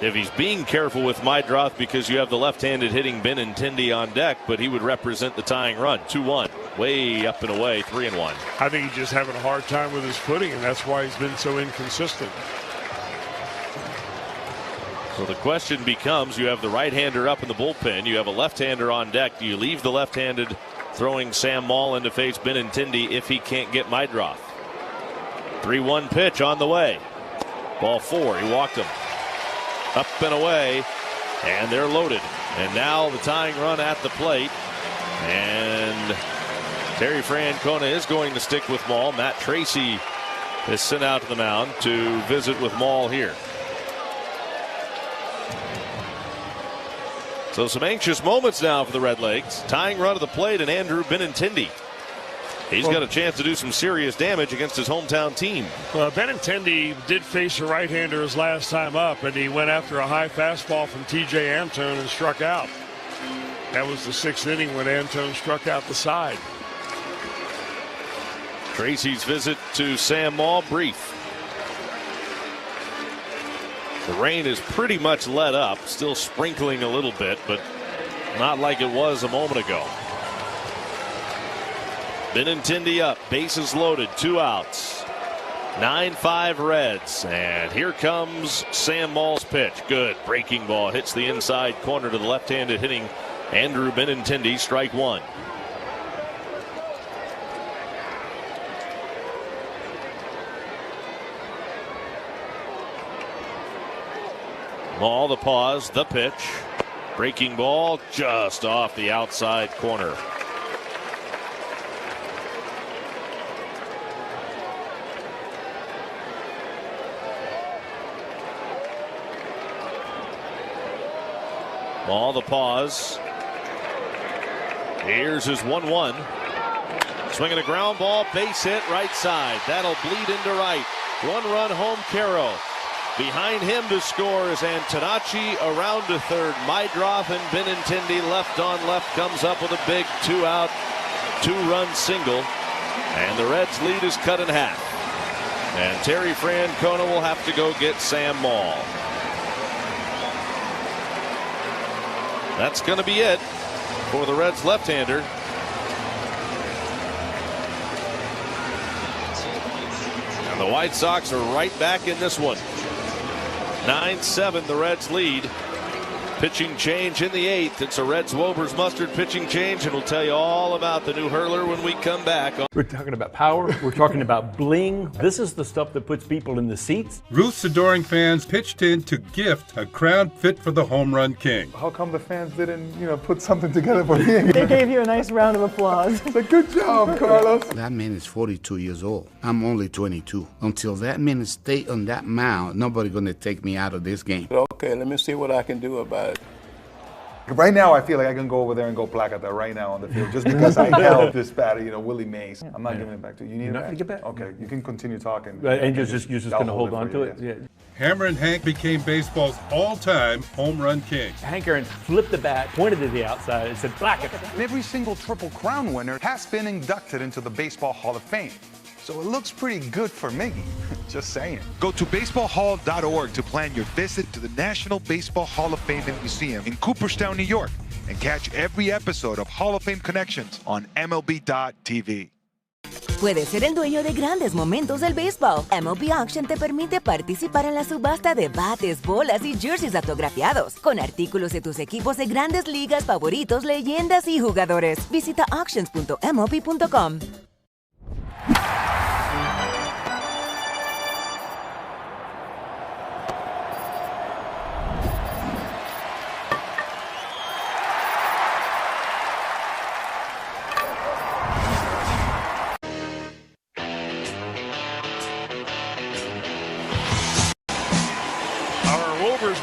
If he's being careful with Meidroth because you have the left-handed hitting Benintendi on deck, but he would represent the tying run. 2-1. Way up and away. 3-1. I think he's just having a hard time with his footing, and that's why he's been so inconsistent. So the question becomes, you have the right-hander up in the bullpen. You have a left-hander on deck. Do you leave the left-handed throwing Sam Maul in to face Benintendi if he can't get Meidroth? 3-1 pitch on the way. Ball 4. He walked him. Up and away. And they're loaded. And now the tying run at the plate. And Terry Francona is going to stick with Maul. Matt Tracy is sent out to the mound to visit with Maul here. So some anxious moments now for the Red Legs. Tying run to the plate, and Andrew Benintendi. He's got a chance to do some serious damage against his hometown team. Well, Benintendi did face a right-hander his last time up, and he went after a high fastball from T.J. Antone and struck out. That was the 6th inning when Antone struck out the side. Tracy's visit to Sam Maul brief. The rain is pretty much let up, still sprinkling a little bit, but not like it was a moment ago. Benintendi up, bases loaded, 2 outs. 9-5 Reds, and here comes Sam Maul's pitch. Good breaking ball, hits the inside corner to the left-handed hitting Andrew Benintendi. Strike 1. Maul the pause, the pitch. Breaking ball just off the outside corner. Maul the pause. Here's his 1-1. Swinging a ground ball, base hit, right side. That'll bleed into right. 1-run home Caro. Behind him to score is Antonacci, around to third. Mydroff and Benintendi left on left comes up with a big 2-out, 2-run single. And the Reds' lead is cut in half. And Terry Francona will have to go get Sam Maul. That's going to be it for the Reds left-hander. And the White Sox are right back in this one. 9-7 the Reds lead. Pitching change in the 8th. It's a Reds Wober's Mustard pitching change, and we'll tell you all about the new hurler when we come back. We're talking about power. We're talking about bling. This is the stuff that puts people in the seats. Ruth's adoring fans pitched in to gift a crown fit for the home run king. How come the fans didn't, put something together for me? They gave you a nice round of applause. It's like, good job, Carlos. That man is 42 years old. I'm only 22. Until that man stay on that mound, nobody gonna take me out of this game. Okay, let me see what I can do about it. Right now, I feel like I can go over there and go placata right now on the field just because I held this bat, Willie Mays. I'm not giving it back to you. You need it back? To get back? Okay, you can continue talking. And you're just going to hold on to it? Yeah. Hammer and Hank became baseball's all-time home run king. Hank Aaron flipped the bat, pointed to the outside, and said, placata. Every single Triple Crown winner has been inducted into the Baseball Hall of Fame. So it looks pretty good for Miggy. Just saying. Go to baseballhall.org to plan your visit to the National Baseball Hall of Fame and Museum in Cooperstown, New York, and catch every episode of Hall of Fame Connections on MLB.tv. Puedes ser el dueño de grandes momentos del béisbol. MLB Auction te permite participar en la subasta de bates, bolas y jerseys autografiados, con artículos de tus equipos de grandes ligas favoritos, leyendas y jugadores. Visita auctions.mlb.com.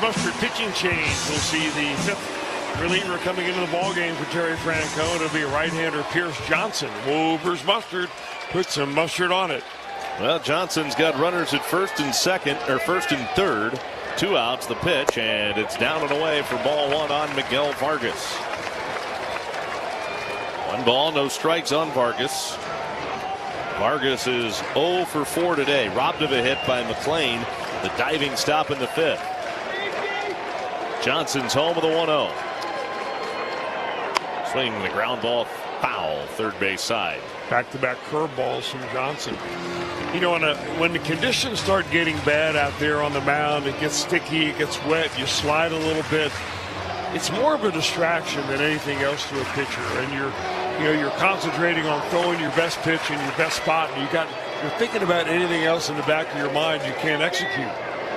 Mustard pitching change. We'll see the 5th reliever coming into the ballgame for Terry Francona. It'll be right-hander Pierce Johnson. Wober's Mustard. Put some mustard on it. Well, Johnson's got runners at first and third. 2 outs, the pitch, and it's down and away for ball 1 on Miguel Vargas. 1 ball, no strikes on Vargas. Vargas is 0 for 4 today. Robbed of a hit by McClain. The diving stop in the 5th. Johnson's home with a 1-0. Swinging the ground ball foul, third base side. Back-to-back curveballs from Johnson. When the conditions start getting bad out there on the mound, it gets sticky, it gets wet, you slide a little bit. It's more of a distraction than anything else to a pitcher. And you're concentrating on throwing your best pitch in your best spot, and you're thinking about anything else in the back of your mind you can't execute.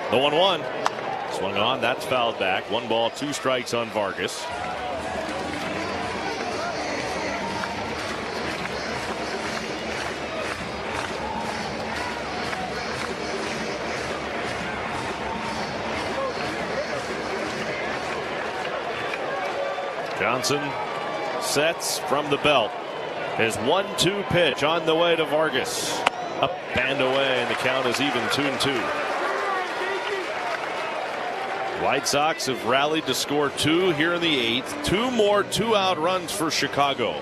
The 1-1. Swung on, that's fouled back. 1 ball, 2 strikes on Vargas. Johnson sets from the belt. His 1-2 pitch on the way to Vargas. Up and away, and the count is even 2-2. White Sox have rallied to score 2 here in the 8th. 2 more 2-out runs for Chicago.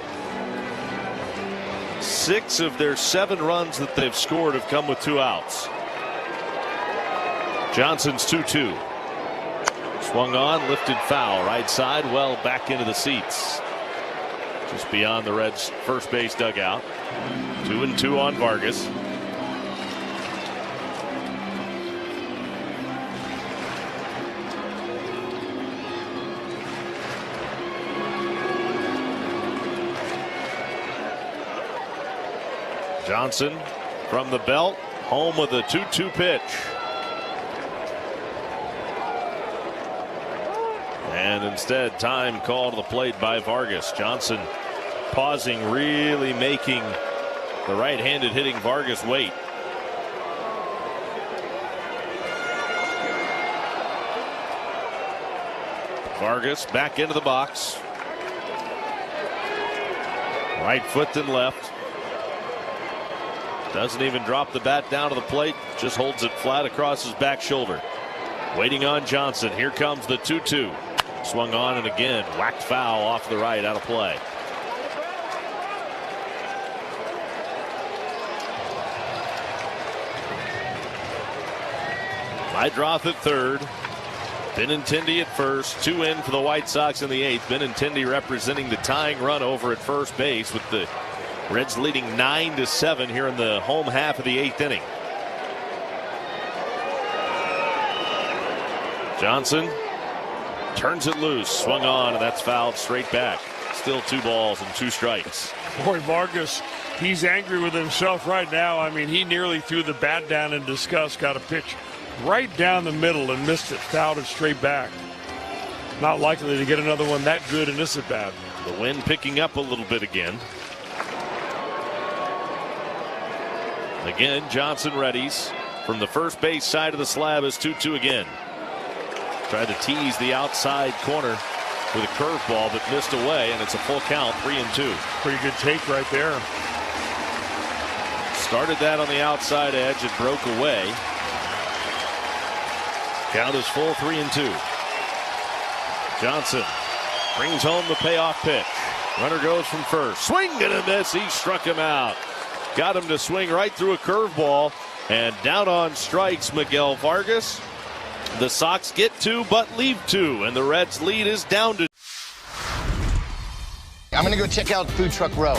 6 of their 7 runs that they've scored have come with 2 outs. Johnson's 2-2. Swung on, lifted foul, right side, well back into the seats. Just beyond the Reds' first base dugout. 2-2 on Vargas. Johnson from the belt, home with a 2-2 pitch. And instead, time called to the plate by Vargas. Johnson pausing, really making the right-handed hitting Vargas wait. Vargas back into the box. Right foot then left. Doesn't even drop the bat down to the plate, just holds it flat across his back shoulder. Waiting on Johnson. Here comes the 2-2. Swung on and again whacked foul off the right, out of play. Hydroth at third. Benintendi at first. 2 in for the White Sox in the 8th. Benintendi representing the tying run over at first base, with the Reds leading 9-7 here in the home half of the 8th inning. Johnson turns it loose, swung on, and that's fouled straight back. Still 2 balls and 2 strikes. Boy, Vargas, he's angry with himself right now. I mean, he nearly threw the bat down in disgust, got a pitch right down the middle and missed it, fouled it straight back. Not likely to get another one that good in this at bat. The wind picking up a little bit again. Again, Johnson readies from the first base side of the slab is 2-2 again. Tried to tease the outside corner with a curveball, but missed away, and it's a full count, 3-2. Pretty good take right there. Started that on the outside edge. It broke away. Count is full, 3-2. Johnson brings home the payoff pitch. Runner goes from first. Swing and a miss. He struck him out. Got him to swing right through a curveball. And down on strikes, Miguel Vargas. The Sox get 2 but leave 2. And the Reds lead is down to. I'm going to go check out Food Truck Row.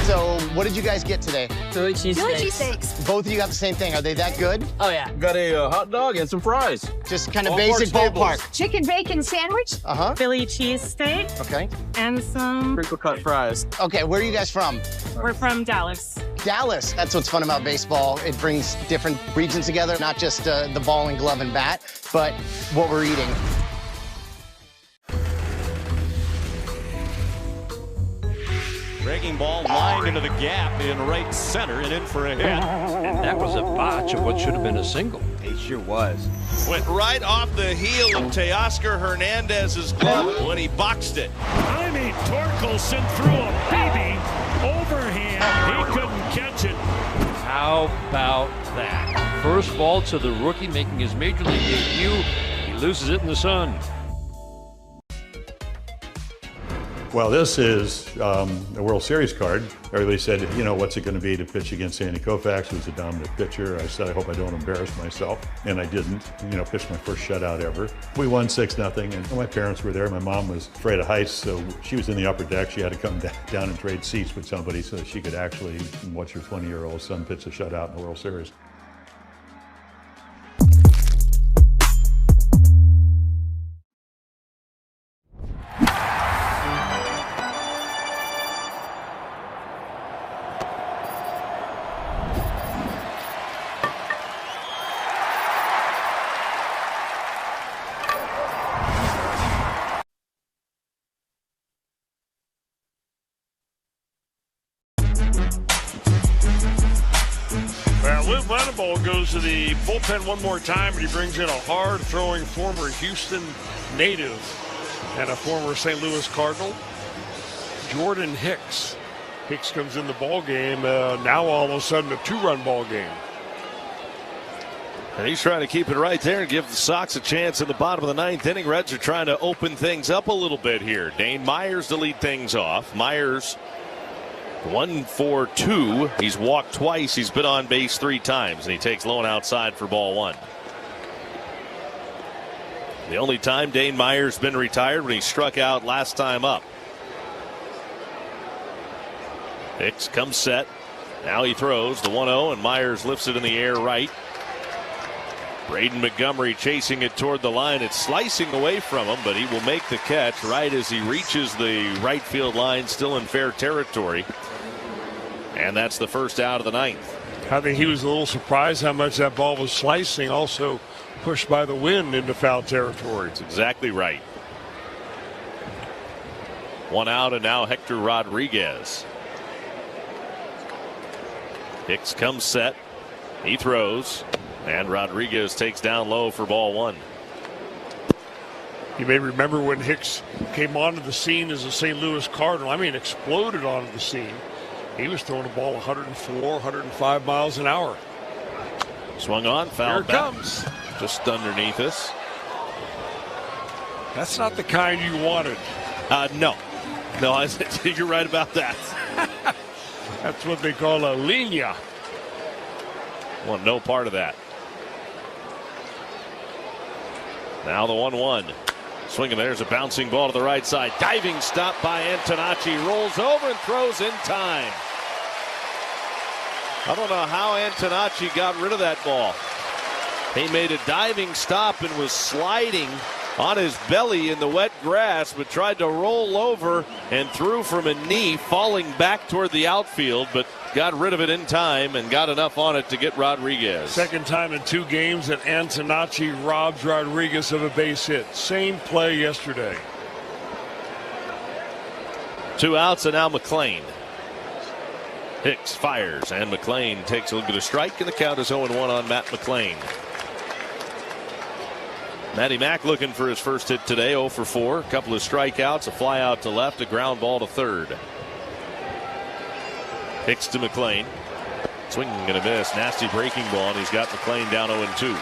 So, what did you guys get today? Philly cheesesteaks. Both of you got the same thing. Are they that good? Oh, yeah. Got a hot dog and some fries. Just kind of basic ballpark. Chicken bacon sandwich. Uh-huh. Philly cheesesteak. Okay. And some crinkle cut fries. Okay, where are you guys from? We're from Dallas. Dallas. That's what's fun about baseball. It brings different regions together, not just the ball and glove and bat, but what we're eating. Breaking ball lined into the gap in right center and in for a hit. And that was a botch of what should have been a single. It sure was. Went right off the heel of Teoscar Hernandez's glove when he boxed it. I mean, Torkelson threw a baby overhand. He couldn't catch it. How about that? First ball to the rookie making his major league debut. He loses it in the sun. Well, this is a World Series card. Everybody said, you know, what's it going to be to pitch against Sandy Koufax, who's a dominant pitcher. I said, I hope I don't embarrass myself. And I didn't. You know, pitched my first shutout ever. We won 6-0, and my parents were there. My mom was afraid of heights, so she was in the upper deck. She had to come down and trade seats with somebody so that she could actually watch her 20-year-old son pitch a shutout in the World Series. Goes to the bullpen one more time, and he brings in a hard-throwing former Houston native. and a former St. Louis Cardinal, Jordan Hicks. Hicks comes in the ball game. Now all of a sudden a 2-run ball game. And he's trying to keep it right there and give the Sox a chance in the bottom of the 9th inning. Reds are trying to open things up a little bit here. Dane Myers to lead things off. Myers 1 for 2. He's walked twice. He's been on base 3 times, and he takes low and outside for ball 1. The only time Dane Myers been retired when he struck out last time up. Hicks comes set. Now he throws the 1-0, and Myers lifts it in the air right. Braden Montgomery chasing it toward the line. It's slicing away from him, but he will make the catch right as he reaches the right field line, still in fair territory. And that's the first out of the 9th. I think he was a little surprised how much that ball was slicing, also pushed by the wind into foul territory. That's exactly right. 1 out, and now Hector Rodriguez. Hicks comes set. He throws. And Rodriguez takes down low for ball 1. You may remember when Hicks came onto the scene as a St. Louis Cardinal. I mean, exploded onto the scene. He was throwing a ball 104, 105 miles an hour. Swung on, foul. Here it comes. Just underneath us. That's not the kind you wanted. No. No, you're right about that. That's what they call a linea. Want no part of that. Now the 1-1. Swinging, there's a bouncing ball to the right side. Diving stop by Antonacci. Rolls over and throws in time. I don't know how Antonacci got rid of that ball. He made a diving stop and was sliding on his belly in the wet grass, but tried to roll over and threw from a knee, falling back toward the outfield, but got rid of it in time and got enough on it to get Rodriguez. Second time in 2 games that Antonacci robs Rodriguez of a base hit. Same play yesterday. 2 outs, and now McClain. Hicks fires, and McClain takes a look at a strike, and the count is 0-1 on Matt McClain. Matty Mack looking for his first hit today, 0 for 4. A couple of strikeouts, a fly out to left, a ground ball to third. Hicks to McClain. Swinging and a miss. Nasty breaking ball, and he's got McClain down 0-2.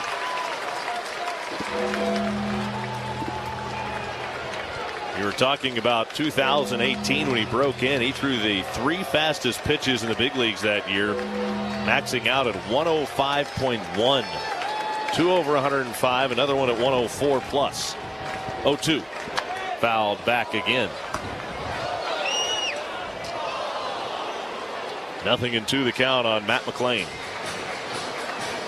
You were talking about 2018 when he broke in. He threw the 3 fastest pitches in the big leagues that year, maxing out at 105.1. 2 over 105, another one at 104 plus. 0-2. Fouled back again. 0-2 the count on Matt McClain.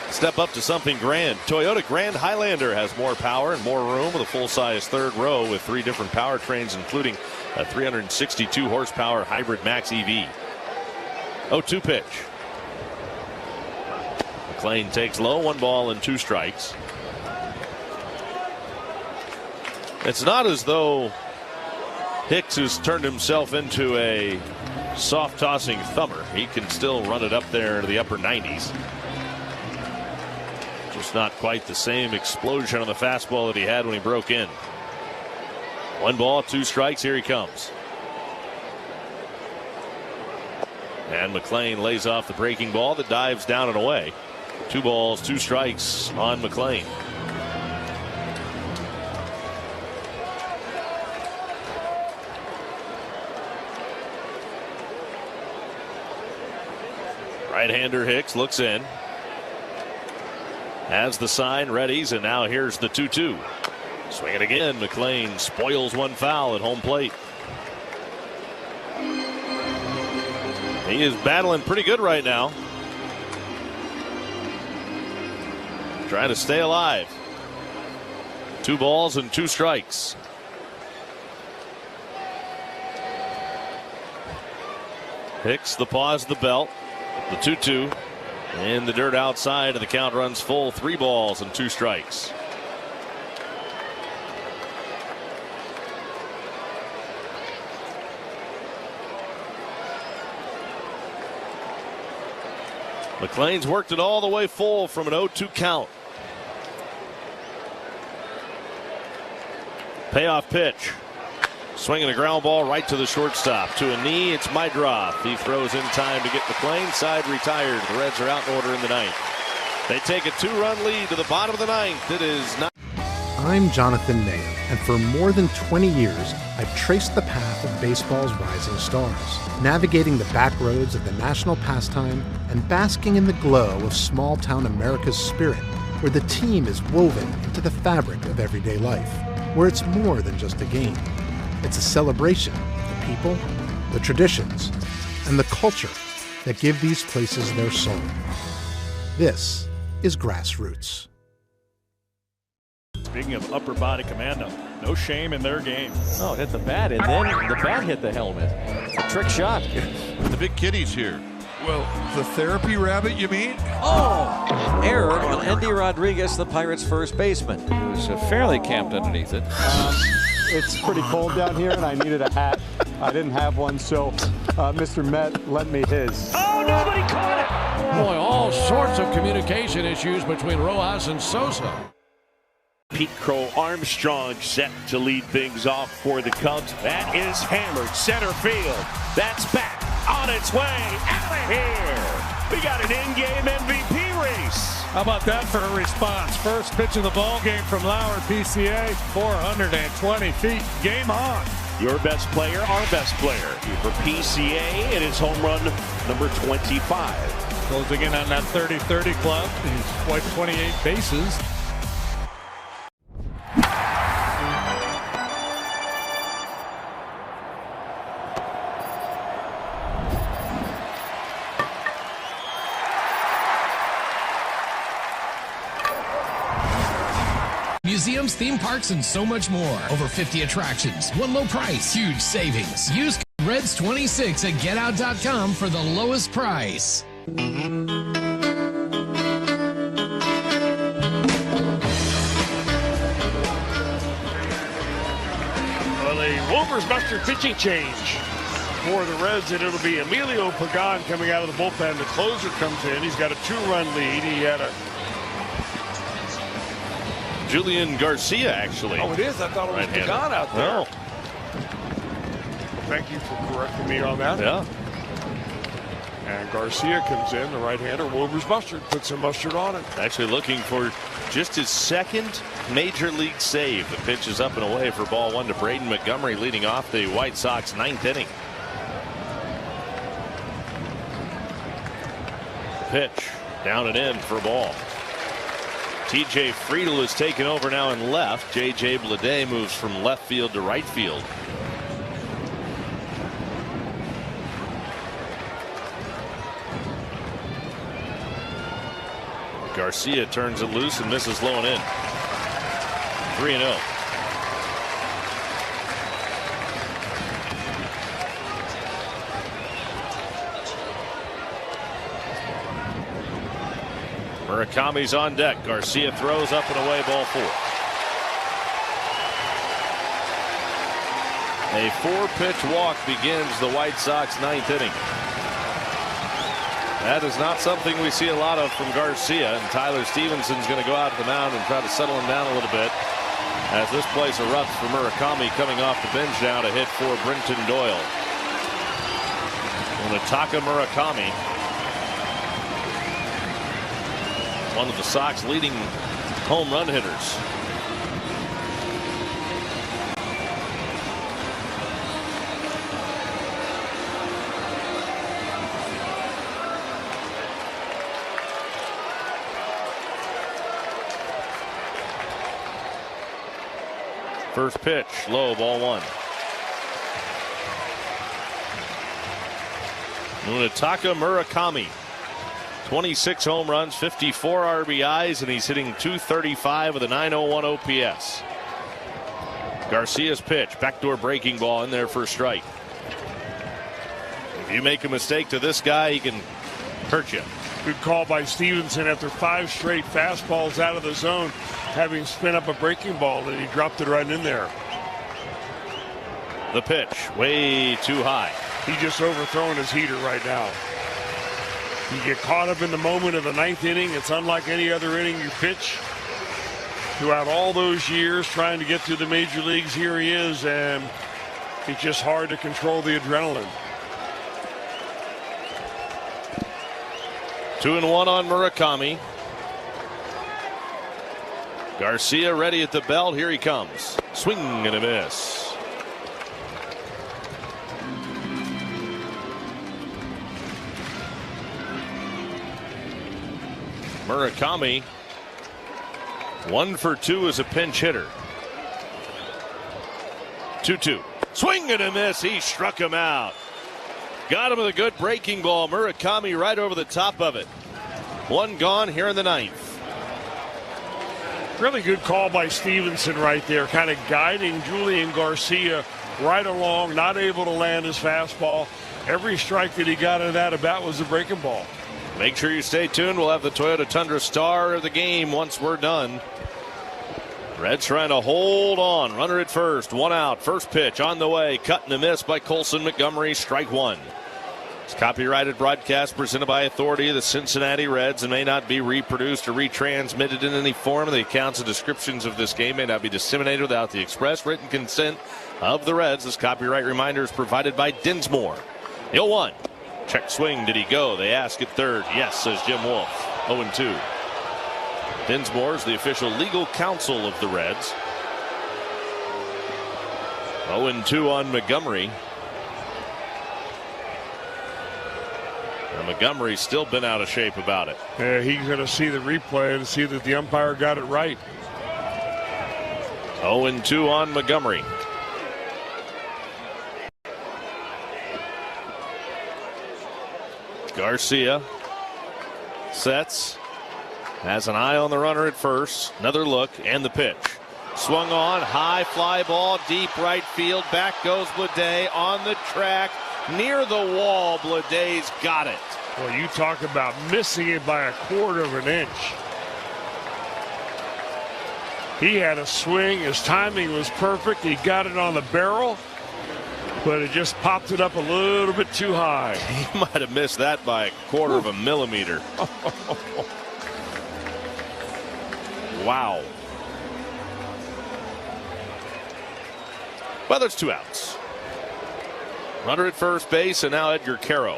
Step up to something grand. Toyota Grand Highlander has more power and more room with a full-size 3rd row with 3 different powertrains, including a 362 horsepower hybrid max EV. 0-2 pitch. McClain takes low, 1 ball and 2 strikes. It's not as though Hicks has turned himself into a soft tossing thumber. He can still run it up there into the upper 90s. Just not quite the same explosion on the fastball that he had when he broke in. 1 ball, 2 strikes. Here he comes. And McClain lays off the breaking ball that dives down and away. 2 balls, 2 strikes on McClain. Right-hander Hicks looks in. Has the sign, readies, and now here's the 2-2. Swing it again. McClain spoils 1 foul at home plate. He is battling pretty good right now. Trying to stay alive. 2 balls and 2 strikes. Hicks, the pause, the belt. The 2-2 in the dirt outside, and the count runs full. 3 balls and 2 strikes. McClain's worked it all the way full from an 0-2 count. Payoff pitch. Swinging a ground ball right to the shortstop. To a knee, it's Mydroth. He throws in time to get McLean. Side retired. The Reds are out in order in the ninth. They take a 2-run lead to the bottom of the ninth. It is not. I'm Jonathan Mayer, and for more than 20 years, I've traced the path of baseball's rising stars, navigating the back roads of the national pastime and basking in the glow of small-town America's spirit, where the team is woven into the fabric of everyday life, where it's more than just a game. It's a celebration of the people, the traditions, and the culture that give these places their soul. This is Grassroots. Speaking of upper body commando, no shame in their game. Oh, hit the bat, and then the bat hit the helmet. It's a trick shot. The big kitty's here. Well, the therapy rabbit, you mean? Oh! Error on Andy Rodriguez, the Pirates' first baseman. He was fairly camped underneath it. It's pretty cold down here, and I needed a hat. I didn't have one, so Mr. Met lent me his. Oh, nobody caught it! Boy, all sorts of communication issues between Rojas and Sosa. Pete Crow Armstrong set to lead things off for the Cubs. That is hammered center field. That's back on its way out of here. We got an in-game MVP race. How about that for a response? First pitch of the ball game from Lauer, PCA, 420 feet. Game on. Your best player, our best player. For PCA, it is home run number 25. Closing in on that 30-30 club. He's wiped 28 bases. Museums, theme parks, and so much more. Over 50 attractions, one low price, huge savings. Use Reds26 at GetOut.com for the lowest price. Well, a Wolver's Buster pitching change for the Reds, and it'll be Emilio Pagan coming out of the bullpen. The closer comes in. He's got a 2-run lead. He had a Julian Garcia, actually. Oh, it is? I thought it was Pagan out there. No. Thank you for correcting me on that. Yeah. And Garcia comes in, the right-hander. Wolver's Mustard puts some mustard on it. Actually looking for just his second major league save. The pitch is up and away for ball one to Braden Montgomery, leading off the White Sox ninth inning. Pitch down and in for a ball. TJ Friedel is taken over now in left. JJ Bleday moves from left field to right field. Garcia turns it loose and misses low and in. 3-0. Murakami's on deck. Garcia throws up and away, ball 4. A 4-pitch walk begins the White Sox ninth inning. That is not something we see a lot of from Garcia, and Tyler Stevenson's going to go out to the mound and try to settle him down a little bit as this place erupts for Murakami coming off the bench now to hit for Brenton Doyle. Munetaka Murakami, one of the Sox leading home run hitters. First pitch, low, ball 1. Munetaka Murakami, 26 home runs, 54 RBIs, and he's hitting .235 with a .901 OPS. Garcia's pitch, backdoor breaking ball in there for a strike. If you make a mistake to this guy, he can hurt you. Good call by Stevenson after 5 straight fastballs out of the zone, having spin up a breaking ball, and he dropped it right in there. The pitch, way too high. He just overthrowing his heater right now. You get caught up in the moment of the ninth inning. It's unlike any other inning you pitch. Throughout all those years trying to get to the major leagues, here he is, and It's just hard to control the adrenaline. 2-1 on Murakami. Garcia ready at the belt. Here he comes. Swing and a miss. Murakami 1 for 2 as a pinch hitter. 2-2. Swing and a miss. He struck him out. Got him with a good breaking ball. Murakami right over the top of it. 1 gone here in the 9th. Really good call by Stevenson right there, kind of guiding Julian Garcia right along, not able to land his fastball. Every strike that he got in that at-bat was a breaking ball. Make sure you stay tuned. We'll have the Toyota Tundra star of the game once we're done. Reds trying to hold on. Runner at first. 1 out. First pitch on the way. Cut and a miss by Colson Montgomery. Strike 1. It's copyrighted broadcast presented by authority of the Cincinnati Reds and may not be reproduced or retransmitted in any form. The accounts and descriptions of this game may not be disseminated without the express written consent of the Reds. This copyright reminder is provided by Dinsmore. 0-1. Check swing. Did he go? They ask at third. Yes, says Jim Wolf. 0-2. Dinsmore is the official legal counsel of the Reds. 0-2 on Montgomery. And Montgomery's still been out of shape about it. Yeah, he's going to see the replay and see that the umpire got it right. 0-2 on Montgomery. Garcia sets, has an eye on the runner at first. Another look and the pitch. Swung on, high fly ball, deep right field. Back goes Bleday on the track. Near the wall, Bleday's got it. Well, you talk about missing it by a quarter of an inch. He had a swing. His timing was perfect. He got it on the barrel, but it just popped it up a little bit too high. He might have missed that by a quarter of a millimeter. Wow. Well, there's 2 outs. Runner at first base, and now Edgar Caro.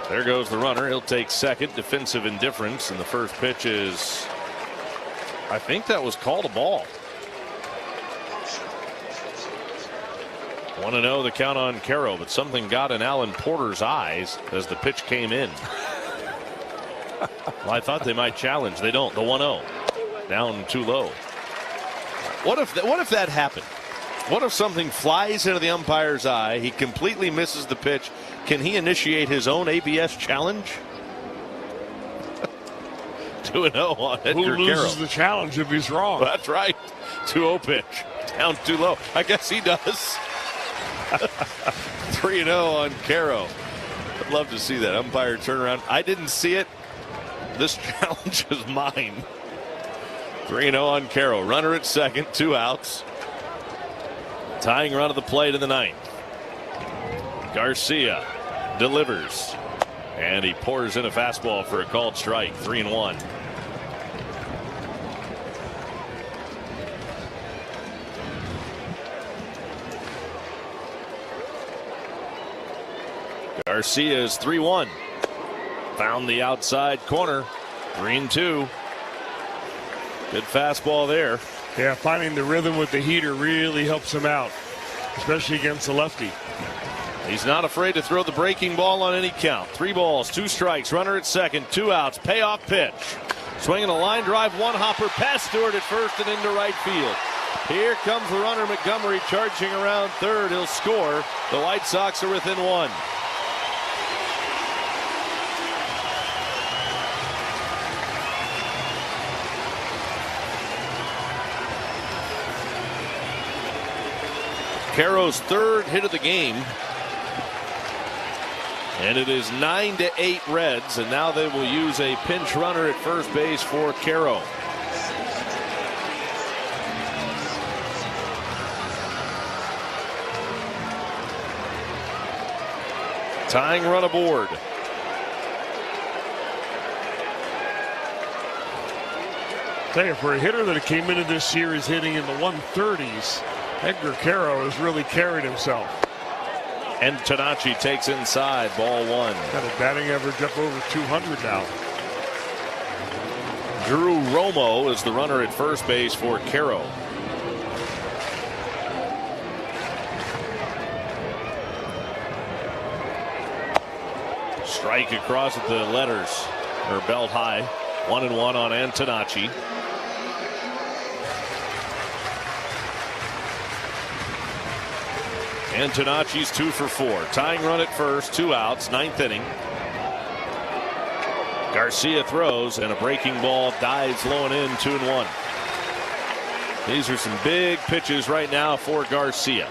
There goes the runner. He'll take second. Defensive indifference, and the first pitch is, I think that was called a ball. 1-0 the count on Caro, but something got in Alan Porter's eyes as the pitch came in. Well, I thought they might challenge. They don't. The 1-0 down too low. What if that happened? What if something flies into the umpire's eye? He completely misses the pitch. Can he initiate his own ABS challenge? 2-0 on Edgar Caro. Who loses the challenge if he's wrong? That's right. 2-0 pitch. Down too low. I guess he does. 3-0 on Caro. I'd love to see that umpire turn around. I didn't see it. This challenge is mine. 3-0 on Caro. Runner at second. 2 outs. Tying run of the plate in the 9th. Garcia delivers. And he pours in a fastball for a called strike. 3-1. Garcia is 3-1. Found the outside corner. 3-2. Good fastball there. Yeah, finding the rhythm with the heater really helps him out, especially against the lefty. He's not afraid to throw the breaking ball on any count. 3 balls, 2 strikes, runner at second, 2 outs, payoff pitch. Swinging a line drive, 1 hopper past Stewart at first and into right field. Here comes the runner Montgomery charging around third. He'll score. The White Sox are within 1. Caro's 3rd hit of the game. And it is 9-8 Reds, and now they will use a pinch runner at first base for Caro. Tying run aboard. Tell you, for a hitter that came into this series hitting in the 130s, Edgar Caro has really carried himself. And Tanachi takes inside, ball one. Got a batting average up over 200 now. Drew Romo is the runner at first base for Caro. Strike across at the letters, or belt high. 1-1 on Antonacci. Antonacci's 2 for 4. Tying run at first, 2 outs, 9th inning. Garcia throws, and a breaking ball dives low and in, 2-1. These are some big pitches right now for Garcia.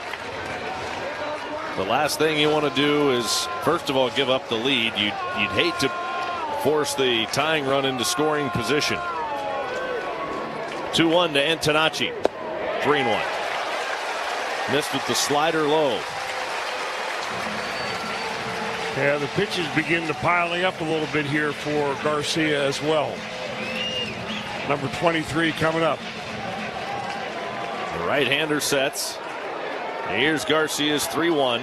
The last thing you want to do is, first of all, give up the lead. You'd hate to force the tying run into scoring position. 2-1 to Antonacci. 3-1. Missed with the slider low. Yeah, the pitches begin to piling up a little bit here for Garcia as well. Number 23 coming up. The right-hander sets. Here's Garcia's 3-1.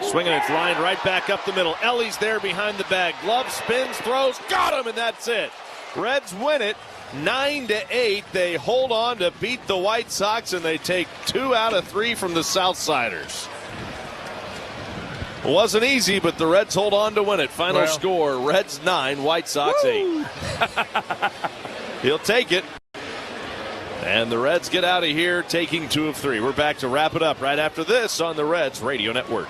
Swinging it, lined right back up the middle. Ellie's there behind the bag. Glove spins, throws, got him, and that's it. Reds win it 9-8. They hold on to beat the White Sox, and they take 2 out of 3 from the Southsiders. It wasn't easy, but the Reds hold on to win it. Final score, Reds 9, White Sox 8. He'll take it. And the Reds get out of here taking 2 of 3. We're back to wrap it up right after this on the Reds Radio Network.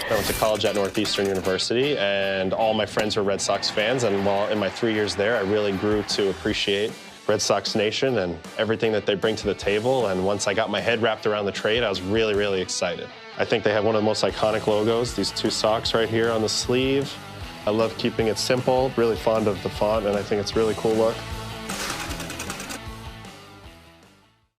I went to college at Northeastern University, and all my friends were Red Sox fans. And while in my 3 years there, I really grew to appreciate Red Sox Nation and everything that they bring to the table. And once I got my head wrapped around the trade, I was really, really excited. I think they have one of the most iconic logos, these 2 Sox right here on the sleeve. I love keeping it simple, really fond of the font, and I think it's a really cool look.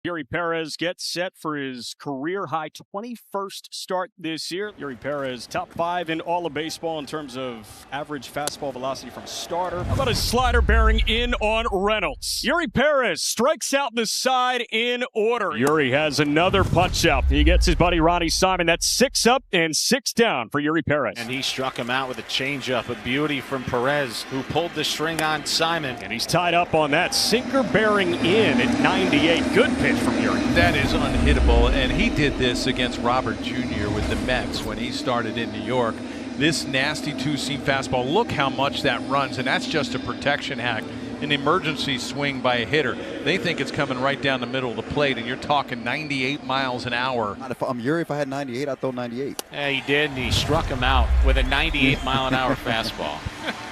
Yuri Perez gets set for his career-high 21st start this year. Yuri Perez, top 5 in all of baseball in terms of average fastball velocity from starter. How about a slider bearing in on Reynolds? Yuri Perez strikes out the side in order. Yuri has another punch-out. He gets his buddy Ronnie Simon. That's 6 up and 6 down for Yuri Perez. And he struck him out with a changeup, a beauty from Perez, who pulled the string on Simon. And he's tied up on that. Sinker bearing in at 98. Good pitch from Yuri. That is unhittable, and he did this against Robert Jr. with the Mets when he started in New York. This nasty 2-seam fastball, look how much that runs, and that's just a protection hack, an emergency swing by a hitter. They think it's coming right down the middle of the plate, and you're talking 98 miles an hour. If I'm Yuri, if I had 98, I'd throw 98. Yeah, he did, and he struck him out with a 98-mile-an-hour fastball.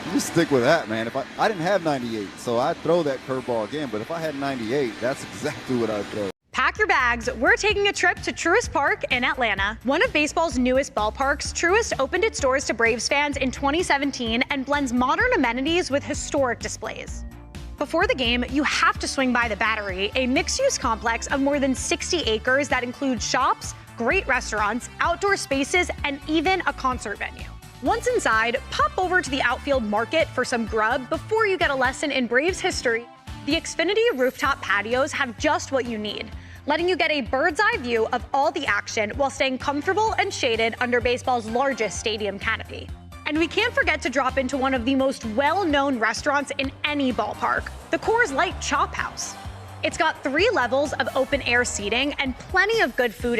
You just stick with that, man. If I didn't have 98, so I'd throw that curveball again, but if I had 98, that's exactly what I'd throw. Pack your bags. We're taking a trip to Truist Park in Atlanta. One of baseball's newest ballparks, Truist opened its doors to Braves fans in 2017 and blends modern amenities with historic displays. Before the game, you have to swing by the Battery, a mixed-use complex of more than 60 acres that includes shops, great restaurants, outdoor spaces, and even a concert venue. Once inside, pop over to the outfield market for some grub before you get a lesson in Braves history. The Xfinity rooftop patios have just what you need, letting you get a bird's-eye view of all the action while staying comfortable and shaded under baseball's largest stadium canopy. And we can't forget to drop into one of the most well-known restaurants in any ballpark, the Coors Light Chop House. It's got 3 levels of open-air seating and plenty of good food